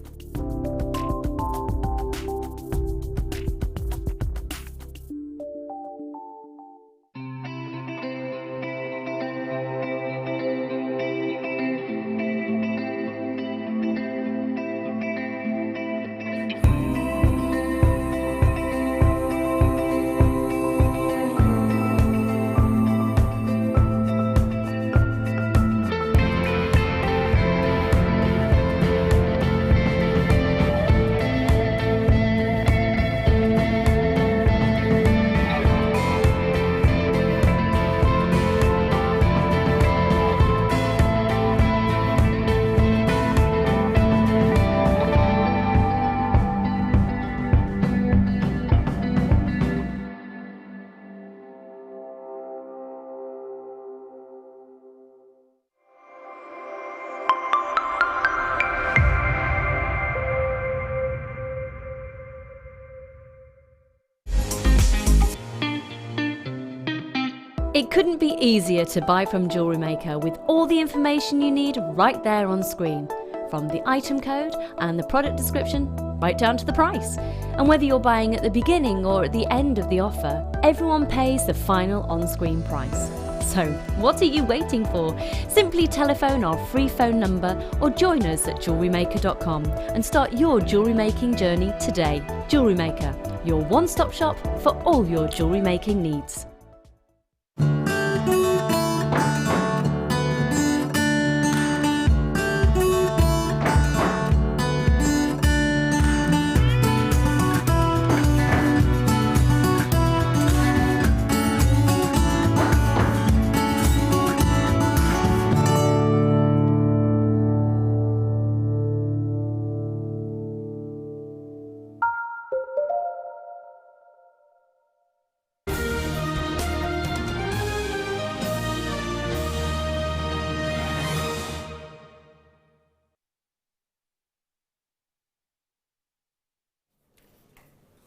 It couldn't be easier to buy from Jewellery Maker with all the information you need right there on screen, from the item code and the product description right down to the price. And whether you're buying at the beginning or at the end of the offer, everyone pays the final on-screen price. So what are you waiting for? Simply telephone our free phone number or join us at JewelleryMaker.com and start your jewellery making journey today. Jewellery Maker, your one-stop shop for all your jewellery making needs.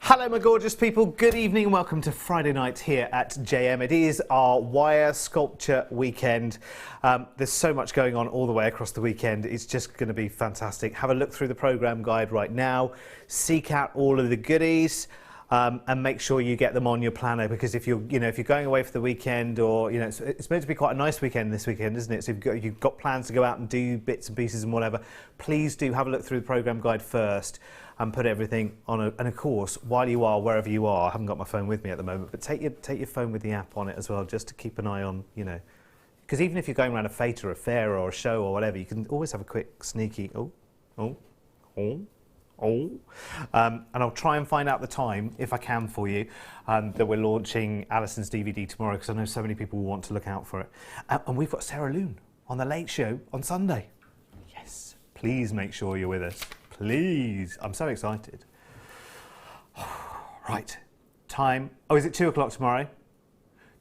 Hello my gorgeous people, good evening and welcome to Friday night here at JM. It is our wire sculpture weekend. There's so much going on all the way across the weekend. It's just going to be fantastic. Have a look through the programme guide right now, seek out all of the goodies and make sure you get them on your planner, because if you're going away for the weekend, or it's meant to be quite a nice weekend this weekend, isn't it? So if you've got plans to go out and do bits and pieces and whatever, please do have a look through the programme guide first and put everything on and of course, while you are wherever you are, I haven't got my phone with me at the moment, but take your phone with the app on it as well, just to keep an eye on, because even if you're going around a fete or a fair or a show or whatever, you can always have a quick sneaky and I'll try and find out the time, if I can for you, that we're launching Alison's DVD tomorrow, because I know so many people will want to look out for it. And we've got Sarah Loon on the Late Show on Sunday. Yes, please make sure you're with us. Please. I'm so excited. Right, time. Oh, is it 2 o'clock tomorrow?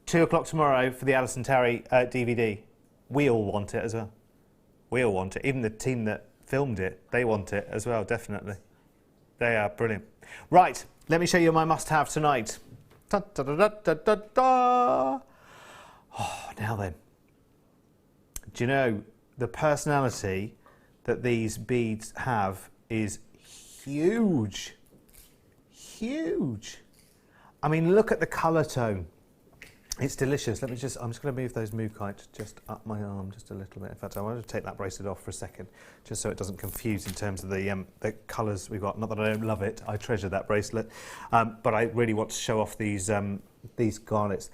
2 o'clock tomorrow for the Alison Terry DVD. We all want it as well. We all want it. Even the team that filmed it, they want it as well, definitely. They are brilliant. Right, let me show you my must-have tonight. Da, da, da, da, da, da. Oh, now then. Do you know the personality that these beads have is huge. Huge. I mean, look at the colour tone. It's delicious. I'm just going to move those move kites just up my arm just a little bit. In fact, I want to take that bracelet off for a second, just so it doesn't confuse in terms of the colours we've got. Not that I don't love it. I treasure that bracelet, but I really want to show off these garnets.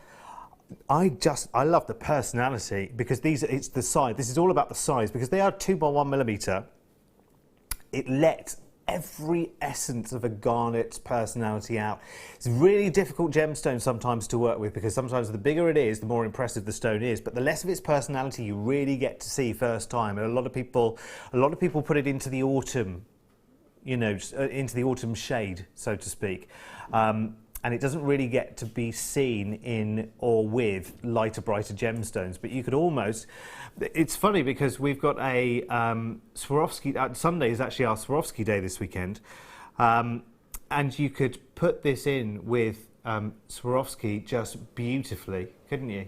I love the personality, because it's the size. This is all about the size, because they are 2 by 1 millimetre. It let every essence of a garnet's personality out. It's a really difficult gemstone sometimes to work with, because sometimes the bigger it is, the more impressive the stone is, but the less of its personality you really get to see first time. And a lot of people put it into the autumn, you know, into the autumn shade, so to speak. And it doesn't really get to be seen in or with lighter, brighter gemstones. But you could almost... It's funny because we've got a Swarovski... Sunday is actually our Swarovski day this weekend. And you could put this in with Swarovski just beautifully, couldn't you?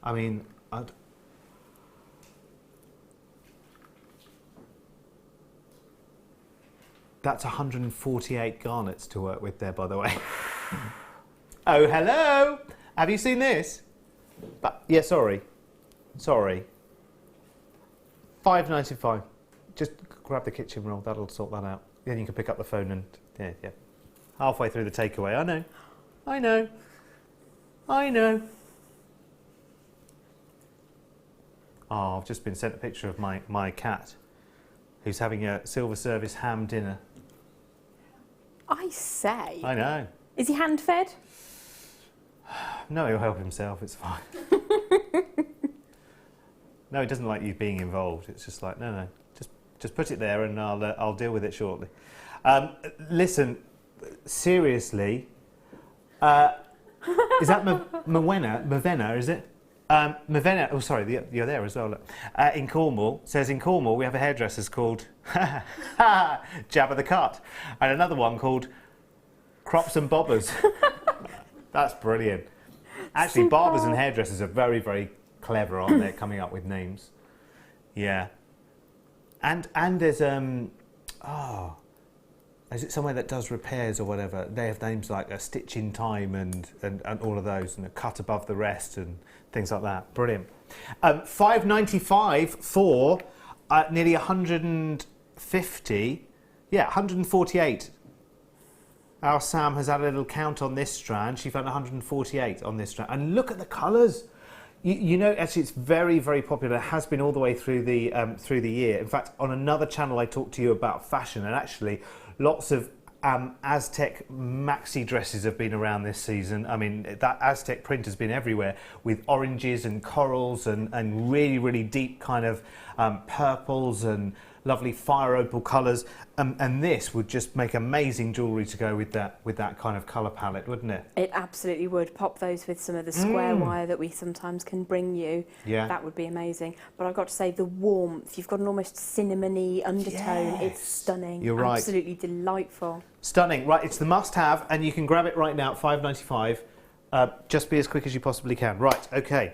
I mean... That's 148 garnets to work with there, by the way. Oh, hello! Have you seen this? Yeah, sorry. $5.95. Just grab the kitchen roll, that'll sort that out. Then you can pick up the phone and... Yeah. Halfway through the takeaway, I know. Oh, I've just been sent a picture of my cat, who's having a silver service ham dinner. I say. I know. Is he hand-fed? No, he'll help himself, it's fine. No, he doesn't like you being involved. It's just like, no, just put it there and I'll deal with it shortly. Listen, seriously, is that Mavena, is it? Mavena, oh sorry, you're there as well. Look. In Cornwall, says in Cornwall we have a hairdresser's called Jabba the Cut, and another one called Crops and Bobbers. That's brilliant. Actually, barbers and hairdressers are very, very clever, aren't they, coming up with names? Yeah. And there's is it somewhere that does repairs or whatever? They have names like a Stitch in Time and all of those, and a Cut Above the Rest and things like that. Brilliant. $5.95 for nearly 150. Yeah, 148. Our Sam has had a little count on this strand. She found 148 on this strand. And look at the colours. You know, actually, it's very, very popular. It has been all the way through the year. In fact, on another channel, I talked to you about fashion, and actually, lots of Aztec maxi dresses have been around this season. I mean, that Aztec print has been everywhere, with oranges and corals and really, really deep kind of purples and lovely fire opal colours. And this would just make amazing jewellery to go with that kind of colour palette, wouldn't it? It absolutely would. Pop those with some of the square wire that we sometimes can bring you. Yeah. That would be amazing. But I've got to say, the warmth, you've got an almost cinnamony undertone. Yes. It's stunning. You're right. Absolutely delightful. Stunning. Right, it's the must-have, and you can grab it right now at $5.95. Just be as quick as you possibly can. Right, okay.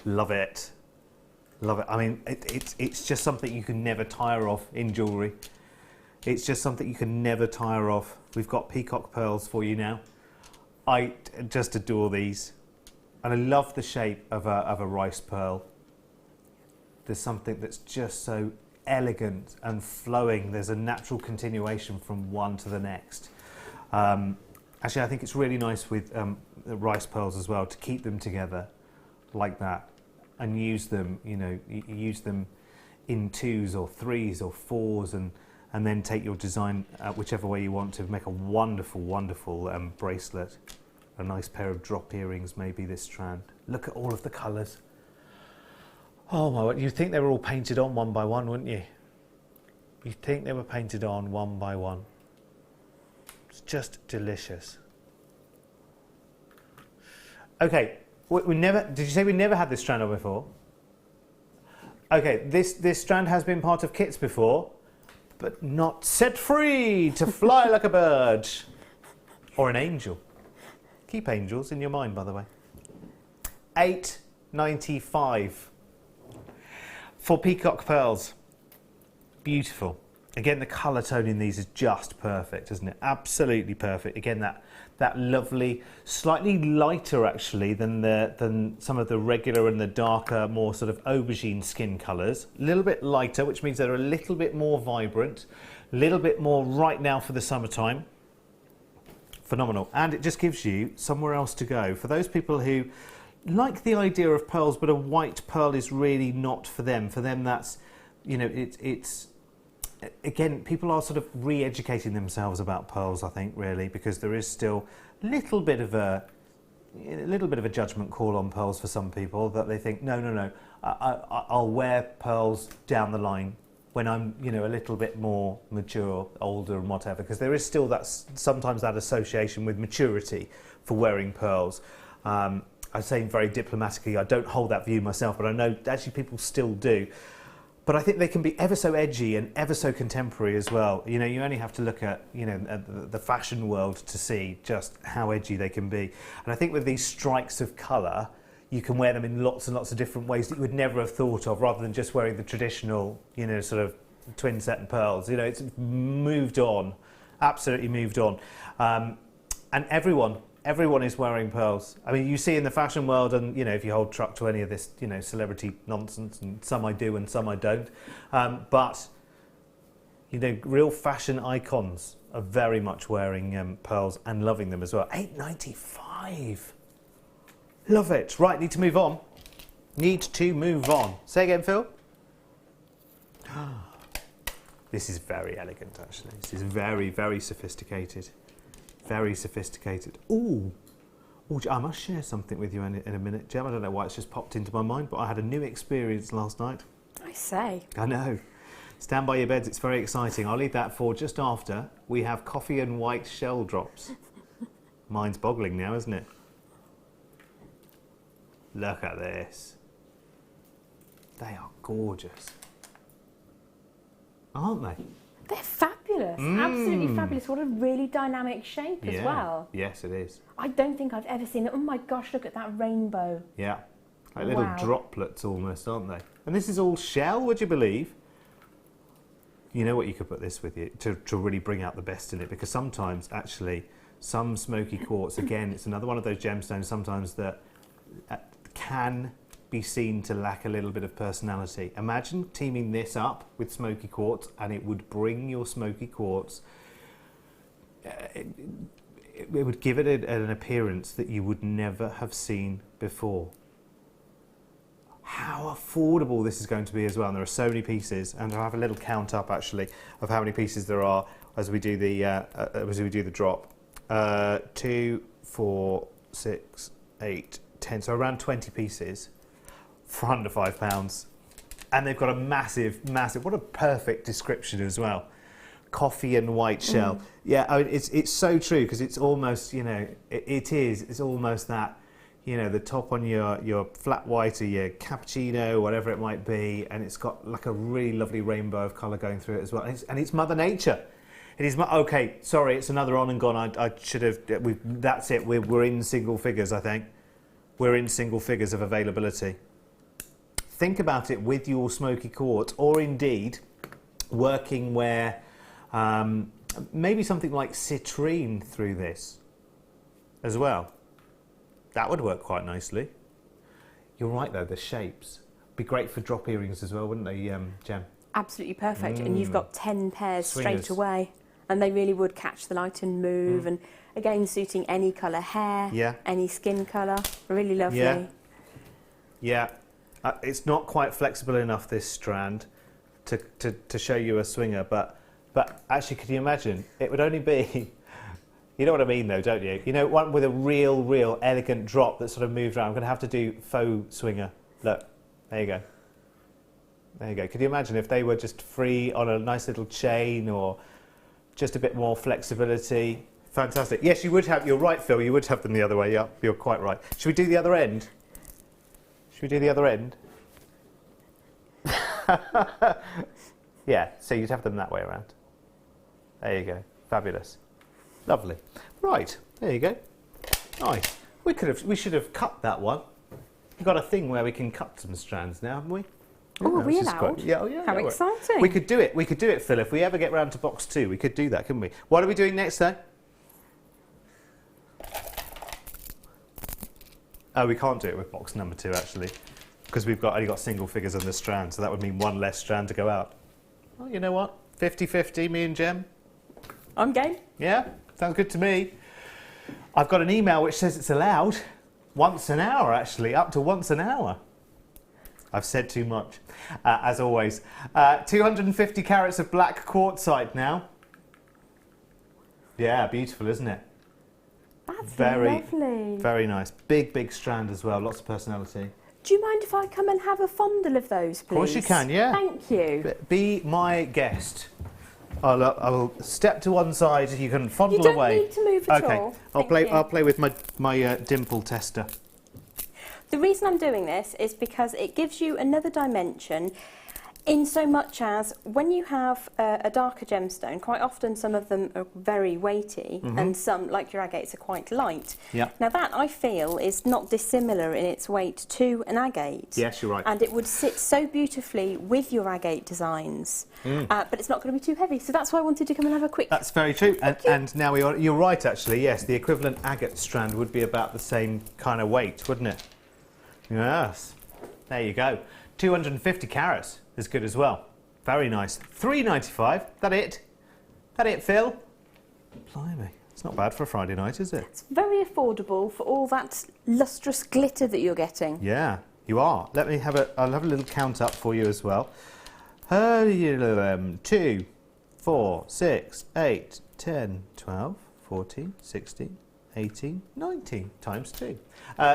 Love it. Love it. I mean, it's just something you can never tire of in jewellery. It's just something you can never tire of. We've got peacock pearls for you now. I just adore these. And I love the shape of a rice pearl. There's something that's just so elegant and flowing. There's a natural continuation from one to the next. Actually, I think it's really nice with the rice pearls as well, to keep them together like that. And use them, you know, use them in 2s or 3s or 4s, and then take your design whichever way you want to make a wonderful, wonderful bracelet. A nice pair of drop earrings, maybe this strand. Look at all of the colours. Oh my word, you'd think they were all painted on one by one, wouldn't you? You'd think they were painted on one by one. It's just delicious. Okay. We never. Did you say we never had this strand on before? Okay, this strand has been part of kits before, but not set free to fly like a bird or an angel. Keep angels in your mind, by the way. $8.95 for peacock pearls. Beautiful. Again, the colour tone in these is just perfect, isn't it? Absolutely perfect. Again, that lovely, slightly lighter actually than some of the regular and the darker, more sort of aubergine skin colours. A little bit lighter, which means they're a little bit more vibrant, a little bit more right now for the summertime. Phenomenal. And it just gives you somewhere else to go. For those people who like the idea of pearls, but a white pearl is really not for them. For them, that's, you know, it's again, people are sort of re-educating themselves about pearls, I think, really, because there is still a little bit of a judgment call on pearls for some people, that they think, no, I'll wear pearls down the line when I'm, you know, a little bit more mature, older and whatever, because there is still sometimes that association with maturity for wearing pearls. I'm saying very diplomatically, I don't hold that view myself, but I know actually people still do. But I think they can be ever so edgy and ever so contemporary as well. You know, you only have to look at, you know, at the fashion world to see just how edgy they can be. And I think with these strikes of colour, you can wear them in lots and lots of different ways that you would never have thought of, rather than just wearing the traditional, you know, sort of twin set and pearls. You know, it's moved on, absolutely moved on. And everyone is wearing pearls. I mean, you see in the fashion world, and, you know, if you hold truck to any of this, you know, celebrity nonsense, and some I do and some I don't, but, you know, real fashion icons are very much wearing pearls and loving them as well. $8.95. Love it. Right, need to move on. Say again, Phil. This is very elegant, actually. This is very, very sophisticated. Very sophisticated. Ooh, I must share something with you in a minute, Gem. I don't know why it's just popped into my mind, but I had a new experience last night. I say. I know. Stand by your beds, it's very exciting. I'll leave that for just after we have coffee and white shell drops. Mind's boggling now, isn't it? Look at this. They are gorgeous. Aren't they? They're fabulous, absolutely fabulous. What a really dynamic shape as well. Yes, it is. I don't think I've ever seen it. Oh my gosh, look at that rainbow. Yeah, like little droplets almost, aren't they? And this is all shell, would you believe? You know what, you could put this with you to really bring out the best in it, because sometimes, actually, some smoky quartz, again, it's another one of those gemstones sometimes that can be seen to lack a little bit of personality. Imagine teaming this up with smoky quartz, and it would bring your smoky quartz, it would give it an appearance that you would never have seen before. How affordable this is going to be as well, and there are so many pieces, and I'll have a little count up actually of how many pieces there are as we do the drop. 2, 4, 6, 8, 10, so around 20 pieces for under £5, and they've got a massive, what a perfect description as well. Coffee and white shell. Yeah, I mean, it's so true, because it's almost, you know, it's almost that, you know, the top on your flat white or your cappuccino, whatever it might be, and it's got like a really lovely rainbow of colour going through it as well, and it's Mother Nature. It is. Okay, sorry, it's another on and gone. I should have. That's it. We're in single figures. I think we're in single figures of availability. Think about it with your smoky quartz, or indeed working where maybe something like citrine through this as well. That would work quite nicely. You're right though. The shapes be great for drop earrings as well, wouldn't they, Jem? Absolutely perfect, and you've got 10 pairs straight away, and they really would catch the light and move, and again suiting any colour hair, any skin colour, really lovely. Yeah. It's not quite flexible enough, this strand, to show you a swinger, but actually, could you imagine? It would only be, you know what I mean though, don't you? You know, one with a real elegant drop that sort of moves around. I'm going to have to do faux swinger. Look, there you go. There you go. Could you imagine if they were just free on a nice little chain, or just a bit more flexibility? Fantastic. Yes, you would have. You're right, Phil. You would have them the other way. Yeah, you're quite right. Should we do the other end? Should we do the other end? Yeah. So you'd have them that way around. There you go. Fabulous. Lovely. Right. There you go. Nice. We should have cut that one. We've got a thing where we can cut some strands now, haven't we? Oh, are we allowed? Yeah, How exciting. We could do it, Phil. If we ever get round to box 2, we could do that, couldn't we? What are we doing next, though? Oh, we can't do it with box number 2, actually, because we've only got single figures on the strand, so that would mean one less strand to go out. Well, you know what? 50-50, me and Jem. I'm game. Yeah, sounds good to me. I've got an email which says it's allowed once an hour, actually, up to once an hour. I've said too much, as always. 250 carats of black quartzite now. Yeah, beautiful, isn't it? That's very lovely. Very nice. Big, big strand as well. Lots of personality. Do you mind if I come and have a fondle of those, please? Of course you can, yeah. Thank you. Be my guest. I will step to one side. You can fondle You don't away. need to move at all. Okay, I'll play with my dimple tester. The reason I'm doing this is because it gives you another dimension, in so much as when you have a darker gemstone, quite often some of them are very weighty and some, like your agates, are quite light. Yeah. Now that, I feel, is not dissimilar in its weight to an agate. Yes, you're right. And it would sit so beautifully with your agate designs, but it's not going to be too heavy. So that's why I wanted to come and have a quick... That's very true. And now you're right, actually, yes. The equivalent agate strand would be about the same kind of weight, wouldn't it? Yes. There you go. 250 carats is good as well. Very nice. $3.95. That it? That it, Phil? Blimey. It's not bad for a Friday night, is it? It's very affordable for all that lustrous glitter that you're getting. Yeah, you are. I'll have a little count up for you as well. 2, 4, 6, 8, 10, 12, 14, 16, 18, 19 times 2.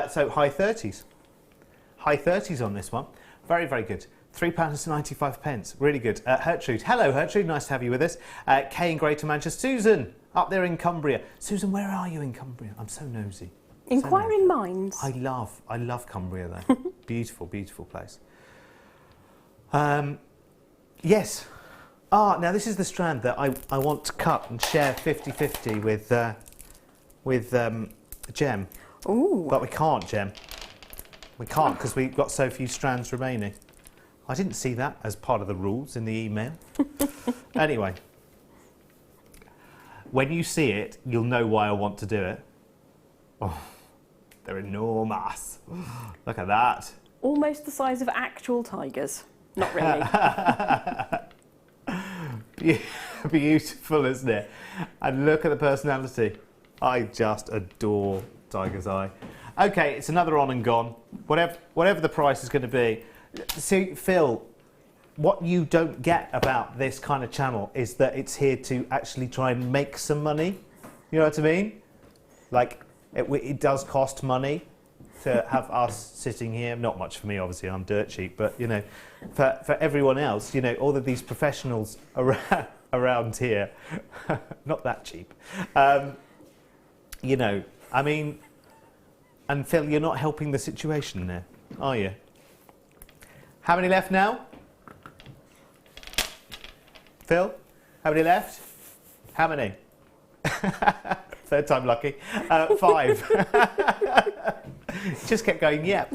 So high 30s. High 30s on this one. Very, very good. £3.95. Really good. Hertrude. Hello, Hertrude. Nice to have you with us. Kay in Greater Manchester. Susan, up there in Cumbria. Susan, where are you in Cumbria? I'm so nosy. Inquiring minds. I love Cumbria, though. Beautiful, beautiful place. Yes. Now this is the strand that I want to cut and share 50-50 with Gem. Ooh. But we can't, Gem. We can't because we've got so few strands remaining. I didn't see that as part of the rules in the email. Anyway, when you see it, you'll know why I want to do it. Oh, they're enormous. Look at that. Almost the size of actual tigers. Not really. Beautiful, isn't it? And look at the personality. I just adore Tiger's Eye. Okay, it's another on and gone. Whatever the price is going to be. See, Phil, what you don't get about this kind of channel is that it's here to actually try and make some money. You know what I mean? Like, it does cost money to have us sitting here. Not much for me, obviously, I'm dirt cheap, but, you know, for everyone else, you know, all of these professionals around here, not that cheap. You know, I mean, and Phil, you're not helping the situation there, are you? How many left now? Phil, how many left? How many? Third time lucky. 5. Just kept going, yep.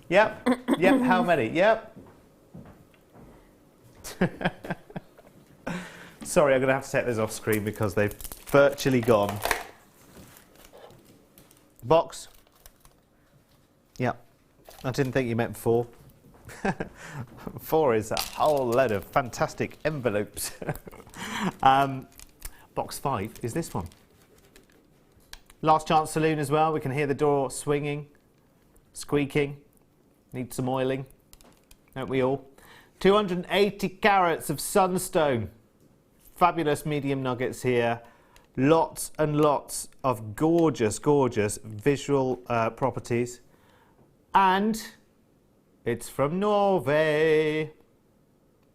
Yep. Yep. How many? Yep. Sorry, I'm going to have to take those off screen because they've virtually gone. Box. Yep. I didn't think you meant 4. 4 is a whole load of fantastic envelopes. Box 5 is this one. Last chance saloon as well. We can hear the door swinging, squeaking. Needs some oiling, don't we all? 280 carats of sunstone. Fabulous medium nuggets here. Lots and lots of gorgeous, gorgeous visual properties. And it's from Norway.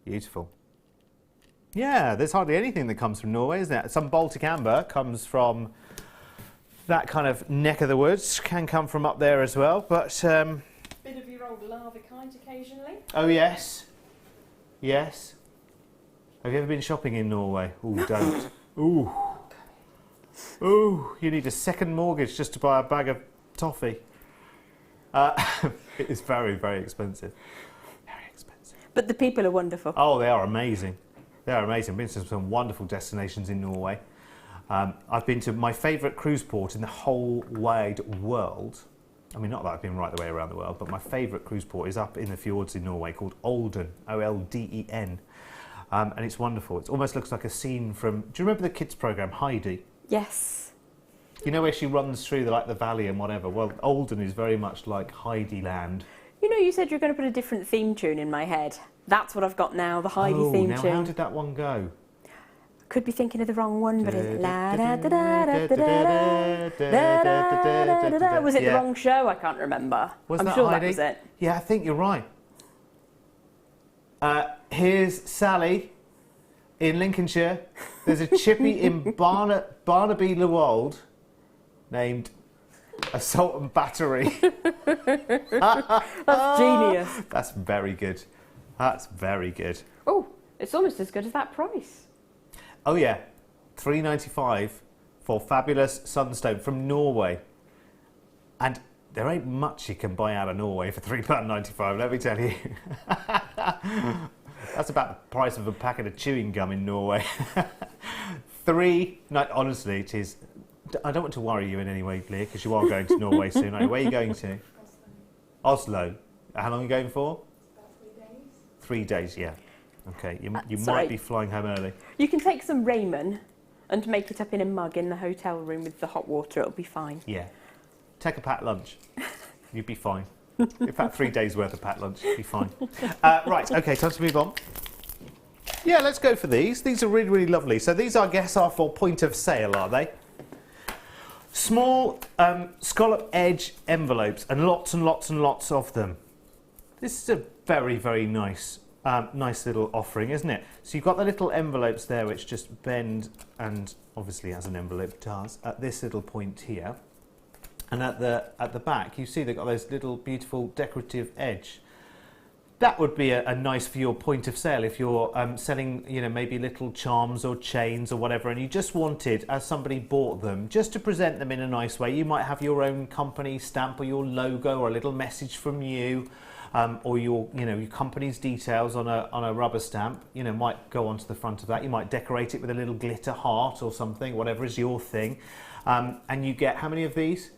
Beautiful. Yeah, there's hardly anything that comes from Norway, is there? Some Baltic amber comes from that kind of neck of the woods, can come from up there as well, but... Bit of your old lavicite occasionally. Oh, yes. Yes. Have you ever been shopping in Norway? Ooh, don't. Ooh. Ooh, you need a second mortgage just to buy a bag of toffee. It is very, very expensive. Very expensive. But the people are wonderful. Oh, they are amazing. They are amazing. I've been to some wonderful destinations in Norway. I've been to my favourite cruise port in the whole wide world. I mean, not that I've been right the way around the world, but my favourite cruise port is up in the fjords in Norway called Olden, O-L-D-E-N. And it's wonderful. It almost looks like a scene from... Do you remember the kids' programme, Heidi? Yes. You know where she runs through the valley and whatever? Well, Olden is very much like Heidi land. You know, you said you were going to put a different theme tune in my head. That's what I've got now, the Heidi theme now tune. how did that one go? Could be thinking of the wrong one, but it's la da da da da da da da da da. Was it the wrong show? I can't remember. I'm sure that was it. Yeah, I think you're right. Here's Sally in Lincolnshire. There's a chippy in Barnaby Le Wold named Assault and Battery. That's genius. That's very good. That's very good. Oh, it's almost as good as that price. Oh yeah, $3.95 for fabulous sunstone from Norway. And there ain't much you can buy out of Norway for £3.95, let me tell you. That's about the price of a packet of chewing gum in Norway. Honestly, it is. I don't want to worry you in any way, Leah, because you are going to Norway soon. Where are you going to? Oslo. How long are you going for? About 3 days. 3 days, yeah. Okay, you might be flying home early. You can take some ramen and make it up in a mug in the hotel room with the hot water. It'll be fine. Yeah. Take a packed lunch. You'd be fine. In fact, 3 days worth of packed lunch. You'd be fine. Right, okay, time to move on. Yeah, let's go for these. These are really, really lovely. So these, I guess, are for point of sale, are they? Small scallop edge envelopes, and lots and lots and lots of them. This is a very, very nice nice little offering, isn't it? So you've got the little envelopes there which just bend, and obviously as an envelope does, at this little point here. And at the back you see they've got those little beautiful decorative edge. That would be a nice for your point of sale if you're selling, you know, maybe little charms or chains or whatever, and you just wanted, as somebody bought them, just to present them in a nice way. You might have your own company stamp or your logo or a little message from you, or your company's details on a rubber stamp. You know, might go onto the front of that. You might decorate it with a little glitter heart or something, whatever is your thing. And you get how many of these?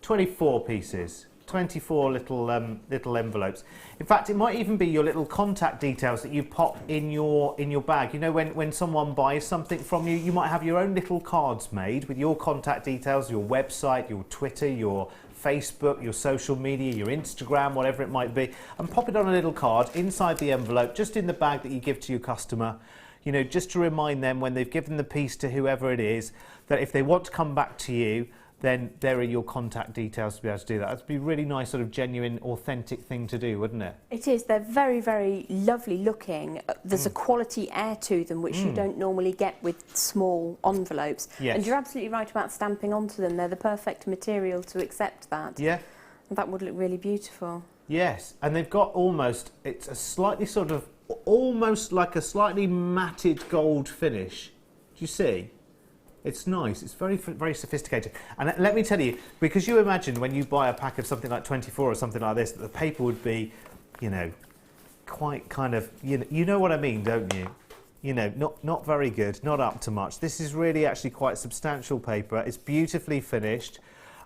24 pieces. 24 little envelopes. In fact, it might even be your little contact details that you pop in your bag. You know, when someone buys something from you, you might have your own little cards made with your contact details, your website, your Twitter, your Facebook, your social media, your Instagram, whatever it might be, and pop it on a little card inside the envelope, just in the bag that you give to your customer. You know, just to remind them when they've given the piece to whoever it is, that if they want to come back to you, then there are your contact details to be able to do that. That'd be a really nice, sort of genuine, authentic thing to do, wouldn't it? It is. They're very, very lovely looking. There's a quality air to them which you don't normally get with small envelopes. Yes. And you're absolutely right about stamping onto them. They're the perfect material to accept that. Yeah. And that would look really beautiful. Yes, and they've got it's a slightly sort of, almost like a slightly matted gold finish. Do you see? It's nice. It's very, very sophisticated. And let me tell you, because you imagine when you buy a pack of something like 24 or something like this, that the paper would be, you know, quite kind of, you know what I mean, don't you? You know, not very good, not up to much. This is really actually quite substantial paper. It's beautifully finished.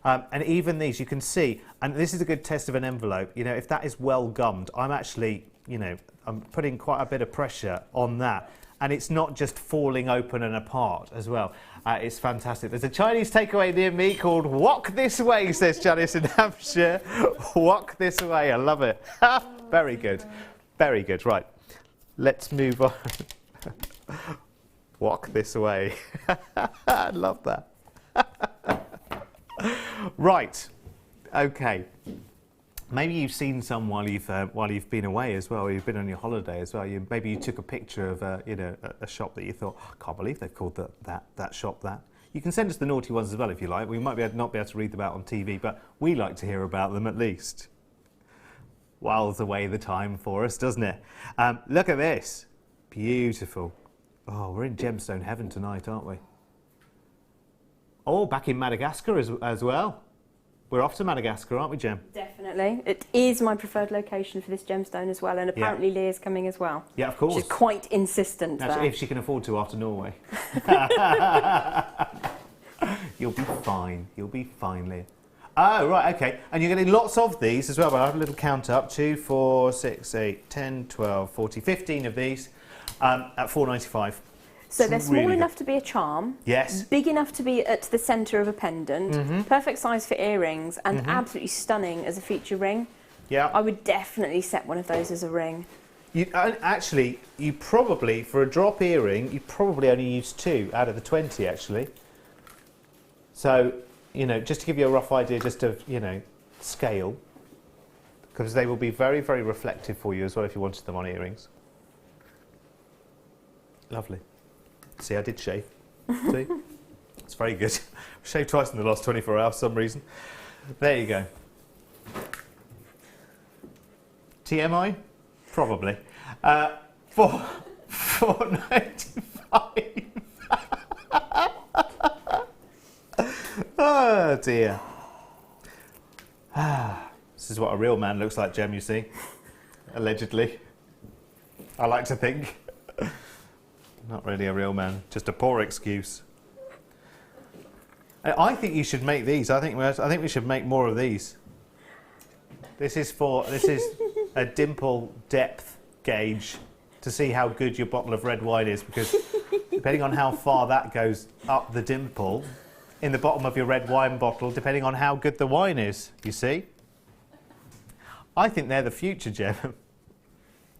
And even these, you can see, and this is a good test of an envelope. You know, if that is well gummed, I'm actually, you know, I'm putting quite a bit of pressure on that. And it's not just falling open and apart as well. It's fantastic. There's a Chinese takeaway near me called "Walk This Way," says Janice in Hampshire. Walk this way. I love it. Very good. Very good. Right. Let's move on. Walk this way. I love that. Right. Okay. Maybe you've seen some while you've been away as well. Or you've been on your holiday as well. Maybe you took a picture of a shop that you thought, oh, I can't believe they've called that shop that. You can send us the naughty ones as well if you like. We might not be able to read them out on TV, but we like to hear about them at least. Whiles away the time for us, doesn't it? Look at this, beautiful. Oh, we're in gemstone heaven tonight, aren't we? Oh, back in Madagascar as well. We're off to Madagascar, aren't we, Gem? Definitely. It is my preferred location for this gemstone as well, and apparently Leah's coming as well. Yeah, of course. She's quite insistent there. If she can afford to after Norway. You'll be fine. You'll be fine, Leah. Oh, right, okay. And you're getting lots of these as well, but I'll have a little count up. 2, 4, 6, 8, 10, 12, 40, 15 of these at $4.95. So they're small enough to be a charm, yes, big enough to be at the centre of a pendant, perfect size for earrings, and absolutely stunning as a feature ring. Yeah. I would definitely set one of those as a ring. Actually, you probably, for a drop earring, you probably only use 2 out of the 20, actually. So, you know, just to give you a rough idea, just of, you know, scale, because they will be very, very reflective for you as well if you wanted them on earrings. Lovely. See, I did shave. See? It's very good. I've shaved twice in the last 24 hours for some reason. There you go. TMI? Probably. $4.95. Oh dear. This is what a real man looks like, Gem, you see. Allegedly. I like to think. Not really a real man, just a poor excuse. I think you should make these. I think we should make more of these. This is a dimple depth gauge to see how good your bottle of red wine is, because depending on how far that goes up the dimple in the bottom of your red wine bottle, depending on how good the wine is, you see. I think they're the future, Gem.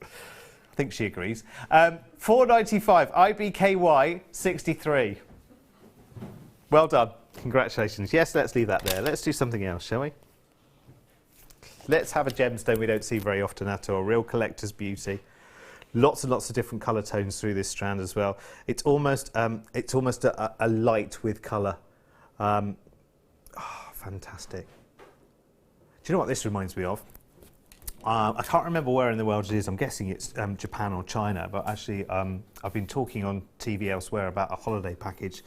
I think she agrees. $4.95, IBKY 63. Well done. Congratulations. Yes, let's leave that there. Let's do something else, shall we? Let's have a gemstone we don't see very often at all. Real collector's beauty. Lots and lots of different colour tones through this strand as well. It's almost a light with colour. Fantastic. Do you know what this reminds me of? I can't remember where in the world it is. I'm guessing it's Japan or China, but actually I've been talking on TV elsewhere about a holiday package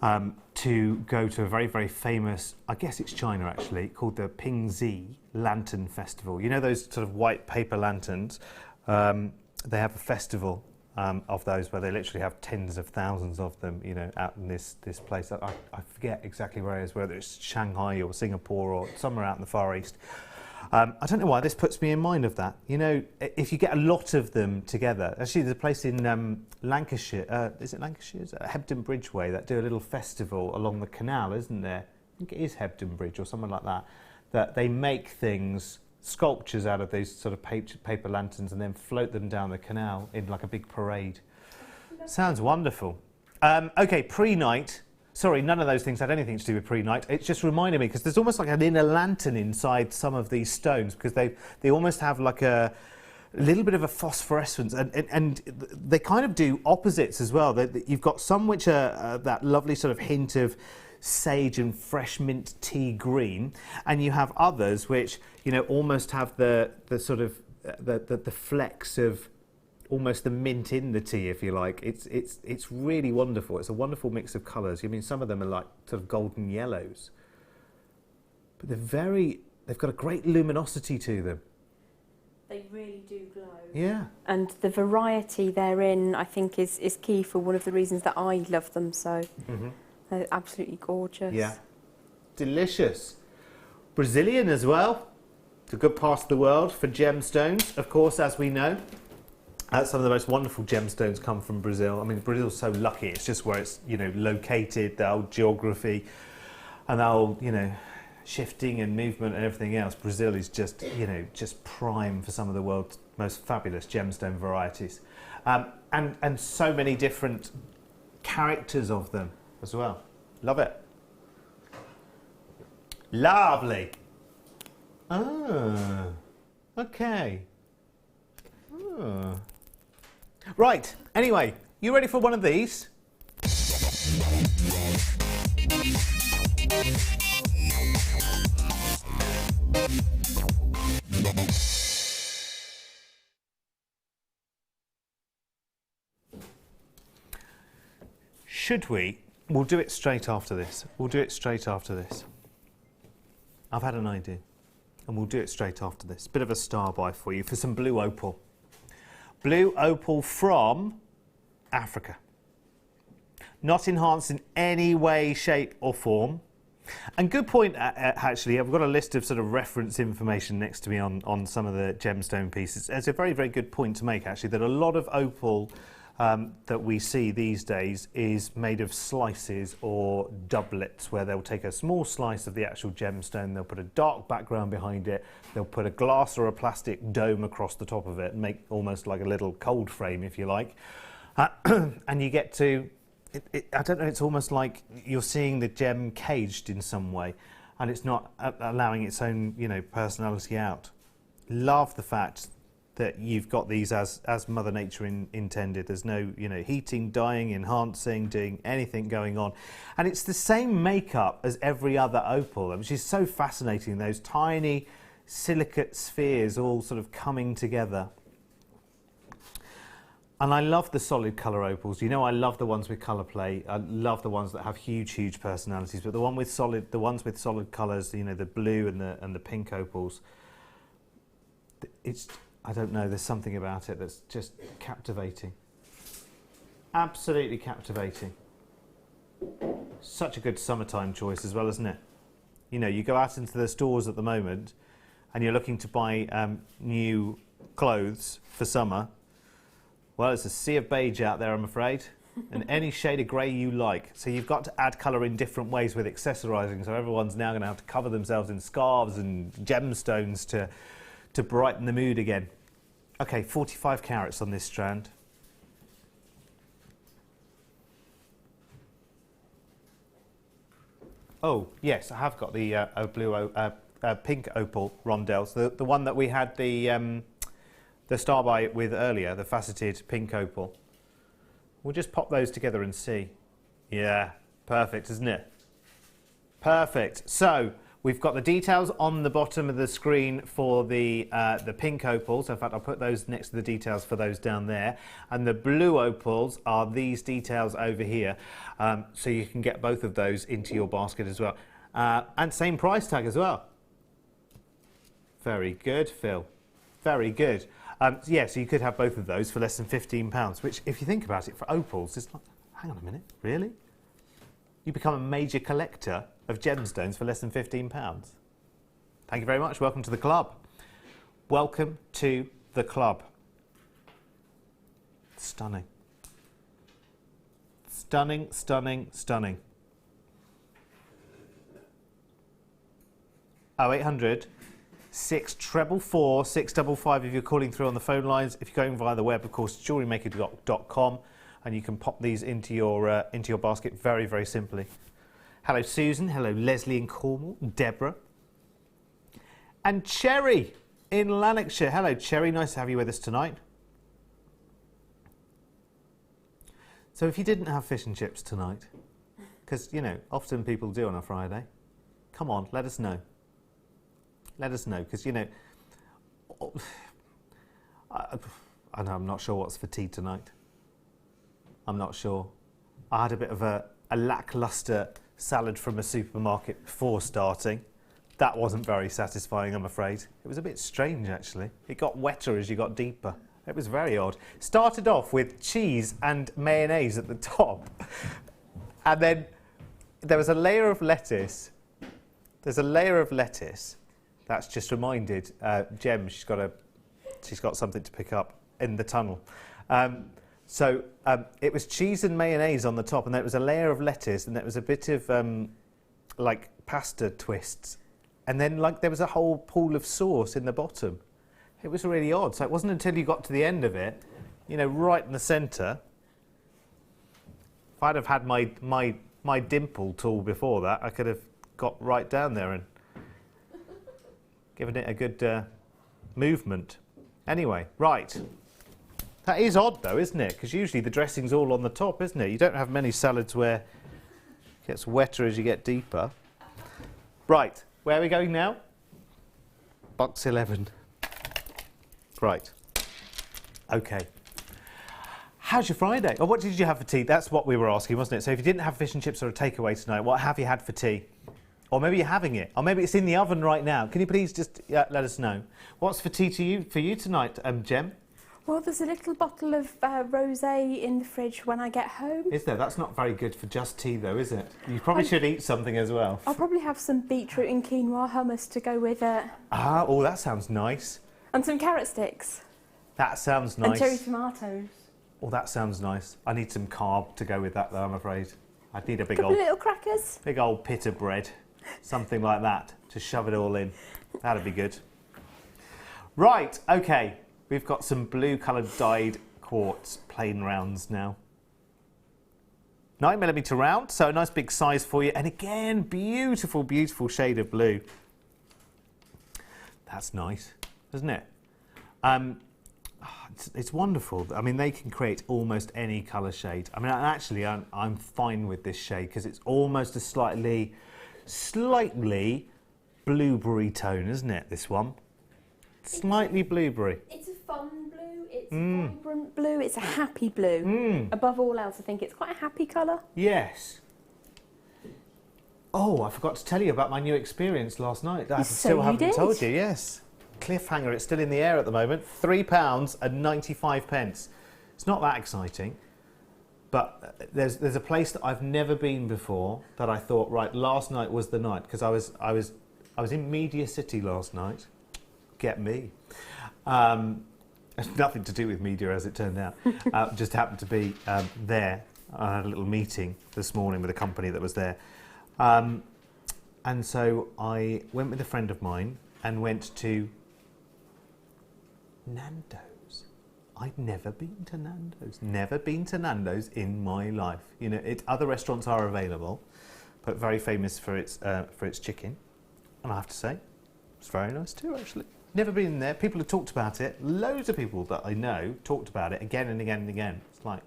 to go to a very, very famous, I guess it's China actually, called the Pingxi Lantern Festival. You know those sort of white paper lanterns? They have a festival of those where they literally have tens of thousands of them, you know, out in this place. I forget exactly where it is, whether it's Shanghai or Singapore or somewhere out in the Far East. I don't know why this puts me in mind of that. You know, if you get a lot of them together, actually there's a place in Lancashire, is it Lancashire? Is it Hebden Bridge Way, that do a little festival along the canal, isn't there? I think it is Hebden Bridge or something like that, that they make things, sculptures out of these sort of paper lanterns and then float them down the canal in like a big parade. Sounds wonderful. Okay, pre-night. Sorry, none of those things had anything to do with pre-night. It just reminded me, because there's almost like an inner lantern inside some of these stones, because they almost have like a little bit of a phosphorescence, and they kind of do opposites as well. You've got some which are that lovely sort of hint of sage and fresh mint tea green, and you have others which, you know, almost have the sort of the flecks of almost the mint in the tea, if you like. It's really wonderful. It's a wonderful mix of colours. I mean, some of them are like sort of golden yellows, but they've got a great luminosity to them. They really do glow. Yeah. And the variety they're in, I think, is key for one of the reasons that I love them so. Mm-hmm. They're absolutely gorgeous. Yeah. Delicious. Brazilian as well. It's a good part of the world for gemstones, of course, as we know. Some of the most wonderful gemstones come from Brazil. I mean, Brazil's so lucky. It's just where it's, you know, located, the old geography and the old, you know, shifting and movement and everything else. Brazil is just, you know, just prime for some of the world's most fabulous gemstone varieties. And so many different characters of them as well. Love it. Lovely. Ah, okay. Ah. Right, anyway, you ready for one of these? Should we? We'll do it straight after this. We'll do it straight after this. I've had an idea, and we'll do it straight after this. Bit of a star buy for you for some blue opal. Blue opal from Africa. Not enhanced in any way, shape or form. And good point, actually. I've got a list of sort of reference information next to me on some of the gemstone pieces. It's a very, very good point to make, actually, that a lot of opal that we see these days is made of slices or doublets, where they'll take a small slice of the actual gemstone, they'll put a dark background behind it, they'll put a glass or a plastic dome across the top of it and make almost like a little cold frame, if you like. And you get to, I don't know, it's almost like you're seeing the gem caged in some way, and it's not allowing its own, you know, personality out. Love the fact that you've got these as Mother Nature intended. There's no, you know, heating, dyeing, enhancing, doing anything going on. And it's the same makeup as every other opal, which is so fascinating, those tiny silicate spheres all sort of coming together. And I love the solid colour opals. You know, I love the ones with colour play. I love the ones that have huge personalities. But the ones with solid colours, you know, the blue and the pink opals, it's, I don't know, there's something about it that's just captivating. Absolutely captivating. Such a good summertime choice as well, isn't it? You know, you go out into the stores at the moment and you're looking to buy new clothes for summer. Well, it's a sea of beige out there, I'm afraid, and any shade of grey you like. So you've got to add colour in different ways with accessorising, so everyone's now going to have to cover themselves in scarves and gemstones to brighten the mood again. Okay, 45 carats on this strand. Oh, yes, I have got the pink opal rondelles, the one that we had the star by with earlier, the faceted pink opal. We'll just pop those together and see. Yeah, perfect, isn't it? Perfect. So we've got the details on the bottom of the screen for the pink opals. In fact, I'll put those next to the details for those down there. And the blue opals are these details over here. So you can get both of those into your basket as well. And same price tag as well. Very good, Phil. Very good. Yeah, so you could have both of those for less than £15, which, if you think about it, for opals, is like, hang on a minute, really? You become a major collector of gemstones for less than £15. Thank you very much. Welcome to the club. Welcome to the club. Stunning. Stunning, stunning, stunning. 0800 644 655 if you're calling through on the phone lines. If you're going via the web, of course, JewelleryMaker.com, and you can pop these into your basket very, very simply. Hello, Susan. Hello, Leslie in Cornwall. Deborah. And Cherry in Lanarkshire. Hello, Cherry. Nice to have you with us tonight. So if you didn't have fish and chips tonight, because, you know, often people do on a Friday, come on, let us know. Let us know, because, you know, I know, I'm not sure what's for tea tonight. I'm not sure. I had a bit of a lacklustre salad from a supermarket before starting. That wasn't very satisfying, I'm afraid. It was a bit strange, actually. It got wetter as you got deeper. It was very odd. Started off with cheese and mayonnaise at the top. And then there was a layer of lettuce. There's a layer of lettuce. That's just reminded Jem, she's got something to pick up in the tunnel. So it was cheese and mayonnaise on the top, and there was a layer of lettuce, and there was a bit of like pasta twists, and then like there was a whole pool of sauce in the bottom. It was really odd. So it wasn't until you got to the end of it, you know, right in the centre. If I'd have had my dimple tool before that, I could have got right down there and given it a good movement. Anyway, right. That is odd though, isn't it? Because usually the dressing's all on the top, isn't it? You don't have many salads where it gets wetter as you get deeper. Right, where are we going now? Box 11. Right. Okay. How's your Friday? Or what did you have for tea? That's what we were asking, wasn't it? So if you didn't have fish and chips or a takeaway tonight, what have you had for tea? Or maybe you're having it. Or maybe it's in the oven right now. Can you please just let us know? What's for tea for you tonight, Jem? Well, there's a little bottle of rosé in the fridge when I get home. Is there? That's not very good for just tea, though, is it? You probably should eat something as well. I'll probably have some beetroot and quinoa hummus to go with it. Ah, oh, that sounds nice. And some carrot sticks. That sounds nice. And cherry tomatoes. Oh, that sounds nice. I need some carb to go with that, though, I'm afraid. I'd need a big Couple old, of little crackers. big old pit of bread, something like that, to shove it all in. That'd be good. Right, okay. We've got some blue-coloured dyed quartz plain rounds now. 9mm round, so a nice big size for you. And again, beautiful, beautiful shade of blue. That's nice, isn't it? It's wonderful. I mean, they can create almost any colour shade. I mean, actually, I'm fine with this shade because it's almost a slightly blueberry tone, isn't it, this one? Slightly blueberry. It's a fun blue, it's a vibrant blue, it's a happy blue. Above all else, I think it's quite a happy colour. Yes. Oh, I forgot to tell you about my new experience last night. I still haven't told you, yes. Cliffhanger, it's still in the air at the moment. £3.95. It's not that exciting, but there's a place that I've never been before that I thought, right, last night was the night, because I was in Media City last night. Get me. It's nothing to do with media, as it turned out. Just happened to be there. I had a little meeting this morning with a company that was there. And so I went with a friend of mine and went to Nando's. I'd never been to Nando's. Never been to Nando's in my life. You know, other restaurants are available, but very famous for its chicken. And I have to say, it's very nice too, actually. Never been there. People have talked about it. Loads of people that I know talked about it again and again and again. It's like,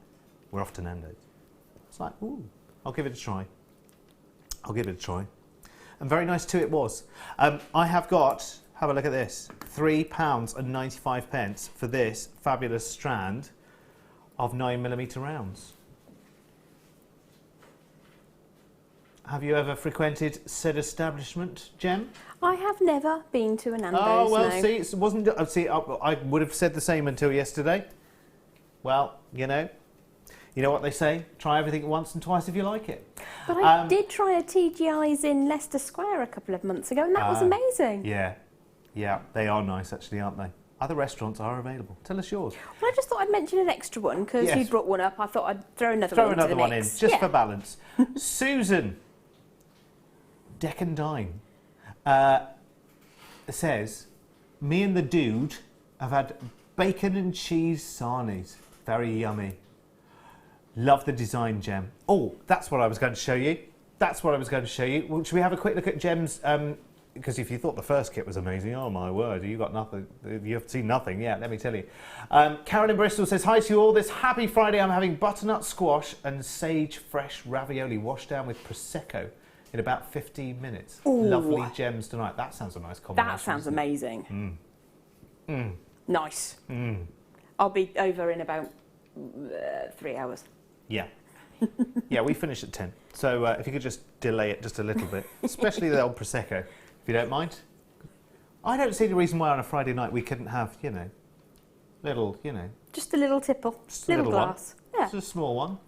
we're off to Nando's. It's like, ooh, I'll give it a try. I'll give it a try. And very nice too it was. I have got, have a look at this, £3.95 for this fabulous strand of 9mm rounds. Have you ever frequented said establishment, Gem? I have never been to a Nando's. Oh, well, no. see, it wasn't. See, I would have said the same until yesterday. Well, you know what they say: try everything once and twice if you like it. But I did try a TGI's in Leicester Square a couple of months ago, and that was amazing. Yeah, they are nice, actually, aren't they? Other restaurants are available. Tell us yours. Well, I just thought I'd mention an extra one because Yes. you brought one up. I thought I'd throw another one into the one mix. in, just for balance. Susan, Deck and Dine, says, me and the dude have had bacon and cheese sarnies. Very yummy. Love the design, Gem. Oh, that's what I was going to show you. Well, should we have a quick look at Gem's? Because if you thought the first kit was amazing, oh my word, you got nothing. You have seen nothing yet, let me tell you. Karen in Bristol says, hi to you all. This happy Friday, I'm having butternut squash and sage fresh ravioli washed down with Prosecco in about 15 minutes. Ooh. Lovely Gems tonight. That sounds a nice combination. That sounds amazing. Nice. Mm. I'll be over in about 3 hours. Yeah. Yeah, we finish at 10. So if you could just delay it just a little bit, especially the old Prosecco, if you don't mind. I don't see the reason why on a Friday night we couldn't have, little, Just a little tipple. Just a little glass. One. Yeah. Just a small one.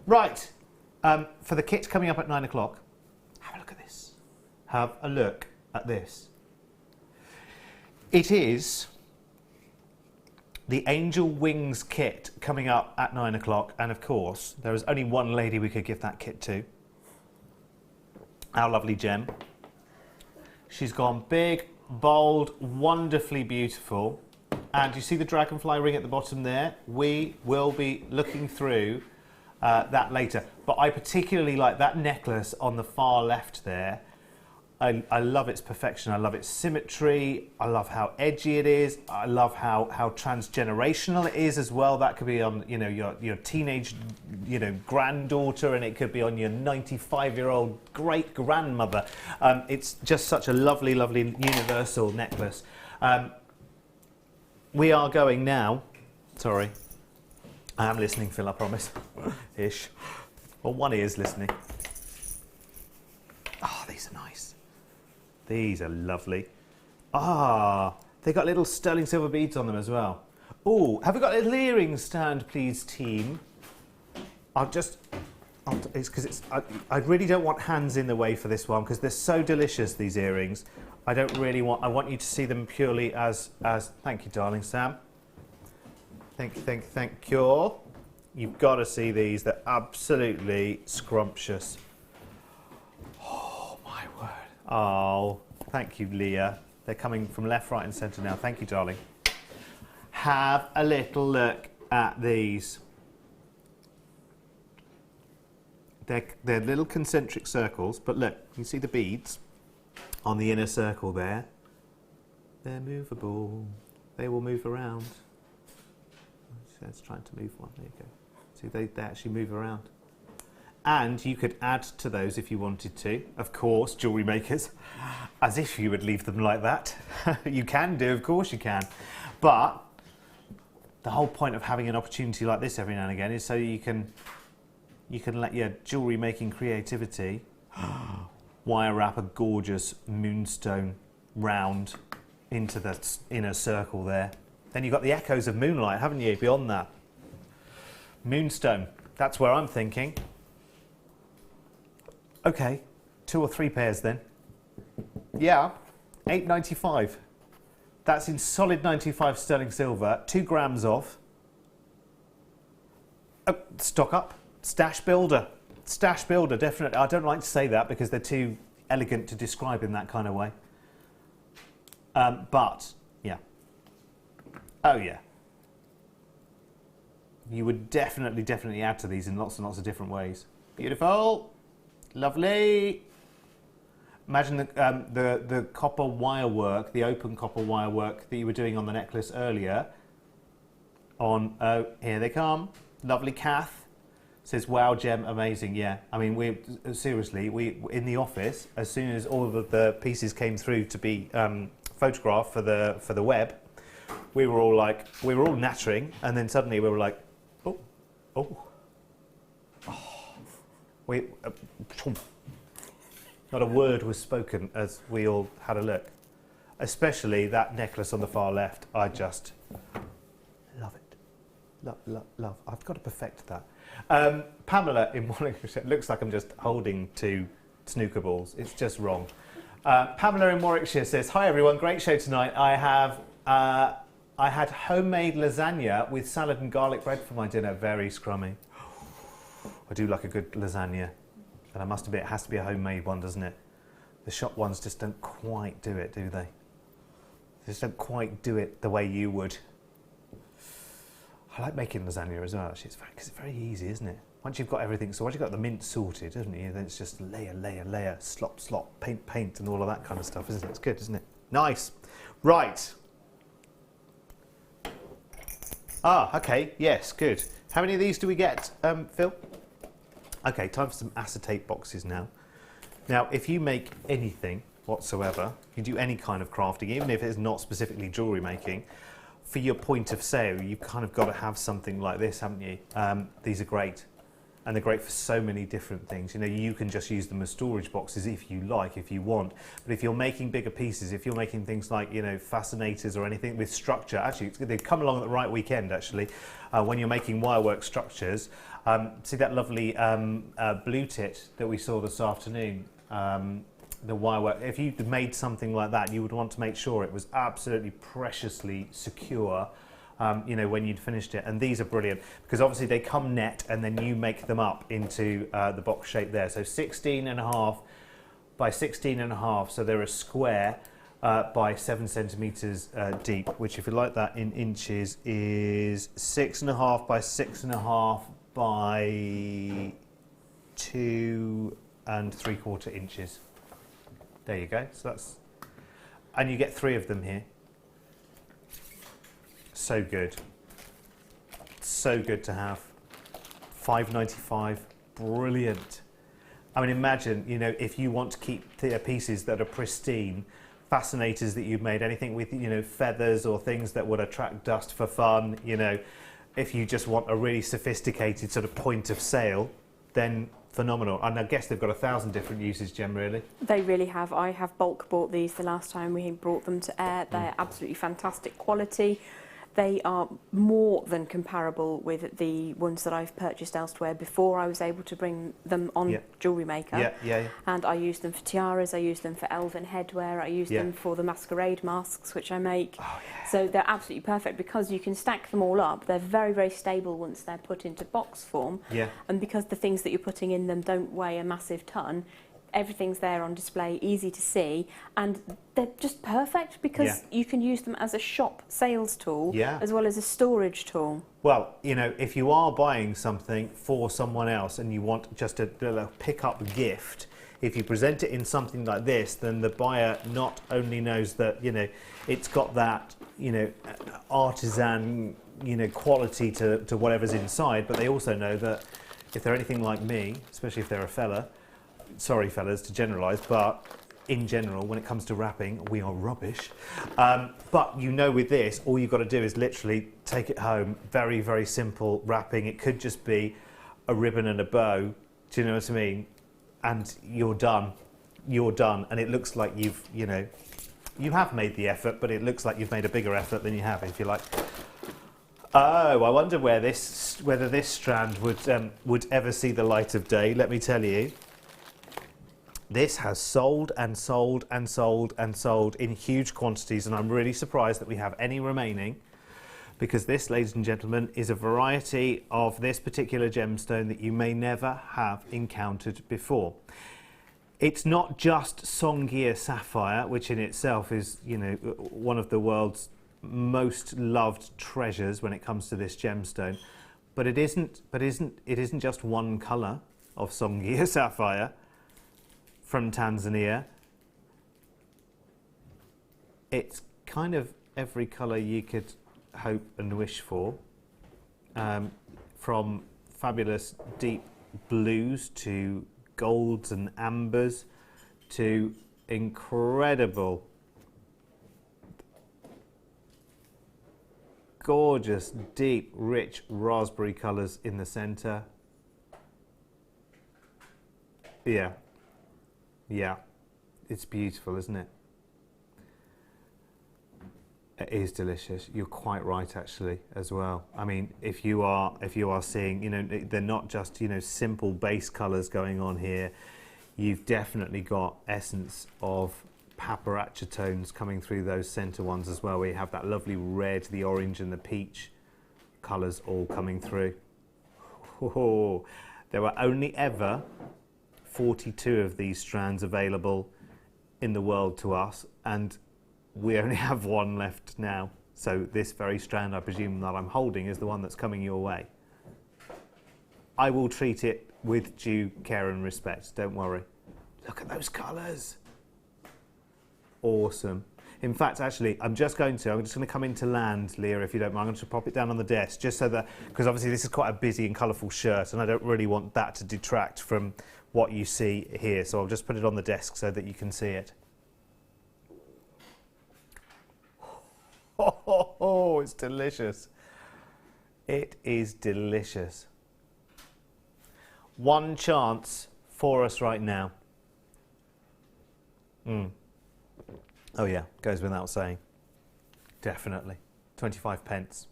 Right. For the kit coming up at 9 o'clock, have a look at this. Have a look at this. It is the Angel Wings kit coming up at 9 o'clock, and of course, there is only one lady we could give that kit to. Our lovely Gem. She's gone big, bold, wonderfully beautiful. And you see the dragonfly ring at the bottom there? We will be looking through that later. But I particularly like that necklace on the far left there. I love its perfection. I love its symmetry. I love how edgy it is. I love how transgenerational it is as well. That could be on your teenage granddaughter, and it could be on your 95-year-old great grandmother. It's just such a lovely, lovely universal necklace. We are going now. Sorry, I am listening, Phil. I promise. Ish. Well, one ear's listening. Oh, these are nice. These are lovely. Ah, they got little sterling silver beads on them as well. Oh, have we got a little earring stand, please, team? It's because I really don't want hands in the way for this one because they're so delicious, these earrings. I want you to see them purely as thank you, darling Sam. Thank you. You've got to see these. They're absolutely scrumptious. Oh, my word. Oh, thank you, Leah. They're coming from left, right and centre now. Thank you, darling. Have a little look at these. They're little concentric circles, but look, you see the beads on the inner circle there? They're movable. They will move around. It's trying to move one. There you go. See, they actually move around. And you could add to those if you wanted to. Of course, jewellery makers, as if you would leave them like that. You can do, of course you can. But the whole point of having an opportunity like this every now and again is so you can let your jewellery making creativity wire wrap a gorgeous moonstone round into the inner circle there. Then you've got the echoes of moonlight, haven't you, beyond that? Moonstone, that's where I'm thinking. Okay, 2 or 3 pairs then. Yeah, £8.95. That's in solid 95 sterling silver, 2 grams off. Oh, stock up, stash builder. Stash builder, definitely. I don't like to say that because they're too elegant to describe in that kind of way. But, yeah. Oh, yeah. You would definitely add to these in lots and lots of different ways. Beautiful. Lovely. Imagine the copper wire work, the open copper wire work that you were doing on the necklace earlier. On, oh, here they come. Lovely Kath. Says, wow, gem, amazing. Yeah, I mean, seriously, in the office, as soon as all of the pieces came through to be photographed for the web, we were all nattering, and then suddenly we were like, not a word was spoken as we all had a look. Especially that necklace on the far left. I just love it. Love. I've got to perfect that. Pamela in Warwickshire, it looks like I'm just holding 2 snooker balls. It's just wrong. Pamela in Warwickshire says, hi everyone, great show tonight. I had homemade lasagna with salad and garlic bread for my dinner. Very scrummy. I do like a good lasagna, and I must admit it has to be a homemade one, doesn't it? The shop ones just don't quite do it, do they? They just don't quite do it the way you would. I like making lasagna as well, actually. It's very easy, isn't it? Once you've got everything, so once you've got the mint sorted, haven't you? Then it's just layer, slop, paint, and all of that kind of stuff, isn't it? It's good, isn't it? Nice. Right. Ah, okay. Yes, good. How many of these do we get, Phil? Okay, time for some acetate boxes now. Now, if you make anything whatsoever, you do any kind of crafting, even if it's not specifically jewellery making, for your point of sale, you've kind of got to have something like this, haven't you? These are great. And they're great for so many different things. You know, you can just use them as storage boxes if you like, if you want. But if you're making bigger pieces, if you're making things like, you know, fascinators or anything with structure, actually, they come along at the right weekend, actually, when you're making wirework structures. See that lovely blue tit that we saw this afternoon? The wirework. If you made something like that, you would want to make sure it was absolutely preciously secure. You know, when you'd finished it. And these are brilliant because obviously they come net and then you make them up into the box shape there. So 16.5 by 16.5, so they're a square by 7 centimetres deep, which if you like that in inches is 6.5 by 6.5 by 2 3/4 inches. There you go. So that's, and you get 3 of them here. So good. So good to have. £5.95. Brilliant. I mean, imagine, you know, if you want to keep pieces that are pristine, fascinators that you've made, anything with, you know, feathers or things that would attract dust for fun, you know, if you just want a really sophisticated sort of point of sale, then phenomenal. And I guess they've got 1,000 different uses, Jem, really. They really have. I have bulk bought these the last time we brought them to air. They're absolutely fantastic quality. they are more than comparable with the ones that I've purchased elsewhere before I was able to bring them on Jewellery Maker. And I use them for tiaras, I use them for elven headwear, I use them for the masquerade masks which I make. So they're absolutely perfect because you can stack them all up. They're very, very stable once they're put into box form. And because the things that you're putting in them don't weigh a massive ton, everything's there on display, easy to see, and they're just perfect because you can use them as a shop sales tool as well as a storage tool. Well, you know, if you are buying something for someone else and you want just a pick-up gift, if you present it in something like this, then the buyer not only knows that, you know, it's got that, you know, artisan, you know, quality to whatever's inside, but they also know that if they're anything like me, especially if they're a fella, sorry fellas to generalise, but in general when it comes to wrapping we are rubbish, but you know, with this all you've got to do is literally take it home. Very, very simple wrapping. It could just be a ribbon and a bow, do you know what I mean, and you're done, and it looks like you've, you know, you have made the effort, but it looks like you've made a bigger effort than you have, if you like. Oh, I wonder whether this strand would ever see the light of day. Let me tell you, this has sold and sold and sold and sold in huge quantities, and I'm really surprised that we have any remaining, because this, ladies and gentlemen, is a variety of this particular gemstone that you may never have encountered before. It's not just Songea sapphire, which in itself is, you know, one of the world's most loved treasures when it comes to this gemstone, but it isn't just one colour of Songea sapphire from Tanzania. It's kind of every colour you could hope and wish for, from fabulous deep blues to golds and ambers to incredible, gorgeous, deep, rich raspberry colours in the centre. Yeah, it's beautiful, isn't it? It is delicious. You're quite right, actually, as well. I mean, if you are seeing, you know, they're not just, you know, simple base colours going on here. You've definitely got essence of paparazzi tones coming through those centre ones as well, where you have that lovely red, the orange, and the peach colours all coming through. Oh, there were only ever 42 of these strands available in the world to us, and we only have one left now. So this very strand, I presume, that I'm holding is the one that's coming your way. I will treat it with due care and respect, don't worry. Look at those colours. Awesome. In fact, actually, I'm just going to come into land, Leah, if you don't mind. I'm going to pop it down on the desk, just so that, because obviously this is quite a busy and colourful shirt, and I don't really want that to detract from what you see here. So I'll just put it on the desk so that you can see it. Oh, it's delicious. It is delicious. One chance for us right now. Oh yeah, goes without saying. Definitely. 25 pence.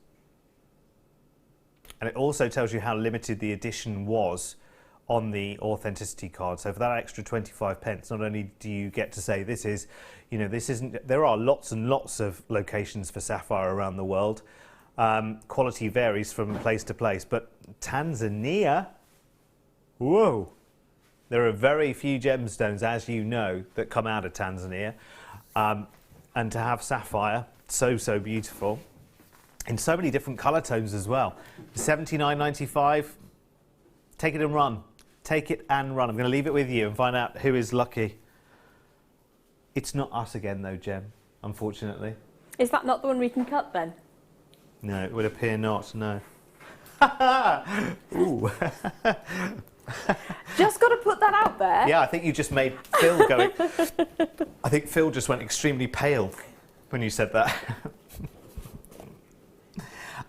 And it also tells you how limited the edition was on the authenticity card. So for that extra 25 pence, not only do you get to say this is, you know, this isn't, there are lots and lots of locations for sapphire around the world. Quality varies from place to place, but Tanzania, whoa. There are very few gemstones, as you know, that come out of Tanzania. And to have sapphire, so beautiful, in so many different colour tones as well. $79.95, take it and run. Take it and run. I'm going to leave it with you and find out who is lucky. It's not us again though, Gem, unfortunately. Is that not the one we can cut then? No, it would appear not, no. Ooh. Just got to put that out there. Yeah, I think you just made Phil go. I think Phil just went extremely pale when you said that.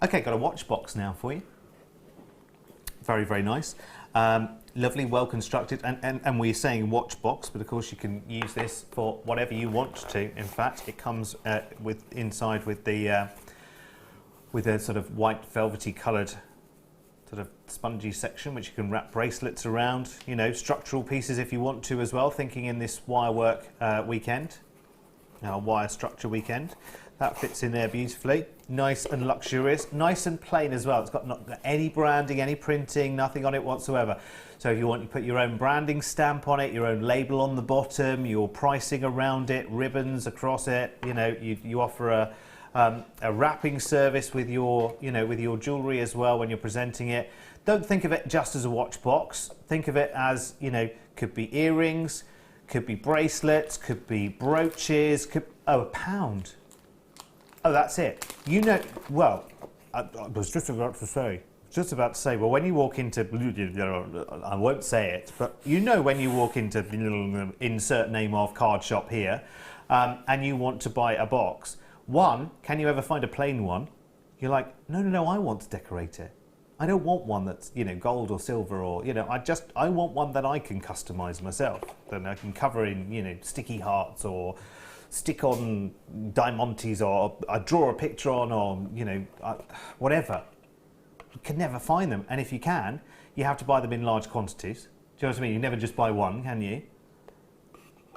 Okay, got a watch box now for you. Very, very nice. Lovely, well constructed, and we're saying watch box, but of course you can use this for whatever you want to. In fact, it comes inside with the with a sort of white velvety coloured sort of spongy section which you can wrap bracelets around, you know, structural pieces if you want to as well, thinking in this wirework weekend, wire structure weekend. That fits in there beautifully. Nice and luxurious, nice and plain as well. It's got not any branding, any printing, nothing on it whatsoever. So if you want, you put your own branding stamp on it, your own label on the bottom, your pricing around it, ribbons across it. You know, you offer a wrapping service with your, you know, with your jewellery as well when you're presenting it. Don't think of it just as a watch box. Think of it as, you know, could be earrings, could be bracelets, could be brooches, oh, £1. Oh, that's it. You know, well, I was just about to say, well, when you walk into, I won't say it, but you know when you walk into insert name of card shop here, and you want to buy a box, one, can you ever find a plain one? You're like, no, I want to decorate it. I don't want one that's, you know, gold or silver or, you know, I want one that I can customise myself, that I can cover in, you know, sticky hearts or stick on diamantes or I draw a picture on or, you know, whatever. You can never find them. And if you can, you have to buy them in large quantities. Do you know what I mean? You never just buy one, can you?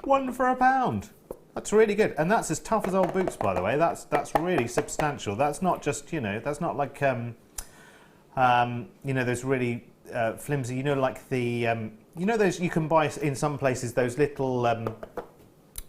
One for £1. That's really good. And that's as tough as old boots, by the way. That's really substantial. That's not just, you know, that's not like, you know, those really flimsy, you know, like the, you know, those you can buy in some places, those little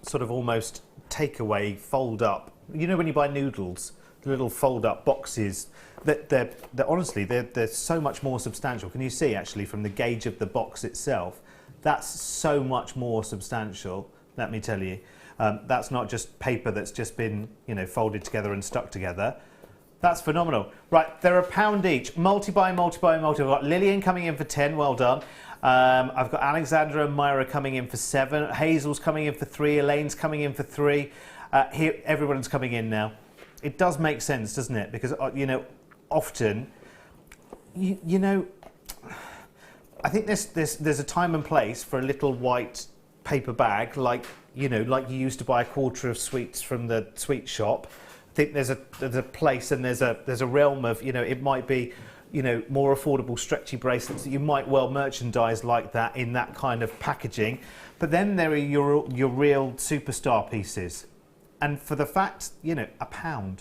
sort of almost takeaway fold up, you know, when you buy noodles, the little fold up boxes, that they're honestly they're so much more substantial. Can you see actually from the gauge of the box itself? That's so much more substantial, let me tell you. That's not just paper that's just been, you know, folded together and stuck together. That's phenomenal. Right, they're £1 each. Multi-buy. I've got Lillian coming in for 10, well done. I've got Alexandra and Myra coming in for 7. Hazel's coming in for 3. Elaine's coming in for 3. Here, everyone's coming in now. It does make sense, doesn't it? Because, you know, often, you know, I think there's a time and place for a little white paper bag, like, you know, like you used to buy a quarter of sweets from the sweet shop. I think there's a place and there's a realm of, you know, it might be, you know, more affordable stretchy bracelets that you might well merchandise like that in that kind of packaging. But then there are your real superstar pieces. And for the fact, you know, £1.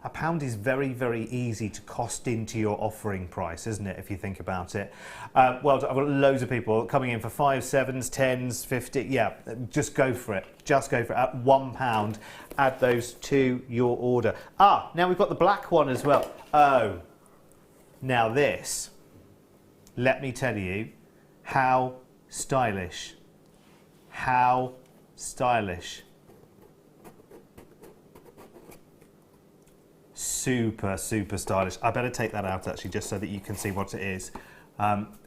£1 is very, very easy to cost into your offering price, isn't it, if you think about it? Well, I've got loads of people coming in for 5, 7s, 10s, 50. Yeah, just go for it. Just go for it. At £1, add those to your order. Ah, now we've got the black one as well. Oh, now this, let me tell you, how stylish. How stylish. Super, super stylish. I better take that out actually, just so that you can see what it is.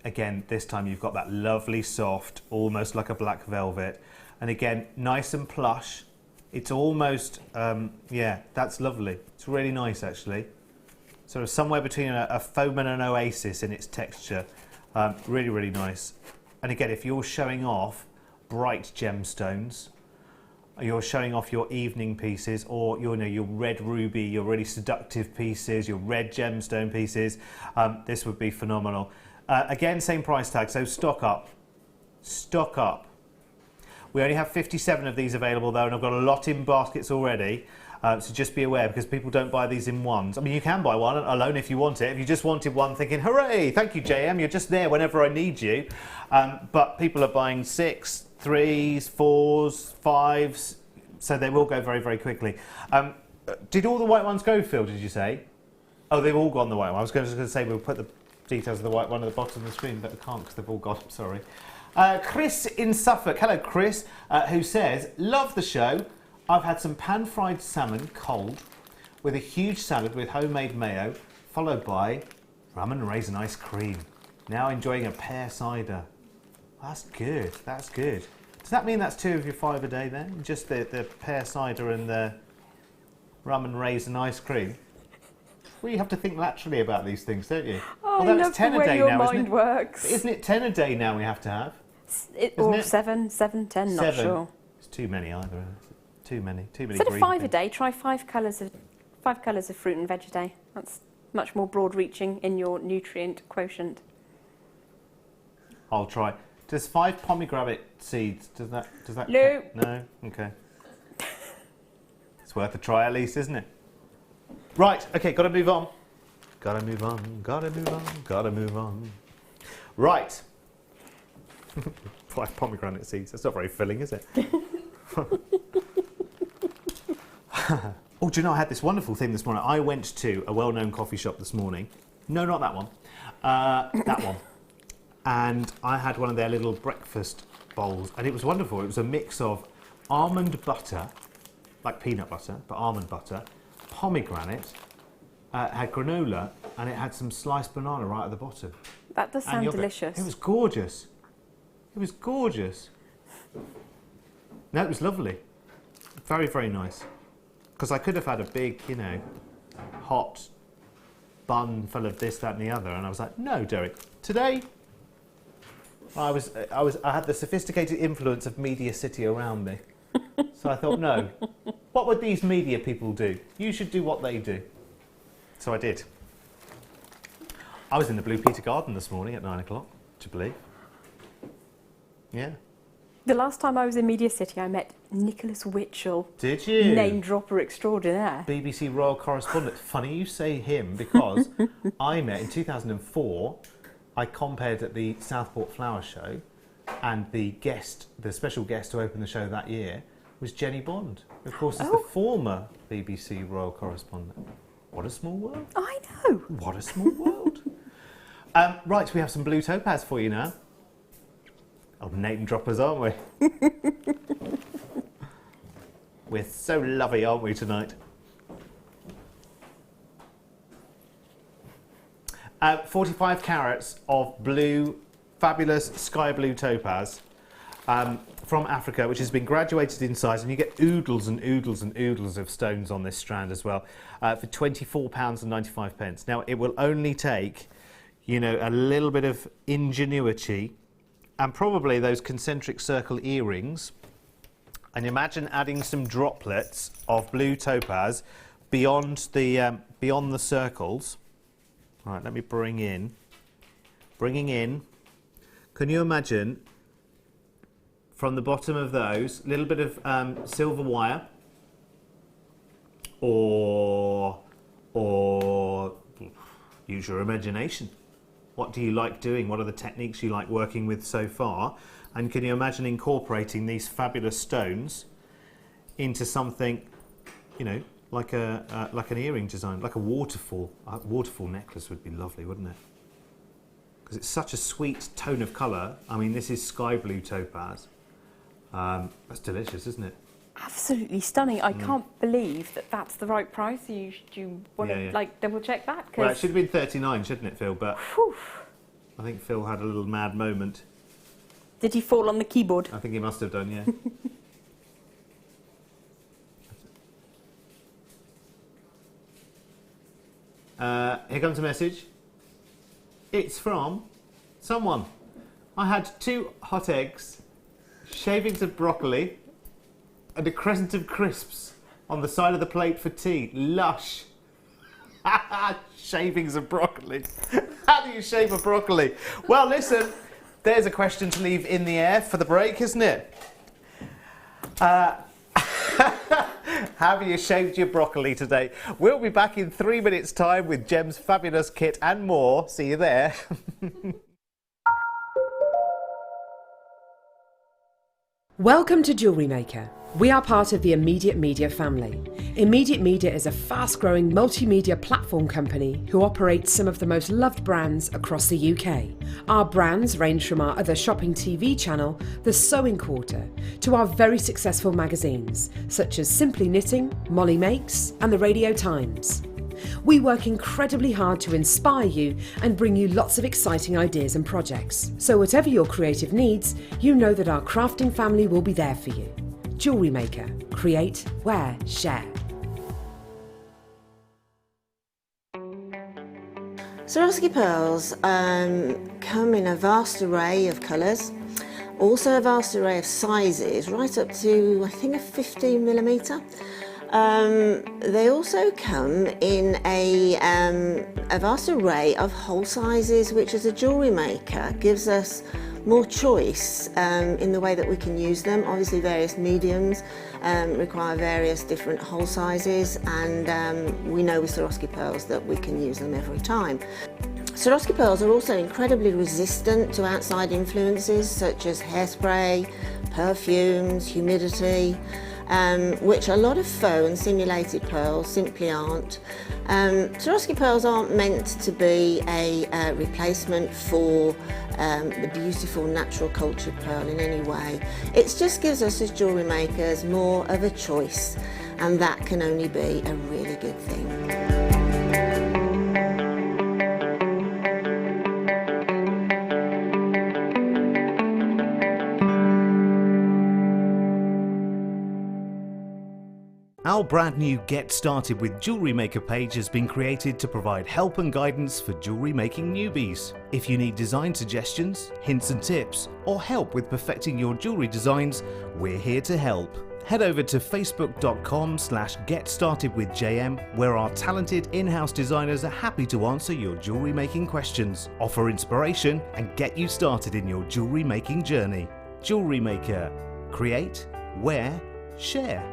Again, this time you've got that lovely soft, almost like a black velvet. And again, nice and plush. It's almost, yeah, that's lovely. It's really nice actually. Sort of somewhere between a foam and an oasis in its texture. Really, really nice. And again, if you're showing off bright gemstones, you're showing off your evening pieces, or you know, your red ruby, your really seductive pieces, your red gemstone pieces, this would be phenomenal. Again, same price tag, so stock up. Stock up. We only have 57 of these available though, and I've got a lot in baskets already. So just be aware, because people don't buy these in ones. I mean, you can buy one alone if you want it. If you just wanted one thinking, hooray, thank you, JM, you're just there whenever I need you. But people are buying 6, 3s, 4s, 5s, so they will go very, very quickly. Did all the white ones go, Phil, did you say? Oh, they've all gone the white one. I was just going to say we'll put the details of the white one at the bottom of the screen, but I can't because they've all gone, sorry. Chris in Suffolk, hello Chris, who says, love the show. I've had some pan-fried salmon cold with a huge salad with homemade mayo, followed by rum and raisin ice cream. Now enjoying a pear cider. That's good, that's good. Does that mean that's 2 of your 5 a day then? Just the pear cider and the rum and raisin ice cream? Well, you have to think laterally about these things, don't you? Oh, although I love it's 10 the a way day your now, mind works. Isn't it 10 a day now we have to have? Or it? 7, 10, not 7. sure. It's too many either. Too many Instead of 5 a day, try 5 colours of 5 colours of fruit and veg a day. That's much more broad-reaching in your nutrient quotient. I'll try. Does 5 pomegranate seeds, does that No. No? Okay. It's worth a try at least, isn't it? Right, okay, gotta move on. Gotta move on, gotta move on, gotta move on. Right. 5 pomegranate seeds, that's not very filling, is it? Oh, do you know, I had this wonderful thing this morning. I went to a well-known coffee shop this morning. No, not that one. That one. And I had one of their little breakfast bowls, and it was wonderful. It was a mix of almond butter, like peanut butter, but almond butter, pomegranate, it had granola, and it had some sliced banana right at the bottom. That does sound delicious. It was gorgeous. It was gorgeous. No, it was lovely. Very, very nice. Because I could have had a big, you know, hot bun full of this, that, and the other, and I was like, no, Derek. Today, I had the sophisticated influence of Media City around me. So I thought, no, what would these media people do? You should do what they do. So I did. I was in the Blue Peter Garden this morning at 9 o'clock, to believe. Yeah. The last time I was in Media City, I met Nicholas Witchell. Did you? Name dropper extraordinaire. BBC Royal Correspondent. Funny you say him, because I met in 2004, I compared at the Southport Flower Show, and the special guest to open the show that year was Jenny Bond. Of course, is the former BBC Royal Correspondent. What a small world. I know. What a small world. Right, we have some blue topaz for you now. Oh, name droppers, aren't we? We're so lovely, aren't we, tonight? 45 carats of blue, fabulous sky blue topaz from Africa, which has been graduated in size, and you get oodles and oodles and oodles of stones on this strand as well, for £24.95. Now, it will only take, you know, a little bit of ingenuity and probably those concentric circle earrings, and imagine adding some droplets of blue topaz beyond the circles. All right, let me bringing in. Can you imagine from the bottom of those, a little bit of silver wire, or use your imagination. What do you like doing? What are the techniques you like working with so far? And can you imagine incorporating these fabulous stones into something, you know, like an earring design, like a waterfall. A waterfall necklace would be lovely, wouldn't it? Because it's such a sweet tone of colour. I mean, this is sky blue topaz. That's delicious, isn't it? Absolutely stunning. I can't believe that that's the right price. Do you want to like double check that? Well, it should have been 39, shouldn't it, Phil? But whew. I think Phil had a little mad moment. Did he fall on the keyboard? I think he must have done, yeah. Here comes a message. It's from someone. I had 2 hot eggs, shavings of broccoli, and a crescent of crisps on the side of the plate for tea. Lush. Shavings of broccoli. How do you shave a broccoli? Well, listen, there's a question to leave in the air for the break, isn't it? Have you shaved your broccoli today? We'll be back in 3 minutes' time with Gem's fabulous kit and more. See you there. Welcome to Jewellery Maker. We are part of the Immediate Media family. Immediate Media is a fast-growing multimedia platform company who operates some of the most loved brands across the UK. Our brands range from our other shopping TV channel, The Sewing Quarter, to our very successful magazines, such as Simply Knitting, Molly Makes, and The Radio Times. We work incredibly hard to inspire you and bring you lots of exciting ideas and projects. So whatever your creative needs, you know that our crafting family will be there for you. Jewellery Maker. Create, wear, share. Swarovski pearls come in a vast array of colours, also a vast array of sizes, right up to, I think, a 15mm. They also come in a vast array of hole sizes, which as a jewellery maker gives us more choice in the way that we can use them. Obviously various mediums require various different hole sizes, and we know with Swarovski pearls that we can use them every time. Swarovski pearls are also incredibly resistant to outside influences such as hairspray, perfumes, humidity, which a lot of faux and simulated pearls simply aren't. Swarovski pearls aren't meant to be a replacement for the beautiful natural cultured pearl in any way. It just gives us as jewellery makers more of a choice, and that can only be a really good thing. Our brand new Get Started with Jewellery Maker page has been created to provide help and guidance for jewellery making newbies. If you need design suggestions, hints and tips, or help with perfecting your jewellery designs, we're here to help. Head over to facebook.com/getstartedwithjm, where our talented in-house designers are happy to answer your jewellery making questions, offer inspiration, and get you started in your jewellery making journey. Jewellery Maker. Create, wear, share.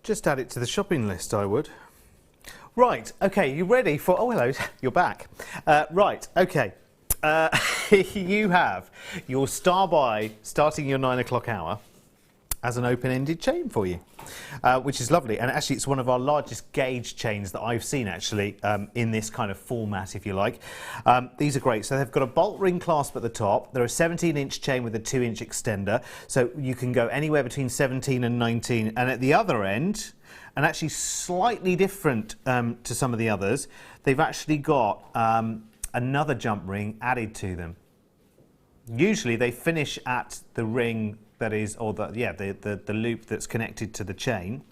Just add it to the shopping list, I would. Right, okay, you ready for... Oh, hello, you're back. Right, okay. You have your star buy starting your 9 o'clock hour as an open-ended chain for you, which is lovely. And actually, it's one of our largest gauge chains that I've seen, actually, in this kind of format, if you like. These are great. So they've got a bolt ring clasp at the top. They're a 17-inch chain with a 2-inch extender. So you can go anywhere between 17 and 19. And at the other end, and actually slightly different to some of the others, they've actually got another jump ring added to them. Usually they finish at the ring that is, or the loop that's connected to the chain.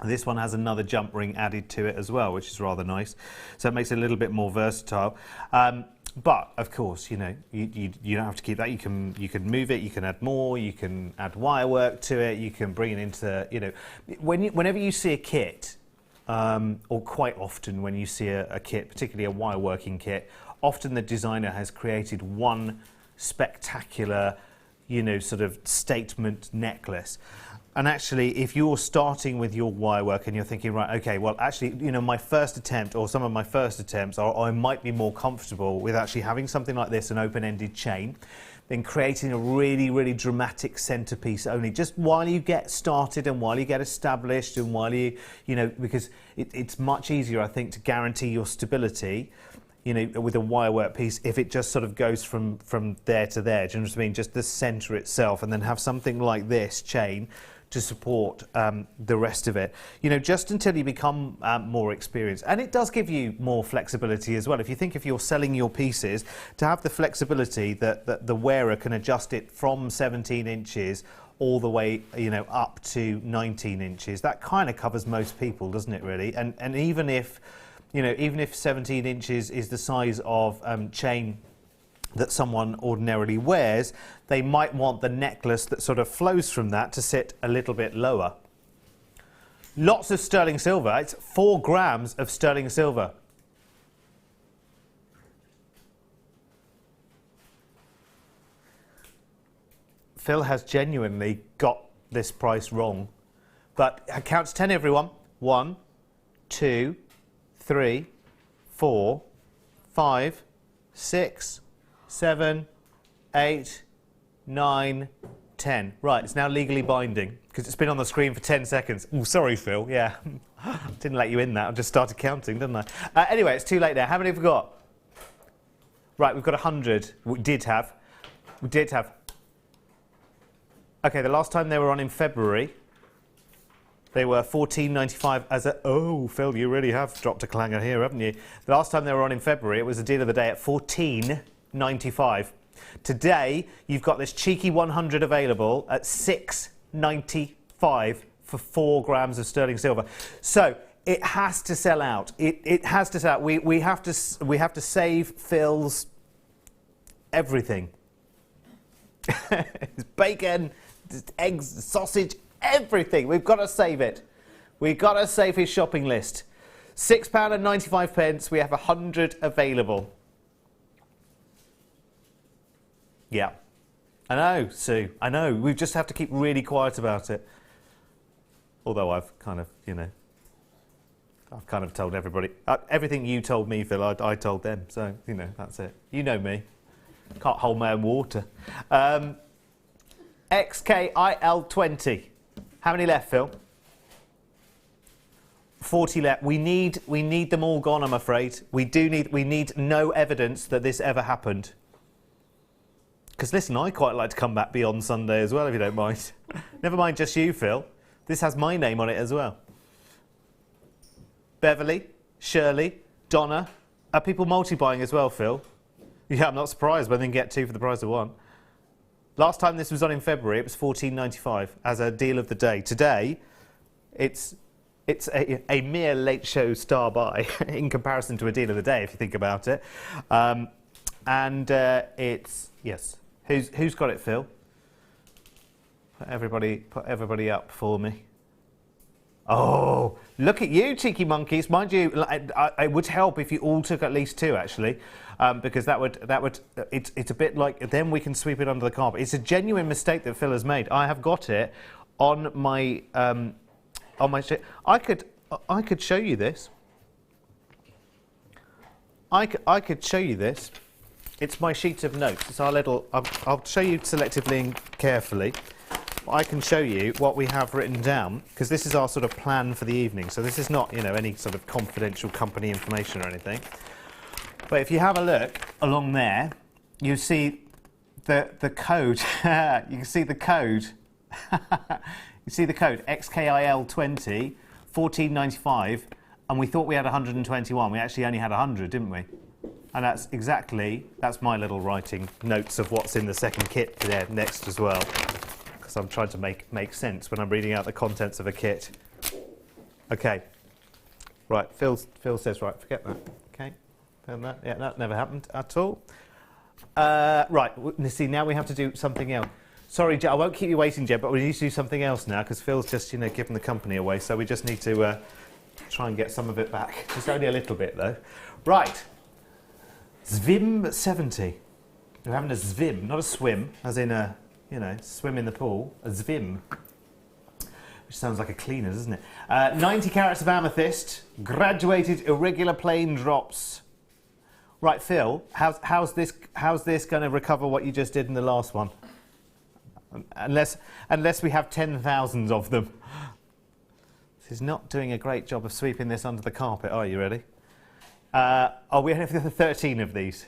This one has another jump ring added to it as well, which is rather nice. So it makes it a little bit more versatile. But of course, you know, you don't have to keep that. You can move it. You can add more. You can add wire work to it. You can bring it into, you know, whenever you see a kit, or quite often when you see a kit, particularly a wire working kit, often the designer has created one spectacular, you know, sort of statement necklace. And actually, if you're starting with your wire work and you're thinking, right, okay, well, actually, you know, my first attempt or some of my first attempts are I might be more comfortable with actually having something like this, an open-ended chain, then creating a really, really dramatic centerpiece only just while you get started and while you get established and while you know, because it's much easier, I think, to guarantee your stability, you know, with a wire work piece, if it just sort of goes from there to there, do you know what I mean? Just the center itself, and then have something like this chain to support the rest of it, you know, just until you become more experienced. And it does give you more flexibility as well. If you think if you're selling your pieces, to have the flexibility that the wearer can adjust it from 17 inches all the way, up to 19 inches. That kind of covers most people, doesn't it, really? And even if, even if 17 inches is the size of chain that someone ordinarily wears, they might want the necklace that sort of flows from that to sit a little bit lower. Lots of sterling silver. It's 4 grams of sterling silver. Phil has genuinely got this price wrong. But I count to 10, everyone. 1, 2, 3, 4, 5, 6, 7, 8, 9, 10. Right, it's now legally binding because it's been on the screen for 10 seconds. Oh, sorry, Phil. Yeah, didn't let you in that. I just started counting, didn't I? Anyway, it's too late now. How many have we got? Right, we've got 100. We did have. Okay, the last time they were on in February, they were $14.95 as a... Oh, Phil, you really have dropped a clanger here, haven't you? The last time they were on in February, it was a deal of the day at $14.95. Today, you've got this cheeky 100 available at $6.95 for 4 grams of sterling silver. So it has to sell out. It has to sell out. We have to save Phil's everything. It's bacon, eggs, sausage, everything. We've got to save it. We've got to save his shopping list. £6.95. We have 100 available. Yeah. I know, Sue. I know. We just have to keep really quiet about it. Although I've kind of, I've kind of told everybody. Everything you told me, Phil, I told them. So, that's it. You know me. Can't hold my own water. XKIL20. How many left, Phil? 40 left. We need them all gone, I'm afraid. We need no evidence that this ever happened. Because listen, I quite like to come back beyond Sunday as well, if you don't mind. Never mind just you, Phil. This has my name on it as well. Beverly, Shirley, Donna. Are people multi-buying as well, Phil? Yeah, I'm not surprised when they can get 2 for the price of 1. Last time this was on in February, it was $14.95 as a deal of the day. Today, it's a mere late show star buy in comparison to a deal of the day, if you think about it. It's yes. Who's got it, Phil? Put everybody up for me. Oh, look at you, cheeky monkeys! Mind you, it would help if you all took at least 2, actually, because that would it's a bit like then we can sweep it under the carpet. It's a genuine mistake that Phil has made. I have got it on my sheet. I could show you this. I could show you this. It's my sheet of notes. It's our little. I'll show you selectively and carefully. I can show you what we have written down because this is our sort of plan for the evening. So this is not, any sort of confidential company information or anything. But if you have a look along there, you see the code. You can see the code. You see the code XKIL20 14.95, and we thought we had 121. We actually only had 100, didn't we? And that's my little writing notes of what's in the second kit there next as well. Because I'm trying to make sense when I'm reading out the contents of a kit. Okay. Right, Phil says, right, forget that. Okay. Found that. Yeah, that never happened at all. Right, see, now we have to do something else. Sorry, Jed, I won't keep you waiting, Jed, but we need to do something else now because Phil's just, given the company away. So we just need to try and get some of it back. Just only a little bit, though. Right. Zwim 70. We're having a zwim, not a swim, as in a, swim in the pool. A zwim. Which sounds like a cleaner, doesn't it? 90 carats of amethyst, graduated irregular plain drops. Right, Phil, how's this going to recover what you just did in the last one? Unless we have 10,000 of them. This is not doing a great job of sweeping this under the carpet, are you ready? We have 13 of these.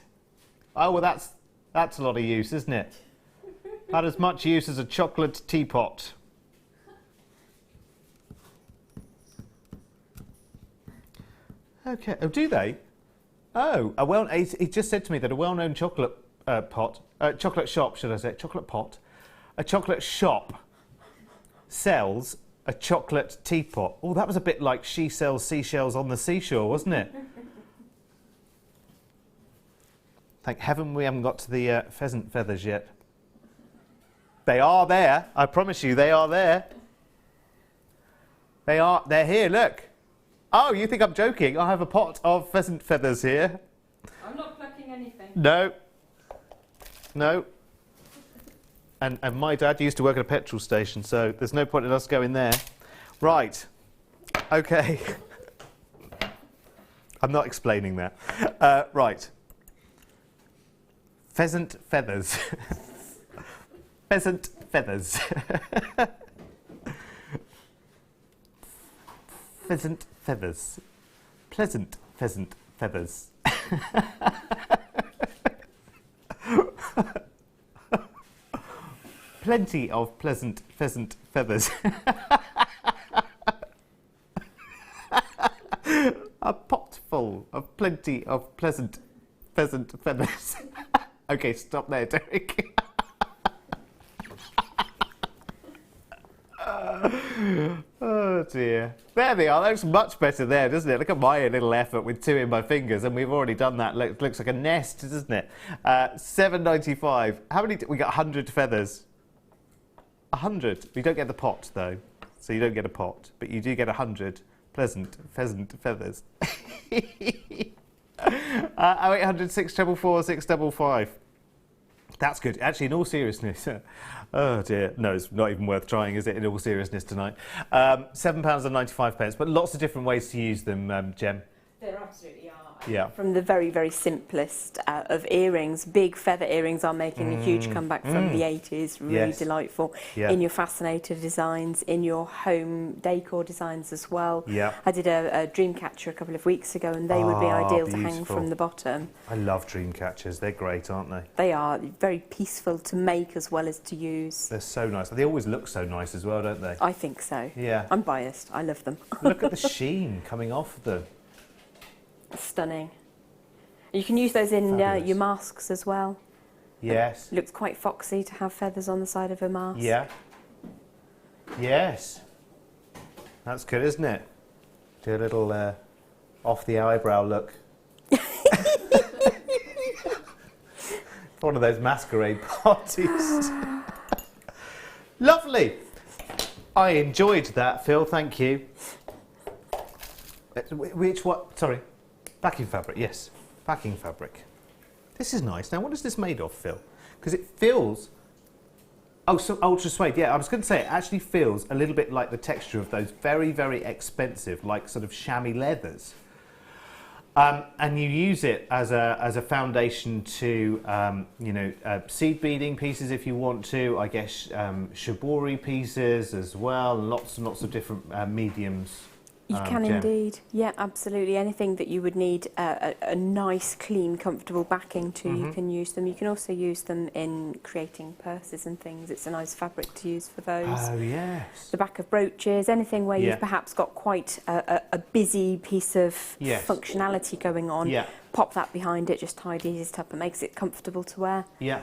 Oh, well, that's a lot of use, isn't it? About as much use as a chocolate teapot. Okay. Oh, do they? Oh, he just said to me that a well-known chocolate shop, a chocolate shop sells a chocolate teapot. Oh, that was a bit like she sells seashells on the seashore, wasn't it? Thank heaven we haven't got to the pheasant feathers yet. They are there. I promise you, they are there. They're here, look. Oh, you think I'm joking? I have a pot of pheasant feathers here. I'm not plucking anything. No. No. And my dad used to work at a petrol station, so there's no point in us going there. Right. Okay. I'm not explaining that. Right. Pheasant feathers. Pheasant feathers. Pheasant feathers. Pleasant pheasant feathers. Plenty of pleasant pheasant feathers. A pot full of plenty of pleasant pheasant feathers. Okay, stop there, Derek. Oh dear. There they are. That looks much better there, doesn't it? Look at my little effort with two in my fingers, and we've already done that. Looks like a nest, doesn't it? $7.95. How many? We got 100 feathers. 100. We don't get the pot though, so you don't get a pot, but you do get 100 pleasant pheasant feathers. 0800 644 655. That's good. Actually, in all seriousness, oh dear, no, it's not even worth trying, is it? In all seriousness tonight, £7.95, but lots of different ways to use them, Gem. There absolutely are. Yeah. From the very, very simplest of earrings, big feather earrings are making a huge comeback from the 80s. Really Yes. delightful. Yeah. In your fascinator designs, in your home decor designs as well. Yeah. I did a dream catcher a couple of weeks ago, and they would be ideal to hang beautiful. from the bottom. I love dream catchers. They're great, aren't they? They are very peaceful to make as well as to use. They're so nice. They always look so nice as well, don't they? I think so. Yeah. I'm biased. I love them. Look at the sheen coming off them. Stunning. You can use those in Fabulous. your masks as well. Yes. Looks quite foxy to have feathers on the side of a mask. Yeah. Yes. That's good, isn't it? Do a little off the eyebrow look. One of those masquerade parties. Lovely. I enjoyed that, Phil. Thank you. Which what? Sorry. Backing fabric. Yes. Backing fabric. This is nice. Now, what is this made of, Phil? Because it feels... Oh, so ultra suede. Yeah, I was going to say, it actually feels a little bit like the texture of those very, very expensive, like sort of chamois leathers. And you use it as a foundation to, seed beading pieces if you want to. I guess shibori pieces as well. Lots and lots of different mediums. You can Gem. indeed. Yeah, absolutely. Anything that you would need a nice, clean, comfortable backing to, you can use them. You can also use them in creating purses and things. It's a nice fabric to use for those. Oh, yes. The back of brooches, anything where Yeah. you've perhaps got quite a busy piece of Yes. functionality going on. Yeah. Pop that behind it, just tidies it up and makes it comfortable to wear. Yeah.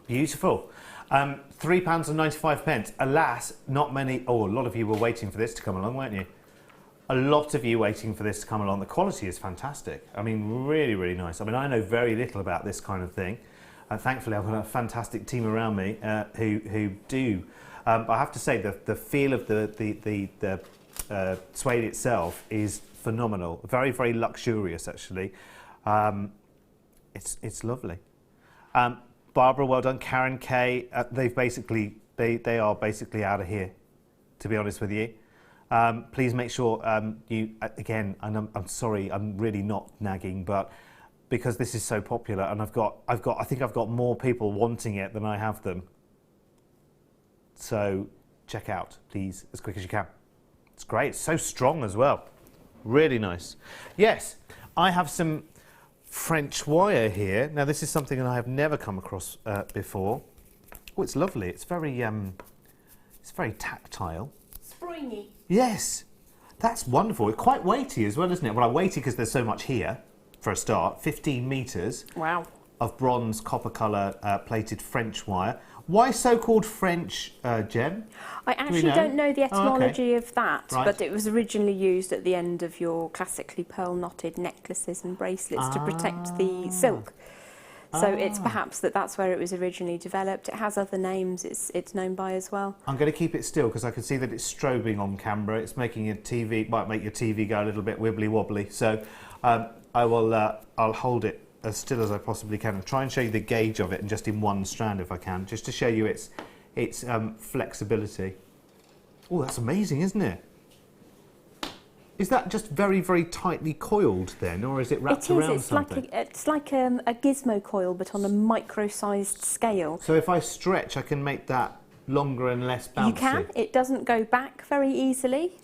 Beautiful. £3.95. Alas, not many... Oh, a lot of you were waiting for this to come along, weren't you? A lot of you waiting for this to come along. The quality is fantastic. I mean, really, really nice. I mean, I know very little about this kind of thing. Thankfully, I've got a fantastic team around me who do. But I have to say, the feel of the suede itself is phenomenal. Very, very luxurious, actually. It's lovely. Barbara, well done. Karen K, they are basically out of here, to be honest with you. Please make sure you again. And I'm sorry, I'm really not nagging, but because this is so popular, and I think I've got more people wanting it than I have them. So check out, please, as quick as you can. It's great. It's so strong as well. Really nice. Yes, I have some French wire here. Now this is something that I have never come across before. Oh, it's lovely. It's very tactile. Springy. Yes, that's wonderful. It's quite weighty as well, isn't it? Well, weighty because there's so much here, for a start. 15 metres. Wow. of bronze copper colour plated French wire. Why so called French, Gem? I actually don't know the etymology of that, Right. but it was originally used at the end of your classically pearl knotted necklaces and bracelets to protect the silk. So it's perhaps that's where it was originally developed. It has other names it's known by as well. I'm going to keep it still because I can see that it's strobing on camera. It's making your TV, might make your TV go a little bit wibbly wobbly. So I'll hold it as still as I possibly can and try and show you the gauge of it, and just in one strand if I can, just to show you its flexibility. Oh, that's amazing, isn't it? Is that just very, very tightly coiled then, or is it wrapped around something? It's like a gizmo coil, but on a micro-sized scale. So if I stretch, I can make that longer and less bouncy? You can. It doesn't go back very easily.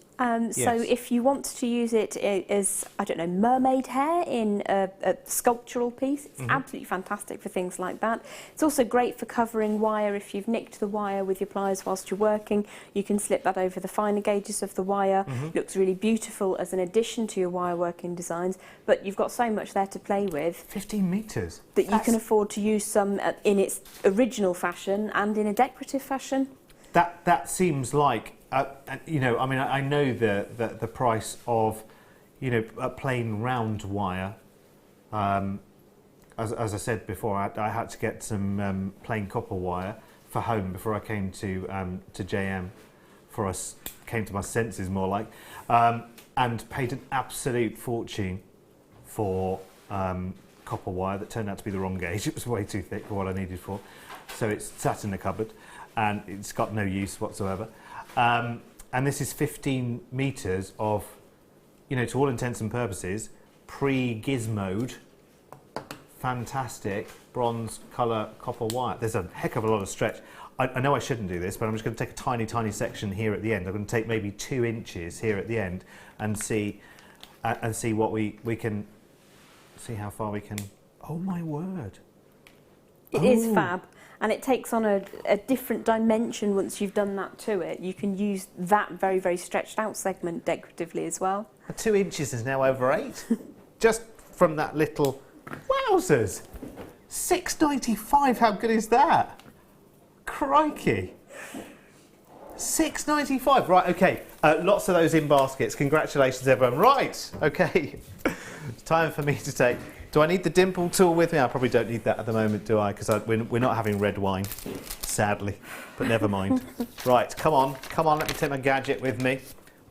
So if you want to use it as, I don't know, mermaid hair in a sculptural piece, it's absolutely fantastic for things like that. It's also great for covering wire. If you've nicked the wire with your pliers whilst you're working, you can slip that over the finer gauges of the wire. It looks really beautiful as an addition to your wire working designs, but you've got so much there to play with. 15 metres? That you can afford to use some in its original fashion and in a decorative fashion. That seems like... you know, I mean, I know the price of, you know, a plain round wire. As I said before, I had to get some plain copper wire for home before I came to JM. Came to my senses more like, and paid an absolute fortune for copper wire that turned out to be the wrong gauge. It was way too thick for what I needed for, so it's sat in the cupboard, and it's got no use whatsoever. And this is 15 metres of, you know, to all intents and purposes, pre-gizmoed, fantastic bronze colour copper wire. There's a heck of a lot of stretch. I know I shouldn't do this, but I'm just going to take a tiny, tiny section here at the end. I'm going to take maybe 2 inches here at the end and see what we can, see how far we can. Oh my word! It is fab. And it takes on a different dimension once you've done that to it. You can use that very, very stretched out segment decoratively as well. 2 inches is now over 8. Just from that little... Wowzers! £6.95, how good is that? Crikey! £6.95, right, okay. Lots of those in baskets. Congratulations, everyone. Right, okay. It's time for me to take... Do I need the dimple tool with me? I probably don't need that at the moment, do I? Because we're not having red wine, sadly. But never mind. Right, come on, let me take my gadget with me.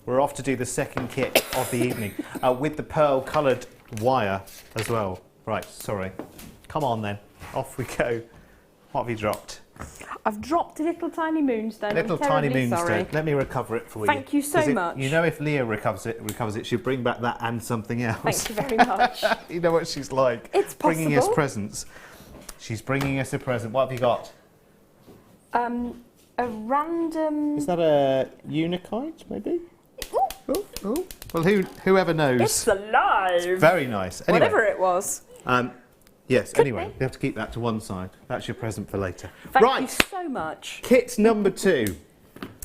We're off to do the second kit of the evening with the pearl-coloured wire as well. Right, sorry. Come on then, off we go. What have you dropped? I've dropped a little tiny moonstone. Little tiny moonstone. Sorry. Let me recover it for you. Thank you so much. You know, if Leah recovers it, she'll bring back that and something else. Thank you very much. You know what she's like. It's possible. Bringing us presents. She's bringing us a present. What have you got? A random... Is that a unikite, maybe? Ooh. Ooh. Well, whoever knows. It's alive. It's very nice. Anyway, whatever it was. Yes, Could anyway, be. you have to keep that to one side. That's your present for later. Thank you so much. Kit number 2.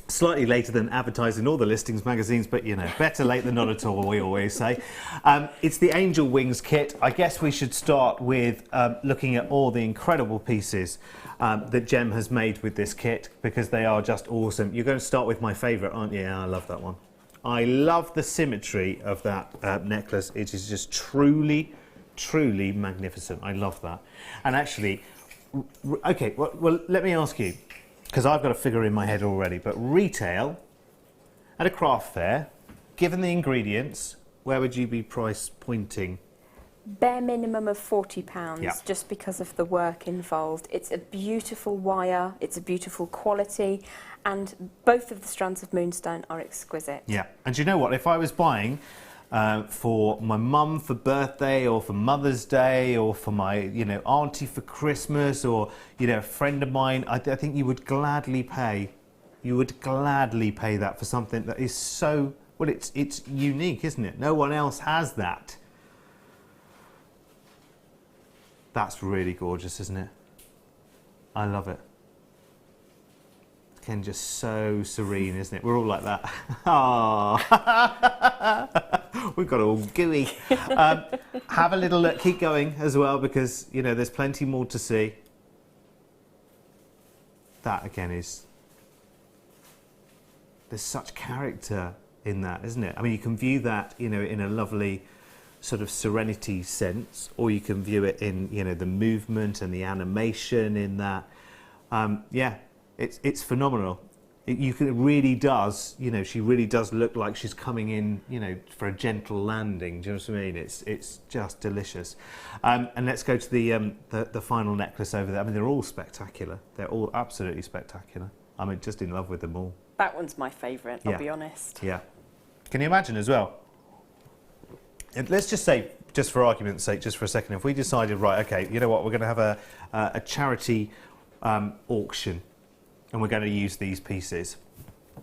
Slightly later than advertised in all the listings magazines, but you know, better late than not at all, we always say. It's the Angel Wings kit. I guess we should start with looking at all the incredible pieces that Gem has made with this kit, because they are just awesome. You're going to start with my favourite, aren't you? Yeah, I love that one. I love the symmetry of that necklace. It is just truly magnificent. I love that. And actually, okay, well let me ask you, because I've got a figure in my head already, but retail at a craft fair, given the ingredients, where would you be price pointing? Bare minimum of £40, Yeah. just because of the work involved. It's a beautiful wire, it's a beautiful quality, and both of the strands of moonstone are exquisite. Yeah, and you know what, if I was buying for my mum for birthday, or for Mother's Day, or for my, you know, auntie for Christmas, or, you know, a friend of mine, I think you would gladly pay that for something that is so, well, it's unique, isn't it? No one else has that. That's really gorgeous, isn't it? I love it. Ken, just so serene, isn't it? We're all like that. Ah. We've got all gooey. Have a little look, keep going as well, because, you know, there's plenty more to see. That, again, is... There's such character in that, isn't it? I mean, you can view that, you know, in a lovely sort of serenity sense, or you can view it in, you know, the movement and the animation in that. Yeah, it's phenomenal. It really does, you know, she really does look like she's coming in, you know, for a gentle landing. Do you know what I mean? It's just delicious. And let's go to the final necklace over there. I mean, they're all spectacular. They're all absolutely spectacular. I'm just in love with them all. That one's my favourite, I'll be honest. Yeah. Can you imagine as well? And let's just say, just for argument's sake, just for a second, if we decided, right, okay, you know what, we're going to have a charity auction, and we're going to use these pieces.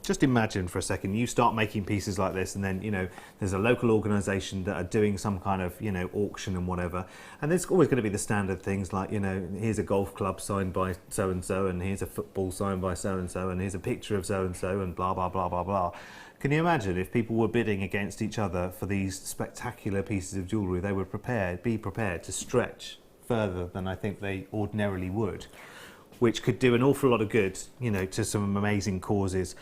Just imagine for a second, you start making pieces like this, and then, you know, there's a local organisation that are doing some kind of, you know, auction and whatever, and there's always going to be the standard things like, you know, here's a golf club signed by so-and-so, and here's a football signed by so-and-so, and here's a picture of so-and-so, and blah, blah, blah, blah, blah. Can you imagine if people were bidding against each other for these spectacular pieces of jewellery, they would be prepared to stretch further than I think they ordinarily would, which could do an awful lot of good, you know, to some amazing causes,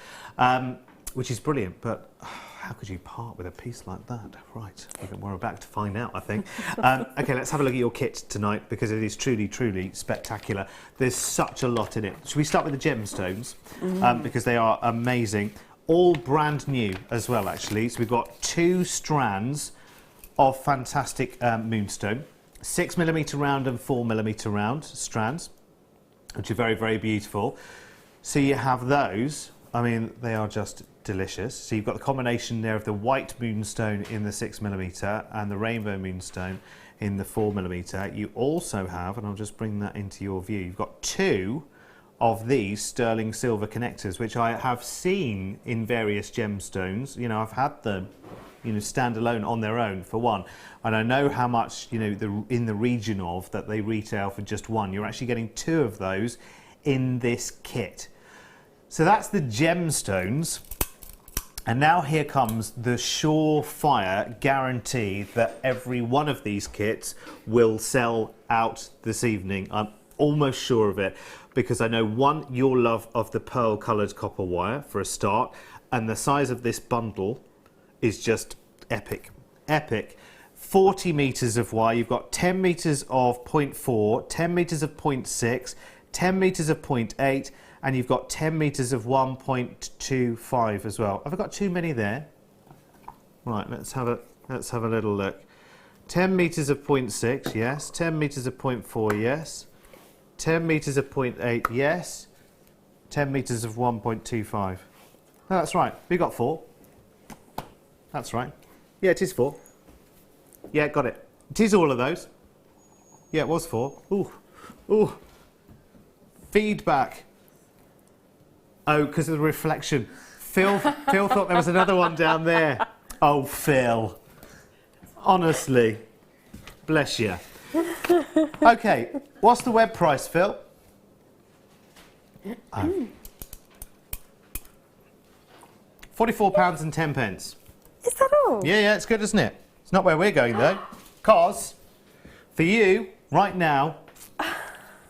which is brilliant. But how could you part with a piece like that? Right, we're about to find out, I think. Okay, let's have a look at your kit tonight, because it is truly, truly spectacular. There's such a lot in it. Should we start with the gemstones? Because they are amazing. All brand new as well, actually. So we've got 2 strands of fantastic moonstone, 6mm round and 4mm round strands, which are very, very beautiful. So you have those. I mean, they are just delicious. So you've got the combination there of the white moonstone in the 6mm and the rainbow moonstone in the 4mm. You also have, and I'll just bring that into your view, you've got 2 of these sterling silver connectors, which I have seen in various gemstones. You know, I've had them, you know, stand alone on their own for one, and I know how much, you know, in the region of that they retail for just one. You're actually getting 2 of those in this kit. So that's the gemstones, and now here comes the surefire guarantee that every one of these kits will sell out this evening. I'm almost sure of it, because I know, one, your love of the pearl coloured copper wire for a start, and the size of this bundle is just epic. Epic. 40 metres of wire. You've got 10 metres of 0.4, 10 metres of 0.6, 10 metres of 0.8, and you've got 10 metres of 1.25 as well. Have I got too many there? Right, let's have a little look. 10 metres of 0.6, yes. 10 metres of 0.4, yes. 10 metres of 0.8, yes. 10 metres of 1.25. No, that's right. We got 4. That's right. Yeah, it is 4. Yeah, got it. It is all of those. Yeah, it was 4. Ooh. Ooh. Feedback. Oh, because of the reflection. Phil thought there was another one down there. Oh, Phil. Honestly. Bless you. Okay, what's the web price, Phil? Oh. £44.10. Is that all? Yeah, it's good, isn't it? It's not where we're going though, because for you right now,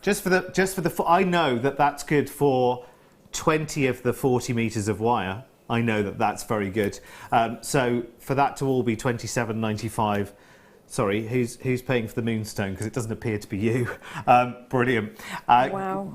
just for the I know that that's good for 20 of the 40 metres of wire. I know that that's very good. So for that to all be £27.95. Sorry, who's paying for the moonstone? Because it doesn't appear to be you. Brilliant. Wow.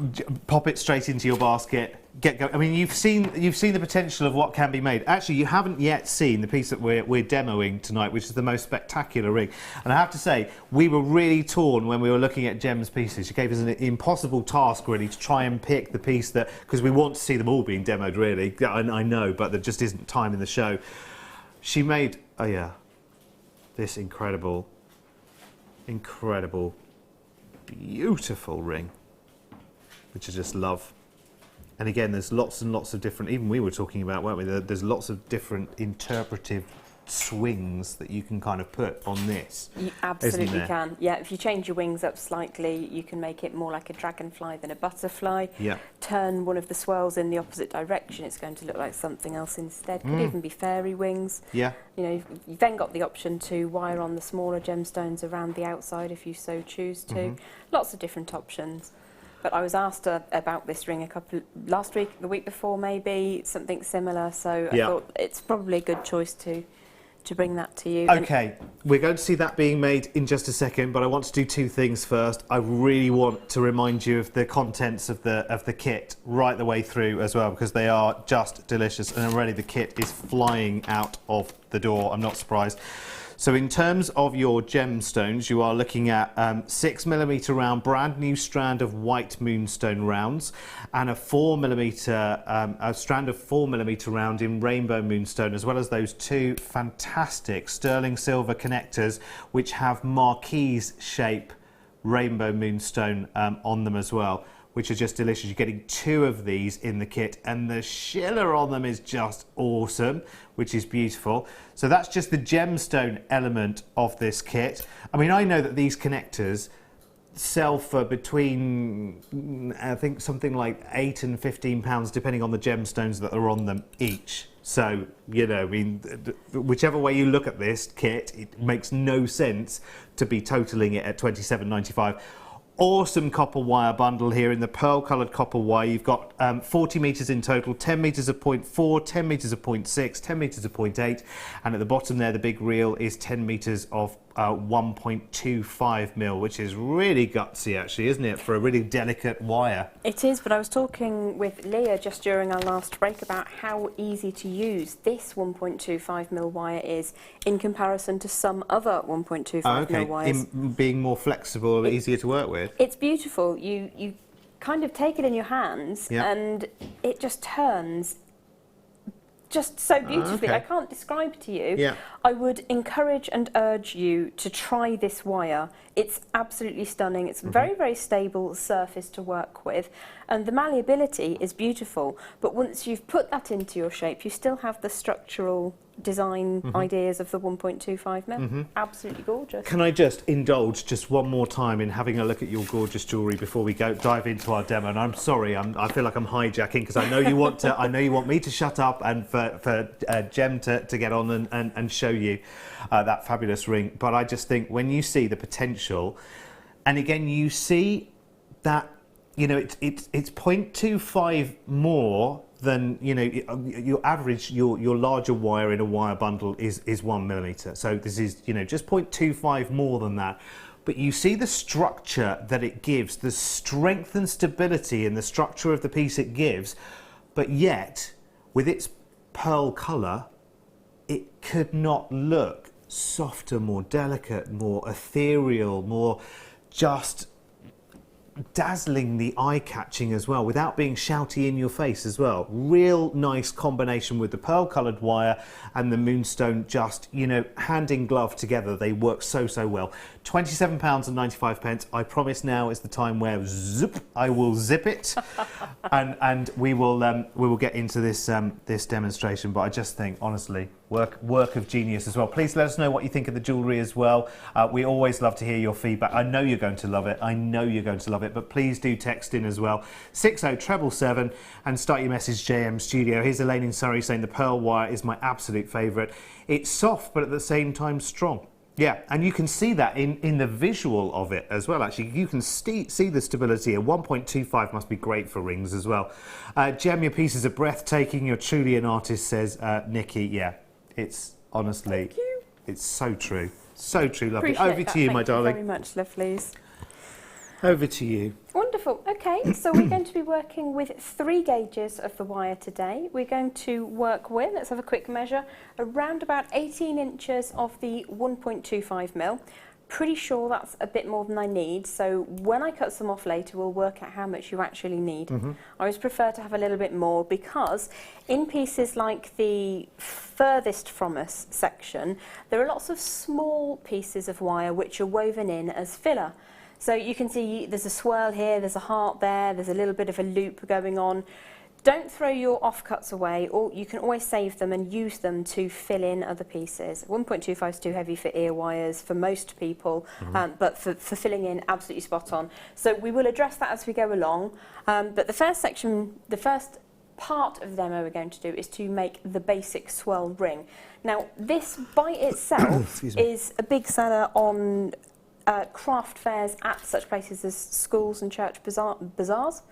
Pop it straight into your basket. Get going. I mean, you've seen the potential of what can be made. Actually, you haven't yet seen the piece that we're demoing tonight, which is the most spectacular ring. And I have to say, we were really torn when we were looking at Gem's pieces. She gave us an impossible task, really, to try and pick the piece that, because we want to see them all being demoed, really. I know, but there just isn't time in the show. She made, oh yeah, this incredible, beautiful ring, which I just love. And again, there's lots and lots of different, even we were talking about, weren't we? There's lots of different interpretive swings that you can kind of put on this. You absolutely can. Yeah, if you change your wings up slightly, you can make it more like a dragonfly than a butterfly. Yeah. Turn one of the swirls in the opposite direction, it's going to look like something else instead. Could even be fairy wings. Yeah. You know, you've then got the option to wire on the smaller gemstones around the outside if you so choose to. Lots of different options. But I was asked about this ring last week, the week before maybe, something similar. So I thought it's probably a good choice to bring that to you. Okay, we're going to see that being made in just a second, but I want to do two things first. I really want to remind you of the contents of the kit right the way through as well, because they are just delicious, and already the kit is flying out of the door. I'm not surprised. So in terms of your gemstones, you are looking at 6mm round, brand new strand of white moonstone rounds, and a 4mm, a strand of 4mm round in rainbow moonstone, as well as those two fantastic sterling silver connectors, which have marquise shape rainbow moonstone on them as well, which are just delicious. You're getting two of these in the kit, and the schiller on them is just awesome, which is beautiful. So that's just the gemstone element of this kit. I mean, I know that these connectors sell for between, I think, something like £8 and £15, depending on the gemstones that are on them each. So, you know, I mean, whichever way you look at this kit, it makes no sense to be totaling it at £27.95. Awesome copper wire bundle here in the pearl coloured copper wire. You've got 40 metres in total, 10 metres of 0.4, 10 metres of 0.6, 10 metres of 0.8, and at the bottom there the big reel is 10 metres of 1.25 mil, which is really gutsy actually, isn't it, for a really delicate wire? It is, but I was talking with Leah just during our last break about how easy to use this 1.25 mil wire is in comparison to some other 1.25 mil wires. In being more flexible, easier to work with. It's beautiful. You kind of take it in your hands and it just turns just so beautifully. I can't describe to you. I would encourage and urge you to try this wire. It's absolutely stunning. It's very, very stable surface to work with, and the malleability is beautiful. But once you've put that into your shape, you still have the structural design ideas of the 1.25 mil. Absolutely gorgeous. Can I just indulge just one more time in having a look at your gorgeous jewellery before we dive into our demo? And I'm sorry, I feel like I'm hijacking, because I know you want to. I know you want me to shut up and for Gem to get on and show you that fabulous ring. But I just think when you see the potential, and again you see that, you know, it's 0.25 more than, you know, your average, your larger wire in a wire bundle is 1mm. So this is, you know, just 0.25 more than that. But you see the structure that it gives, the strength and stability in the structure of the piece it gives, but yet with its pearl colour, it could not look softer, more delicate, more ethereal, more just dazzlingly eye-catching as well, without being shouty in your face as well. Real nice combination with the pearl coloured wire and the moonstone, just, you know, hand in glove together. They work so well. £27.95. I promise now is the time where zip, I will zip it and we will get into this this demonstration. But I just think, honestly, work of genius as well. Please let us know what you think of the jewellery as well. We always love to hear your feedback. I know you're going to love it. I know you're going to love it. But please do text in as well. 60777 and start your message JM Studio. Here's Elaine in Surrey saying the pearl wire is my absolute favourite. It's soft but at the same time strong. Yeah, and you can see that in the visual of it as well, actually. You can see the stability. A 1.25 must be great for rings as well. Gem, your pieces are breathtaking. You're truly an artist, says Nikki. Yeah, it's honestly, it's so true. So true, lovely. Appreciate Over that. to you, my Thank you darling. very much, lovelies. Over to you. Wonderful. Okay, so we're going to be working with 3 gauges of the wire today. We're going to work with, let's have a quick measure, around about 18 inches of the 1.25 mil. Pretty sure that's a bit more than I need, so when I cut some off later, we'll work out how much you actually need. I always prefer to have a little bit more, because in pieces like the furthest from us section, there are lots of small pieces of wire which are woven in as filler. So you can see there's a swirl here, there's a heart there, there's a little bit of a loop going on. Don't throw your offcuts away, or you can always save them and use them to fill in other pieces. 1.25 is too heavy for ear wires for most people, but for filling in, absolutely spot on. So we will address that as we go along. But the first part of the demo we're going to do is to make the basic swirl ring. Now, this by itself is a big seller on craft fairs at such places as schools and church bazaars.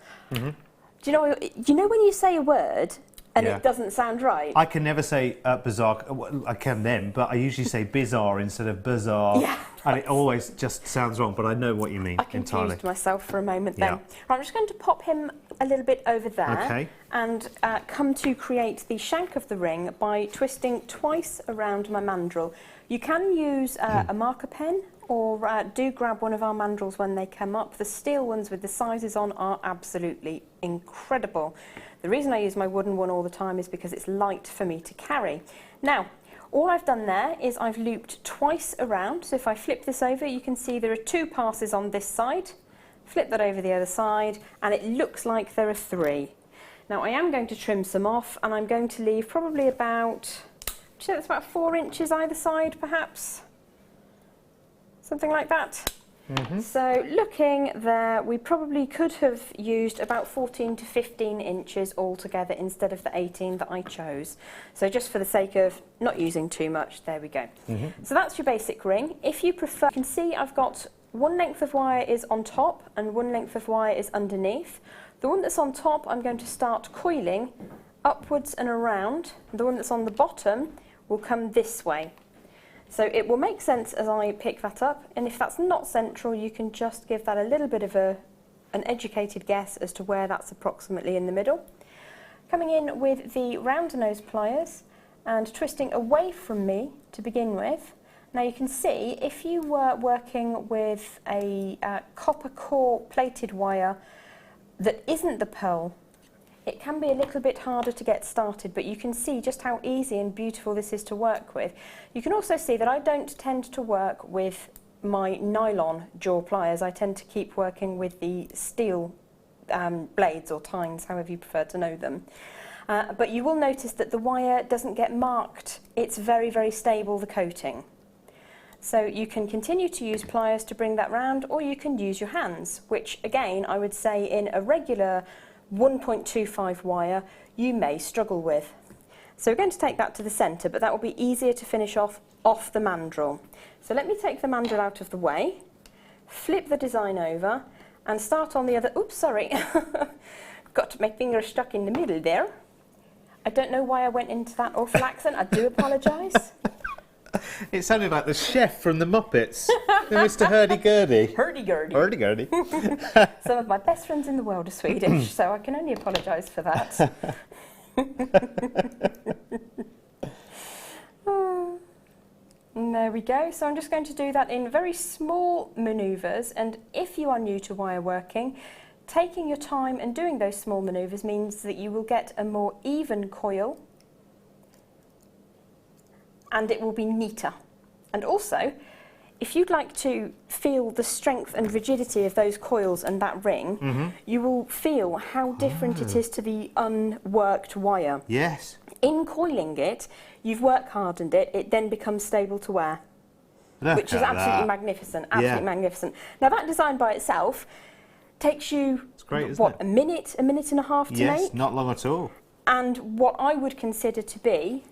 Do you know when you say a word and it doesn't sound right? I can never say bazaar. Well, I can then, but I usually say bizarre instead of bazaar. Yeah. And it always just sounds wrong, but I know what you mean entirely. I confused myself for a moment then. Right, I'm just going to pop him a little bit over there and come to create the shank of the ring by twisting twice around my mandrel. You can use a marker pen, or do grab one of our mandrels when they come up. The steel ones with the sizes on are absolutely incredible. The reason I use my wooden one all the time is because it's light for me to carry. Now, all I've done there is I've looped twice around. So if I flip this over, you can see there are 2 passes on this side. Flip that over the other side, and it looks like there are 3. Now, I am going to trim some off, and I'm going to leave probably about, that's about 4 inches either side, perhaps. Something like that. So looking there, we probably could have used about 14 to 15 inches altogether instead of the 18 that I chose. So just for the sake of not using too much, there we go. So that's your basic ring. If you prefer, you can see I've got 1 length of wire is on top and 1 length of wire is underneath. The one that's on top, I'm going to start coiling upwards and around. The one that's on the bottom will come this way. So it will make sense as I pick that up, and if that's not central, you can just give that a little bit of an educated guess as to where that's approximately in the middle. Coming in with the round nose pliers and twisting away from me to begin with. Now you can see if you were working with a copper core plated wire that isn't the pearl, it can be a little bit harder to get started, but you can see just how easy and beautiful this is to work with. You can also see that I don't tend to work with my nylon jaw pliers. I tend to keep working with the steel blades or tines, however you prefer to know them. But you will notice that the wire doesn't get marked. It's very, very stable, the coating. So you can continue to use pliers to bring that round, or you can use your hands, which again, I would say in a regular 1.25 wire, you may struggle with. So we're going to take that to the centre, but that will be easier to finish off the mandrel. So let me take the mandrel out of the way, flip the design over, and start on the other, oops, sorry, got my finger stuck in the middle there. I don't know why I went into that awful accent, I do apologise. It sounded like the chef from the Muppets, Mr. Hurdy-Gurdy. Hurdy-Gurdy. Hurdy-Gurdy. Some of my best friends in the world are Swedish, so I can only apologise for that. And there we go. So I'm just going to do that in very small manoeuvres, and if you are new to wire working, taking your time and doing those small manoeuvres means that you will get a more even coil, and it will be neater. And also, if you'd like to feel the strength and rigidity of those coils and that ring, you will feel how different it is to the unworked wire. Yes. In coiling it, you've work hardened it, it then becomes stable to wear. Which is absolutely magnificent, absolutely magnificent. Now that design by itself takes you, what, a minute and a half to make? Yes, not long at all. And what I would consider to be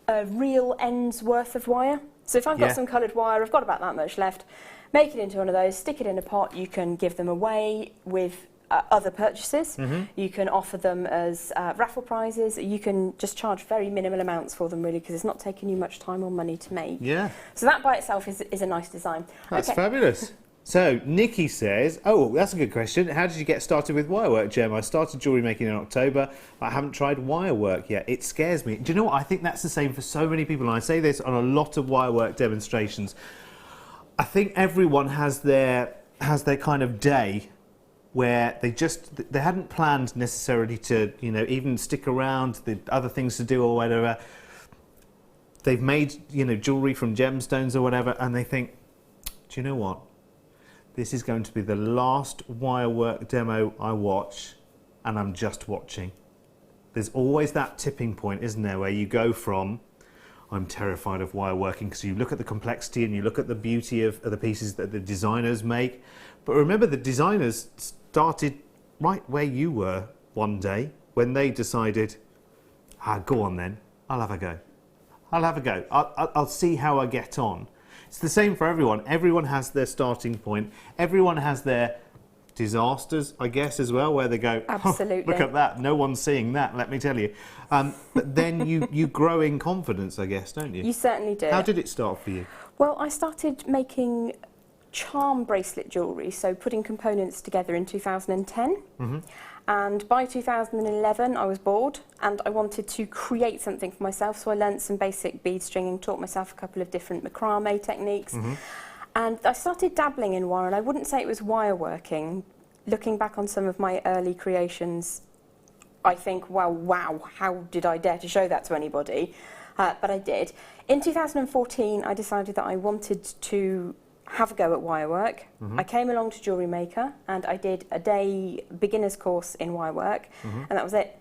a real end's worth of wire. So if I've got some coloured wire, I've got about that much left, make it into one of those, stick it in a pot, you can give them away with other purchases, you can offer them as raffle prizes, you can just charge very minimal amounts for them really, because it's not taking you much time or money to make. Yeah. So that by itself is a nice design. That's fabulous. So, Nikki says, oh, that's a good question. How did you get started with wirework, Gem? I started jewellery making in October. I haven't tried wirework yet. It scares me. Do you know what? I think that's the same for so many people, and I say this on a lot of wirework demonstrations. I think everyone has their kind of day where they hadn't planned necessarily to, you know, even stick around, the other things to do or whatever. They've made, you know, jewellery from gemstones or whatever, and they think, do you know what? This is going to be the last wirework demo I watch, and I'm just watching. there's always that tipping point, isn't there, where you go from, I'm terrified of wire working, because you look at the complexity and you look at the beauty of the pieces that the designers make. But remember, the designers started right where you were one day when they decided, go on then, I'll have a go. I'll see how I get on. It's the same for everyone. Everyone has their starting point. Everyone has their disasters, I guess, as well, where they go, absolutely. Look at that, no one's seeing that, let me tell you. But then you grow in confidence, I guess, don't you? You certainly do. How did it start for you? Well, I started making charm bracelet jewellery, so putting components together in 2010. Mm-hmm. And by 2011, I was bored and I wanted to create something for myself, so I learnt some basic bead stringing, taught myself a couple of different macrame techniques. Mm-hmm. And I started dabbling in wire, and I wouldn't say it was wire working. Looking back on some of my early creations, I think, wow, how did I dare to show that to anybody? But I did. In 2014, I decided that I wanted to have a go at wirework. Mm-hmm. I came along to Jewellery Maker and I did a day beginner's course in wirework, mm-hmm. and that was it.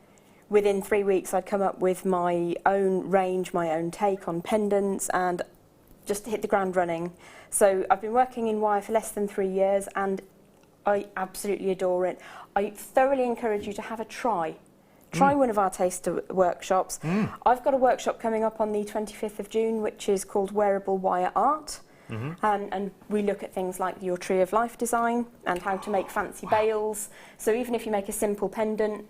Within 3 weeks, I'd come up with my own range, my own take on pendants, and just hit the ground running. So I've been working in wire for less than 3 years and I absolutely adore it. I thoroughly encourage you to have a try. Try one of our taster workshops. I've got a workshop coming up on the 25th of June, which is called Wearable Wire Art. Mm-hmm. And we look at things like your Tree of Life design and how to make fancy bails. So even if you make a simple pendant,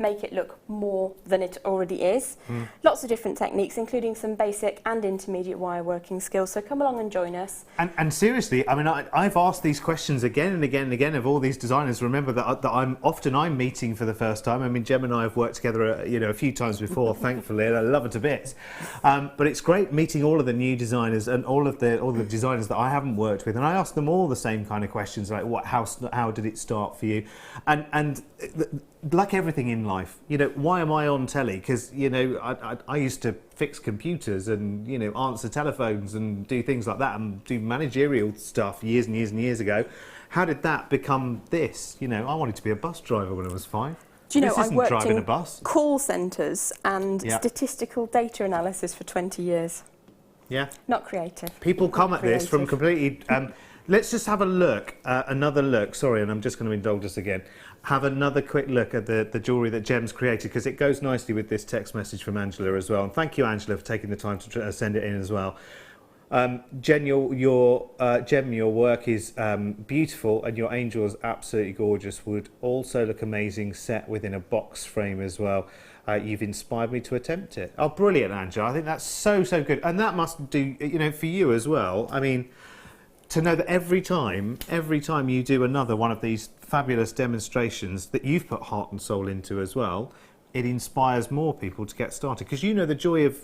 make it look more than it already is. Lots of different techniques, including some basic and intermediate wire working skills. So come along and join us. And seriously, I mean, I've asked these questions again and again and again of all these designers. Remember that I'm meeting for the first time. I mean, Gem and I have worked together, a few times before, thankfully, and I love it to bits. But it's great meeting all of the new designers and all the designers that I haven't worked with, and I ask them all the same kind of questions, like how did it start for you, and like everything in life, why am I on telly? Because, I used to fix computers and, answer telephones and do things like that and do managerial stuff years and years and years ago. How did that become this? I wanted to be a bus driver when I was 5. Do you know, this I isn't worked driving in a bus. Call centres and statistical data analysis for 20 years. Yeah. Not creative. People come at this from completely... let's just have a look, another look. Sorry, and I'm just going to indulge us again. Have another quick look at the jewellery that Gem's created, because it goes nicely with this text message from Angela as well. And thank you, Angela, for taking the time to send it in as well. Gem, your work is beautiful, and your angel is absolutely gorgeous. Would also look amazing set within a box frame as well. You've inspired me to attempt it. Oh, brilliant, Angela. I think that's so good. And that must do, for you as well. I mean, to know that every time you do another one of these fabulous demonstrations that you've put heart and soul into as well, it inspires more people to get started, because the joy of,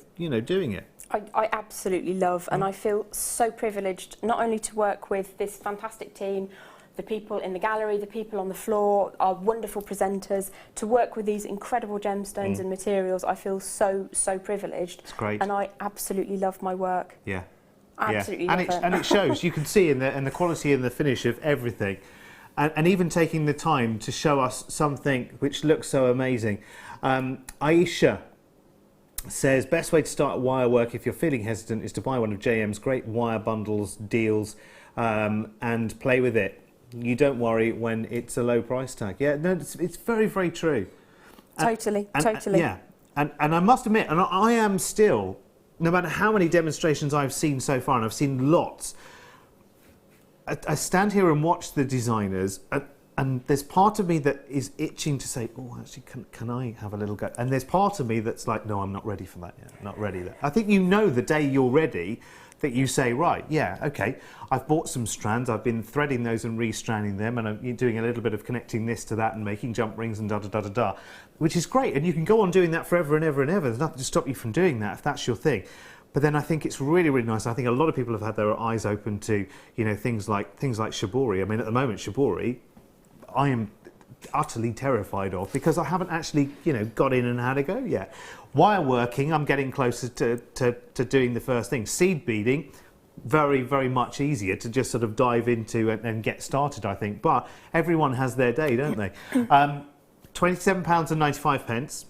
doing it. I absolutely love, and I feel so privileged not only to work with this fantastic team, the people in the gallery, the people on the floor, our wonderful presenters, to work with these incredible gemstones and materials. I feel so privileged. It's great. And I absolutely love my work. Yeah. Absolutely love it. And it shows. You can see in the quality and the finish of everything. And even taking the time to show us something which looks so amazing. Aisha says, best way to start wire work if you're feeling hesitant is to buy one of JM's great wire bundles deals and play with it. You don't worry when it's a low price tag. Yeah, no, it's very true. Totally. Yeah, and I must admit, and I am still, no matter how many demonstrations I've seen so far, and I've seen lots, I stand here and watch the designers, and there's part of me that is itching to say, oh, actually, can I have a little go? And there's part of me that's like, no, I'm not ready for that yet. I'm not ready yet. I think the day you're ready, that you say, right, yeah, okay, I've bought some strands, I've been threading those and re-stranding them, and I'm doing a little bit of connecting this to that and making jump rings and da-da-da-da-da, which is great, and you can go on doing that forever and ever and ever. There's nothing to stop you from doing that if that's your thing. But then I think it's really nice. I think a lot of people have had their eyes open to, things like shibori. I mean, at the moment, shibori, I am utterly terrified of, because I haven't actually, got in and had a go yet. Wire working, I'm getting closer to doing the first thing. Seed beading, very much easier to just sort of dive into and get started, I think. But everyone has their day, don't they? £27.95.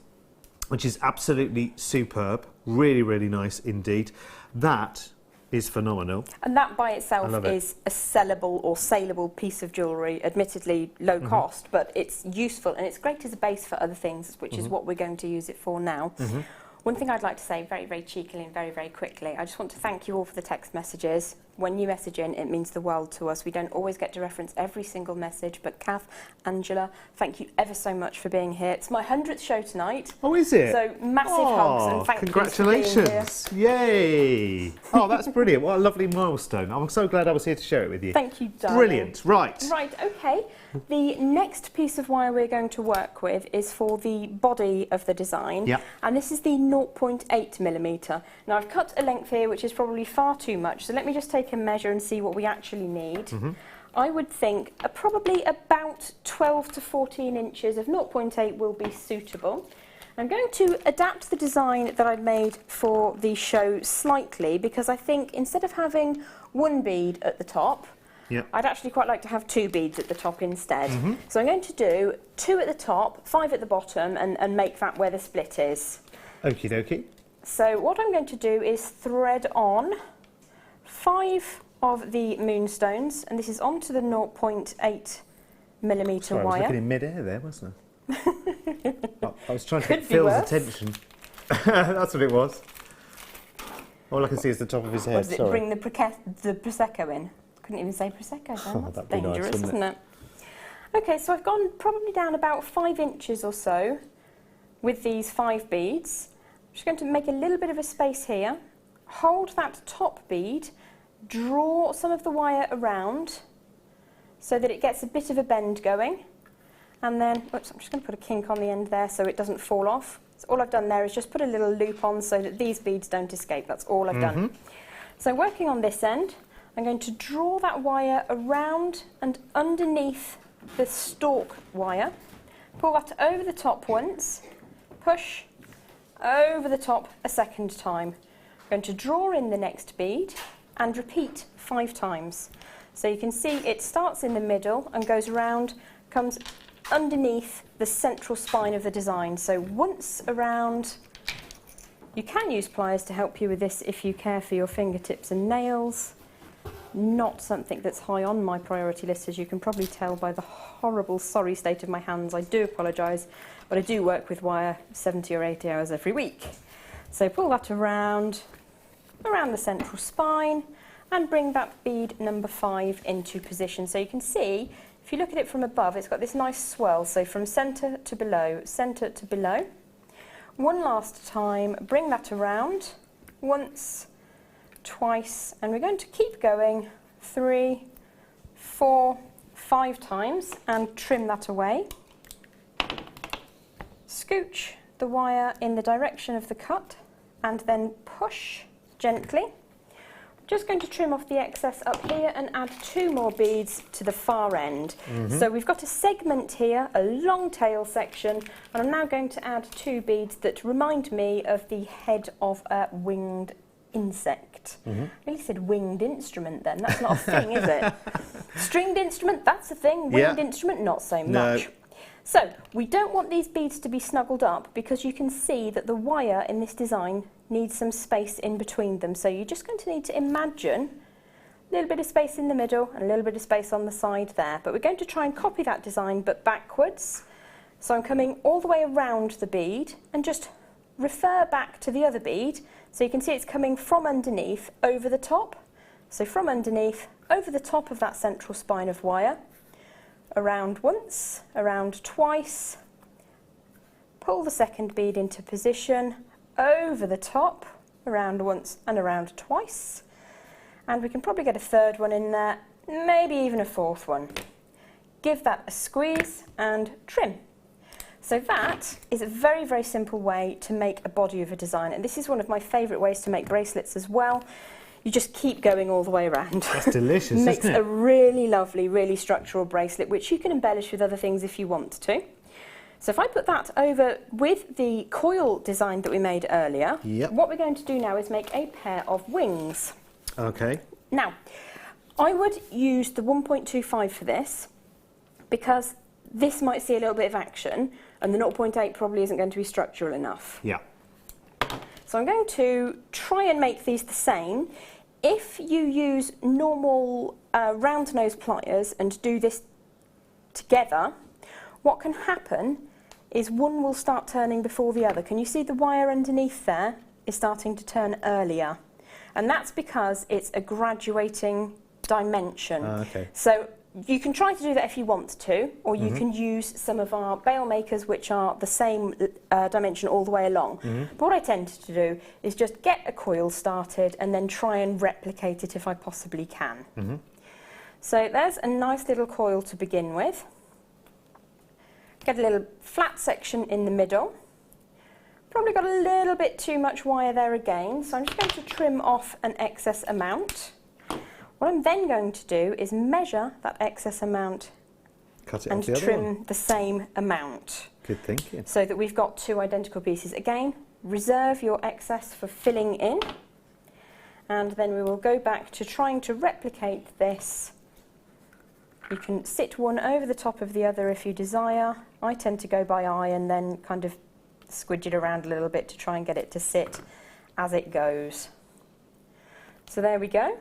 which is absolutely superb. Really, really nice indeed. That is phenomenal. And that by itself is a sellable or saleable piece of jewellery, admittedly low cost, but it's useful and it's great as a base for other things, which is what we're going to use it for now. One thing I'd like to say very, very cheekily and very, very quickly, I just want to thank you all for the text messages. When you message in, it means the world to us. We don't always get to reference every single message, but Kath, Angela, thank you ever so much for being here. It's my 100th show tonight. Oh, is it? So massive hugs and thank you for congratulations. being here. Yay. Oh, that's brilliant. What a lovely milestone. I'm so glad I was here to share it with you. Thank you, darling. Brilliant. Right. Right, okay. The next piece of wire we're going to work with is for the body of the design. Yep. And this is the 0.8mm. Now I've cut a length here which is probably far too much, so let me just take a measure and see what we actually need. I would think probably about 12 to 14 inches of 0.8 will be suitable. I'm going to adapt the design that I made for the show slightly, because I think instead of having one bead at the top, I'd actually quite like to have 2 beads at the top instead. So I'm going to do 2 at the top, 5 at the bottom, and make that where the split is. Okie dokie. So what I'm going to do is thread on 5 of the moonstones, and this is onto the 0.8mm Sorry, wire. I was looking in mid-air there, wasn't I? I was trying to get Phil's attention. That's what it was. All I can see is the top of his head. Was it bring the Prosecco in? Couldn't even say Prosecco then. Oh, That's dangerous, isn't it? Okay, so I've gone probably down about 5 inches or so with these 5 beads. I'm just going to make a little bit of a space here, hold that top bead, draw some of the wire around so that it gets a bit of a bend going, and then, oops, I'm just going to put a kink on the end there so it doesn't fall off. So all I've done there is just put a little loop on so that these beads don't escape. That's all I've done. So working on this end, I'm going to draw that wire around and underneath the stalk wire, pull that over the top once, push over the top a second time. I'm going to draw in the next bead and repeat 5 times. So you can see it starts in the middle and goes around, comes underneath the central spine of the design. So once around. You can use pliers to help you with this if you care for your fingertips and nails. Not something that's high on my priority list, as you can probably tell by the horrible, sorry state of my hands. I do apologise, but I do work with wire 70 or 80 hours every week. So pull that around the central spine and bring that bead number 5 into position. So you can see, if you look at it from above, it's got this nice swirl. So from centre to below, centre to below. One last time, bring that around once, twice, and we're going to keep going 3, 4, 5 times and trim that away. Scooch the wire in the direction of the cut and then push gently. Just going to trim off the excess up here and add 2 more beads to the far end. So we've got a segment here, a long tail section, and I'm now going to add 2 beads that remind me of the head of a winged insect. I really said winged instrument then, that's not a thing, is it? Stringed instrument, that's a thing, winged instrument, not so much. So we don't want these beads to be snuggled up, because you can see that the wire in this design needs some space in between them. So you're just going to need to imagine a little bit of space in the middle and a little bit of space on the side there. But we're going to try and copy that design but backwards. So I'm coming all the way around the bead and just refer back to the other bead. So you can see it's coming from underneath over the top. So from underneath over the top of that central spine of wire. Around once, around twice, pull the second bead into position, over the top, around once and around twice, and we can probably get a third one in there, maybe even a fourth one. Give that a squeeze and trim. So that is a very, very simple way to make a body of a design, and this is one of my favourite ways to make bracelets as well. You just keep going all the way around. That's delicious, isn't it? Makes a really lovely, really structural bracelet, which you can embellish with other things if you want to. So if I put that over with the coil design that we made earlier, what we're going to do now is make a pair of wings. Okay. Now, I would use the 1.25 for this, because this might see a little bit of action, and the 0.8 probably isn't going to be structural enough. Yeah. So I'm going to try and make these the same. If you use normal round nose pliers and do this together, what can happen is one will start turning before the other. Can you see the wire underneath there is starting to turn earlier? And that's because it's a graduating dimension. Okay. So you can try to do that if you want to, or you can use some of our bail makers which are the same dimension all the way along. But what I tend to do is just get a coil started and then try and replicate it if I possibly can. So there's a nice little coil to begin with. Get a little flat section in the middle. Probably got a little bit too much wire there again, so I'm just going to trim off an excess amount. What I'm then going to do is measure that excess amount Cut it and off the other trim one. the same amount. Good thinking. So that we've got two identical pieces. Again, reserve your excess for filling in, and then we will go back to trying to replicate this. You can sit one over the top of the other if you desire. I tend to go by eye and then kind of squidge it around a little bit to try and get it to sit as it goes. So there we go.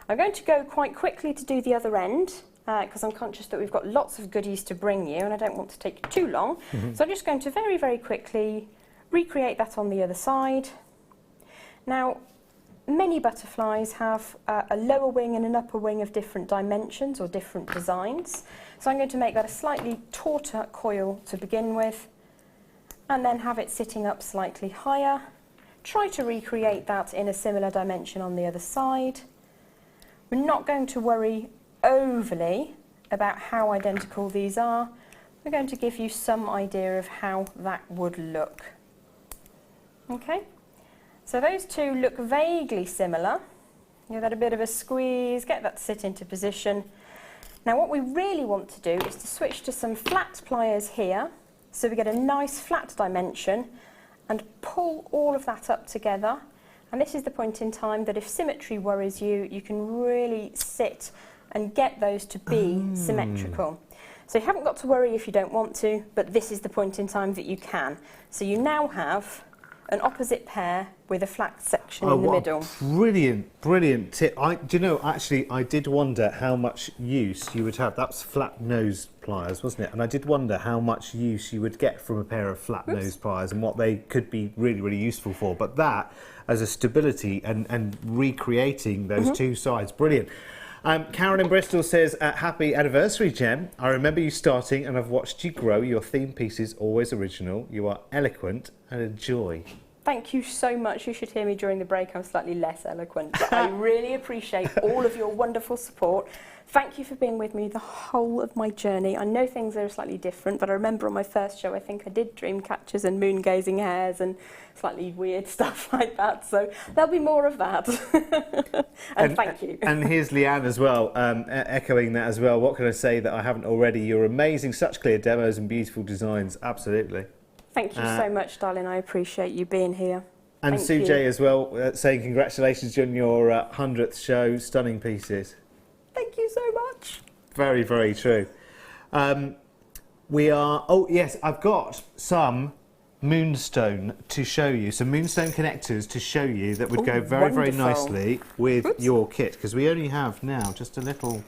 I'm going to go quite quickly to do the other end because I'm conscious that we've got lots of goodies to bring you and I don't want to take too long. So I'm just going to very, very quickly recreate that on the other side. Now, many butterflies have a lower wing and an upper wing of different dimensions or different designs. So I'm going to make that a slightly tauter coil to begin with and then have it sitting up slightly higher. Try to recreate that in a similar dimension on the other side. We're not going to worry overly about how identical these are. We're going to give you some idea of how that would look. Okay? So those two look vaguely similar. Give that a bit of a squeeze, get that to sit into position. Now what we really want to do is to switch to some flat pliers here, so we get a nice flat dimension, and pull all of that up together. And this is the point in time that if symmetry worries you, you can really sit and get those to be symmetrical. So you haven't got to worry if you don't want to, but this is the point in time that you can. So you now have an opposite pair with a flat section in the middle. Brilliant, brilliant tip. Do you know, actually, I did wonder how much use you would have. That's flat nose pliers, wasn't it? And I did wonder how much use you would get from a pair of flat nose pliers and what they could be really, really useful for. But that, as a stability and recreating those two sides, brilliant. Karen in Bristol says, happy anniversary, Gem. I remember you starting and I've watched you grow. Your theme piece is always original. You are eloquent and a joy. Thank you so much. You should hear me during the break. I'm slightly less eloquent, but I really appreciate all of your wonderful support. Thank you for being with me the whole of my journey. I know things are slightly different, but I remember on my first show, I think I did dream catchers and moon gazing hares and slightly weird stuff like that. So there'll be more of that. and thank you. And here's Leanne as well, echoing that as well. What can I say that I haven't already? You're amazing, such clear demos and beautiful designs. Absolutely. Thank you so much, darling. I appreciate you being here. And Sue J as well, saying congratulations on your 100th show. Stunning pieces. Thank you so much. Very, very true. We are... Oh, yes, I've got some moonstone to show you, some moonstone connectors to show you that would go very, very nicely with your kit, because we only have now just a little...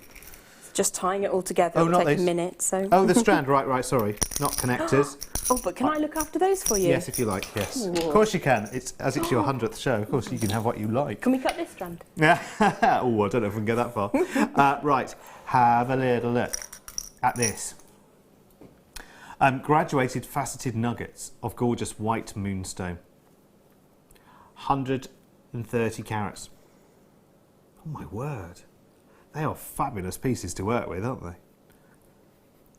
Just tying it all together will take a minute, so... Oh, the strand, right, sorry. Not connectors. Oh, but can I look after those for you? Yes, if you like, yes. Of course you can. It's your 100th show, of course you can have what you like. Can we cut this strand? Oh, I don't know if we can go that far. Right, have a little look at this. Graduated faceted nuggets of gorgeous white moonstone. 130 carats. Oh my word. They are fabulous pieces to work with, aren't they?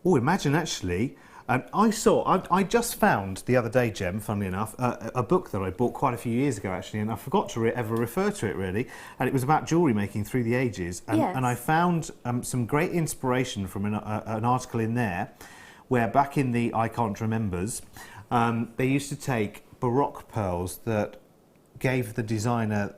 Oh, imagine actually, I just found the other day, Gem, funnily enough, a book that I bought quite a few years ago actually, and I forgot to ever refer to it really, and it was about jewellery making through the ages, and I found some great inspiration from an article in there, where back in the I Can't Remembers, they used to take Baroque pearls that gave the designer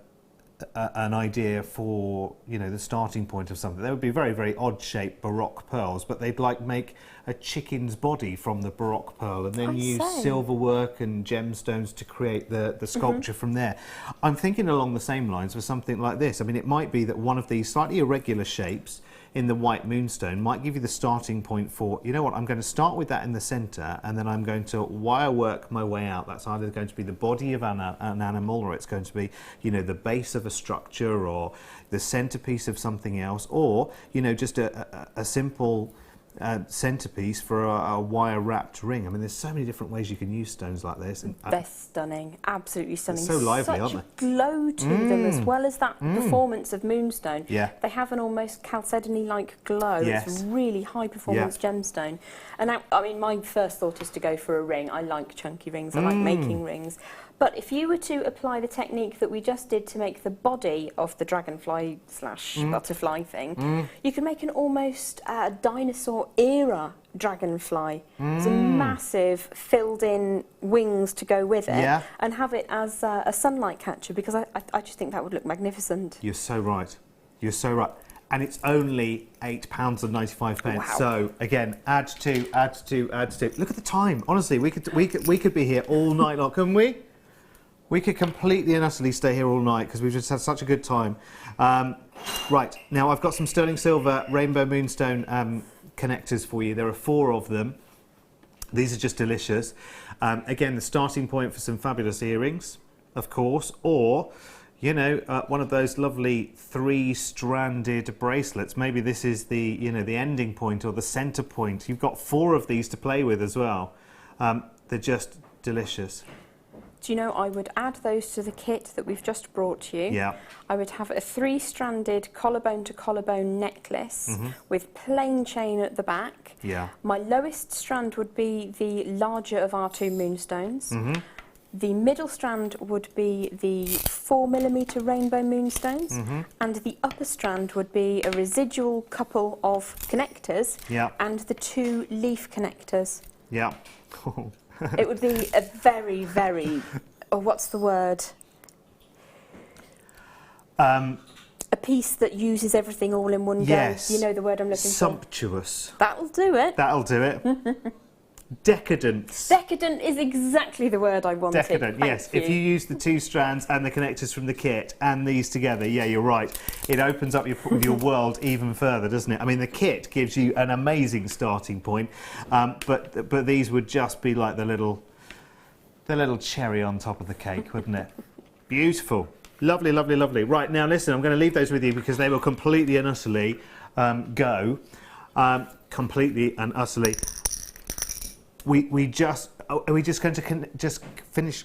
an idea for, you know, the starting point of something. They would be very, very odd-shaped Baroque pearls, but they'd like make a chicken's body from the Baroque pearl and then use silver work and gemstones to create the sculpture from there. I'm thinking along the same lines for something like this. I mean, it might be that one of these slightly irregular shapes in the white moonstone might give you the starting point for, you know what, I'm going to start with that in the centre and then I'm going to wire work my way out. That's either going to be the body of an animal, or it's going to be, you know, the base of a structure or the centrepiece of something else, or, you know, just a simple centerpiece for a wire wrapped ring. I mean, there's so many different ways you can use stones like this. And they're stunning, absolutely stunning. So lively, aren't they? Such a glow to them, as well as that performance of moonstone. Yeah. They have an almost chalcedony-like glow. Yes. It's a really high performance gemstone. And I mean, my first thought is to go for a ring. I like chunky rings. I like making rings. But if you were to apply the technique that we just did to make the body of the dragonfly slash butterfly thing, you can make an almost dinosaur era dragonfly. It's a massive filled in wings to go with it, and have it as a sunlight catcher, because I just think that would look magnificent. You're so right. You're so right. And it's only £8.95. Wow. So again, add to. Look at the time. Honestly, we could be here all night long, couldn't we? We could completely and utterly stay here all night because we've just had such a good time. Right, now I've got some sterling silver rainbow moonstone connectors for you. There are 4 of them. These are just delicious. Again, the starting point for some fabulous earrings, of course, or, you know, one of those lovely 3-stranded bracelets. Maybe this is the, you know, the ending point or the centre point. You've got 4 of these to play with as well. They're just delicious. Do you know, I would add those to the kit that we've just brought you. Yeah. I would have a 3-stranded collarbone to collarbone necklace with plain chain at the back. Yeah. My lowest strand would be the larger of our 2 moonstones. The middle strand would be the 4mm rainbow moonstones, and the upper strand would be a residual couple of connectors, and the 2 leaf connectors. Yeah. It would be a very, very, what's the word? A piece that uses everything all in one go. Yes. You know the word I'm looking for. Sumptuous. That'll do it. That'll do it. Decadence. Decadent is exactly the word I wanted. Decadent, yes. If you use the 2 strands and the connectors from the kit and these together, yeah, you're right. It opens up your world even further, doesn't it? I mean, the kit gives you an amazing starting point, but these would just be like the little cherry on top of the cake, wouldn't it? Beautiful. Lovely, lovely, lovely. Right, now listen, I'm going to leave those with you because they will completely and utterly go. Completely and utterly. Are we just going to finish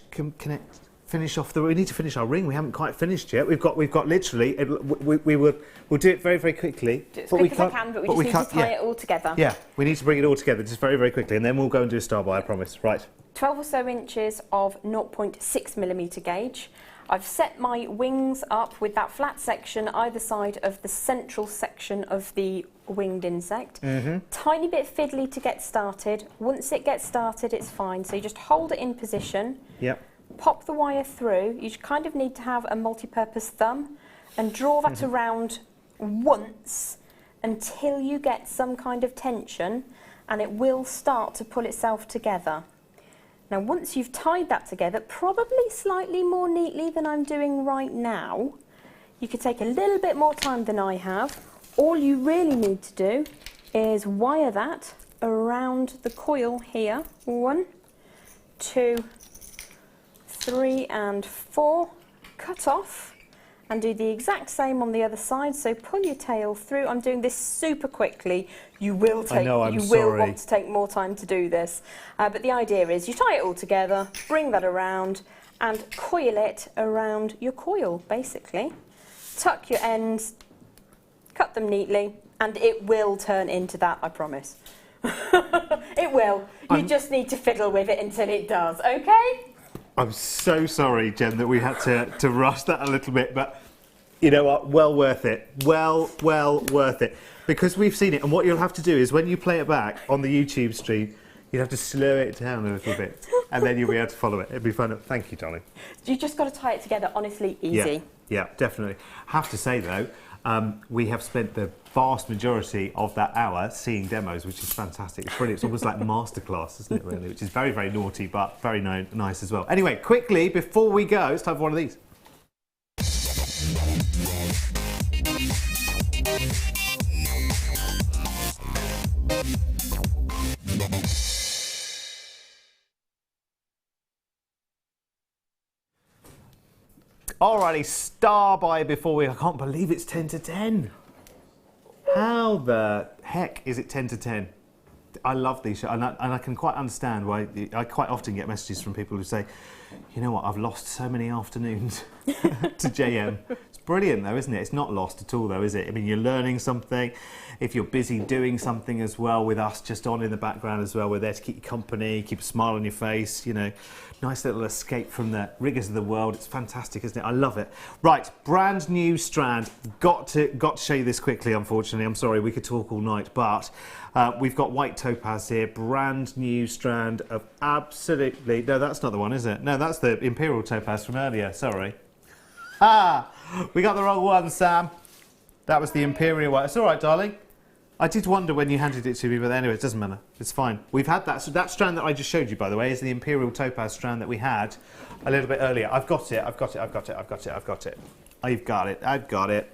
off the? We need to finish our ring. We haven't quite finished yet. We've got literally. We'll do it very, very quickly. Do it as quick as I can, but we just need to tie it all together. Yeah, we need to bring it all together just very, very quickly, and then we'll go and do a star by. I promise. Right. 12 or so inches of 0.6mm gauge. I've set my wings up with that flat section either side of the central section of the winged insect. Tiny bit fiddly to get started. Once it gets started, it's fine. So you just hold it in position. Yep. Pop the wire through. You kind of need to have a multi-purpose thumb and draw that around once until you get some kind of tension, and it will start to pull itself together. Now, once you've tied that together, probably slightly more neatly than I'm doing right now, you could take a little bit more time than I have. All you really need to do is wire that around the coil here. 1, 2, 3 and 4. Cut off and do the exact same on the other side. So pull your tail through. I'm doing this super quickly. You will want to take more time to do this. But the idea is you tie it all together, bring that around and coil it around your coil, basically. Tuck your ends, cut them neatly, and it will turn into that, I promise. It will. You just need to fiddle with it until it does, okay? I'm so sorry, Jen, that we had to rush that a little bit, but you know what? Well worth it. Well worth it. Because we've seen it, and what you'll have to do is when you play it back on the YouTube stream, you have to slow it down a little bit. and then you'll be able to follow it. It'll be fun. Thank you, darling. You just got to tie it together, honestly, easy. Yeah, definitely. Have to say, though, we have spent the vast majority of that hour seeing demos, which is fantastic. It's brilliant. It's almost like masterclass, isn't it, really? Which is very, very naughty, but very nice as well. Anyway, quickly, before we go, it's time for one of these. Alrighty, star by before we... I can't believe it's 10 to 10. How the heck is it 10 to 10? I love these shows, and I can quite understand why. I quite often get messages from people who say, you know what, I've lost so many afternoons to JM. It's brilliant though, isn't it? It's not lost at all though, is it? I mean, you're learning something. If you're busy doing something as well, with us just on in the background as well, we're there to keep you company, keep a smile on your face, you know. Nice little escape from the rigours of the world. It's fantastic, isn't it? I love it. Right, brand new strand. Got to show you this quickly, unfortunately. I'm sorry, we could talk all night, but we've got white topaz here. Brand new strand of absolutely... No, that's not the one, is it? No, that's the Imperial topaz from earlier. Sorry. We got the wrong one, Sam. That was the Imperial one. It's all right, darling. I did wonder when you handed it to me, but anyway, it doesn't matter. It's fine. We've had that. So that strand that I just showed you, by the way, is the Imperial topaz strand that we had a little bit earlier. I've got it. I've got it. I've got it. I've got it. I've got it. I've got it. I've got it.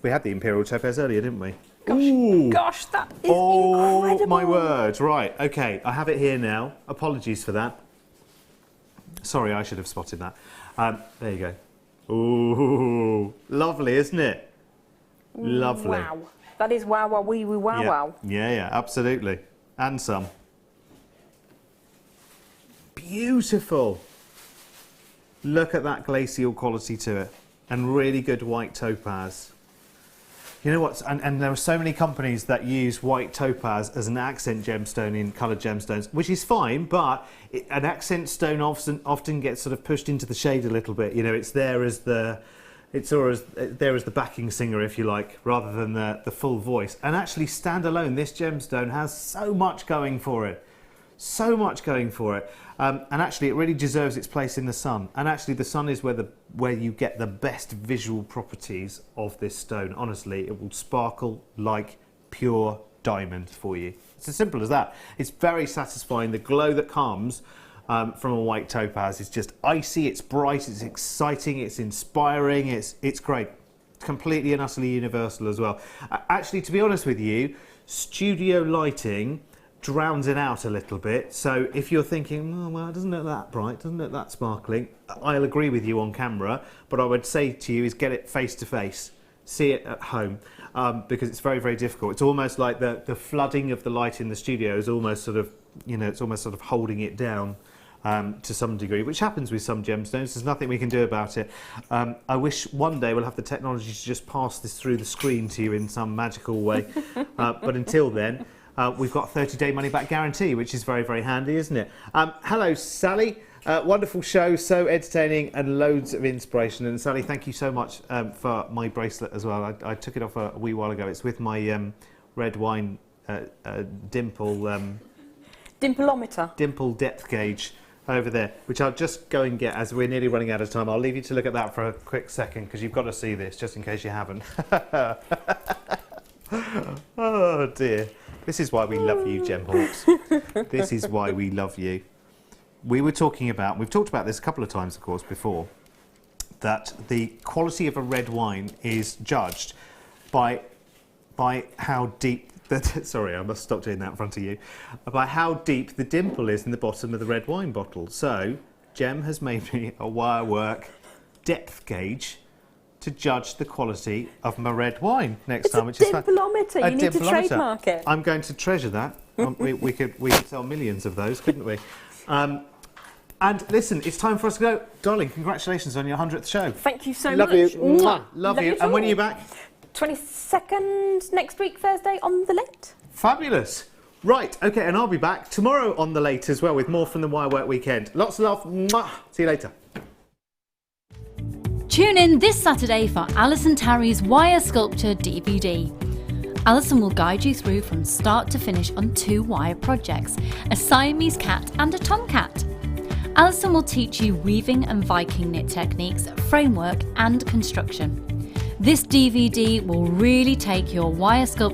We had the Imperial topaz earlier, didn't we? Gosh, that is incredible. Oh, my word. Right. Okay. I have it here now. Apologies for that. Sorry, I should have spotted that. There you go. Ooh, lovely, isn't it? Lovely. Wow. That is wow, wow, wee, wee, wow, wow. Yeah, absolutely. And some. Beautiful. Look at that glacial quality to it. And really good white topaz. You know what? And there are so many companies that use white topaz as an accent gemstone in coloured gemstones, which is fine, but an accent stone often gets sort of pushed into the shade a little bit. You know, it's there as the... It's always there as the backing singer, if you like, rather than the full voice. And actually, standalone, this gemstone has so much going for it. So much going for it. And actually, it really deserves its place in the sun. And actually, the sun is where you get the best visual properties of this stone. Honestly, it will sparkle like pure diamond for you. It's as simple as that. It's very satisfying. The glow that comes from a white topaz is just icy, it's bright, it's exciting, it's inspiring, it's great. Completely and utterly universal as well. Actually, to be honest with you, studio lighting drowns it out a little bit. So if you're thinking, oh, well, it doesn't look that bright, doesn't look that sparkling, I'll agree with you on camera, but I would say to you is get it face to face. See it at home, because it's very, very difficult. It's almost like the flooding of the light in the studio is almost sort of, you know, it's almost sort of holding it down. To some degree, which happens with some gemstones. There's nothing we can do about it. I wish one day we'll have the technology to just pass this through the screen to you in some magical way. But until then, we've got a 30-day money-back guarantee, which is very, very handy, isn't it? Hello, Sally. Wonderful show, so entertaining and loads of inspiration. And Sally, thank you so much for my bracelet as well. I took it off a wee while ago. It's with my red wine dimple... Dimpleometer. Dimple depth gauge. Over there, which I'll just go and get as we're nearly running out of time. I'll leave you to look at that for a quick second because you've got to see this just in case you haven't. Oh dear. This is why we love you, Gem Hawks. This is why we love you. We've talked about this a couple of times, of course, before, that the quality of a red wine is judged by how deep... Sorry, I must stop doing that in front of you. By how deep the dimple is in the bottom of the red wine bottle. So, Gem has made me a Wirework depth gauge to judge the quality of my red wine next time. It's a dimpleometer. You need to trademark it. I'm going to treasure that. we could sell millions of those, couldn't we? And listen, it's time for us to go. Darling, congratulations on your 100th show. Thank you so much. Love you. Mwah. Love you. And when are you back? 22nd next week, Thursday, on the late. Fabulous. Right, okay, and I'll be back tomorrow on the late as well with more from the Wirework weekend. Lots of love. Mwah. See you later. Tune in this Saturday for Alison Tarry's Wire Sculpture DVD. Alison will guide you through from start to finish on 2 wire projects, a Siamese cat and a tomcat. Alison will teach you weaving and Viking knit techniques, framework and construction. This DVD will really take your wire sculpture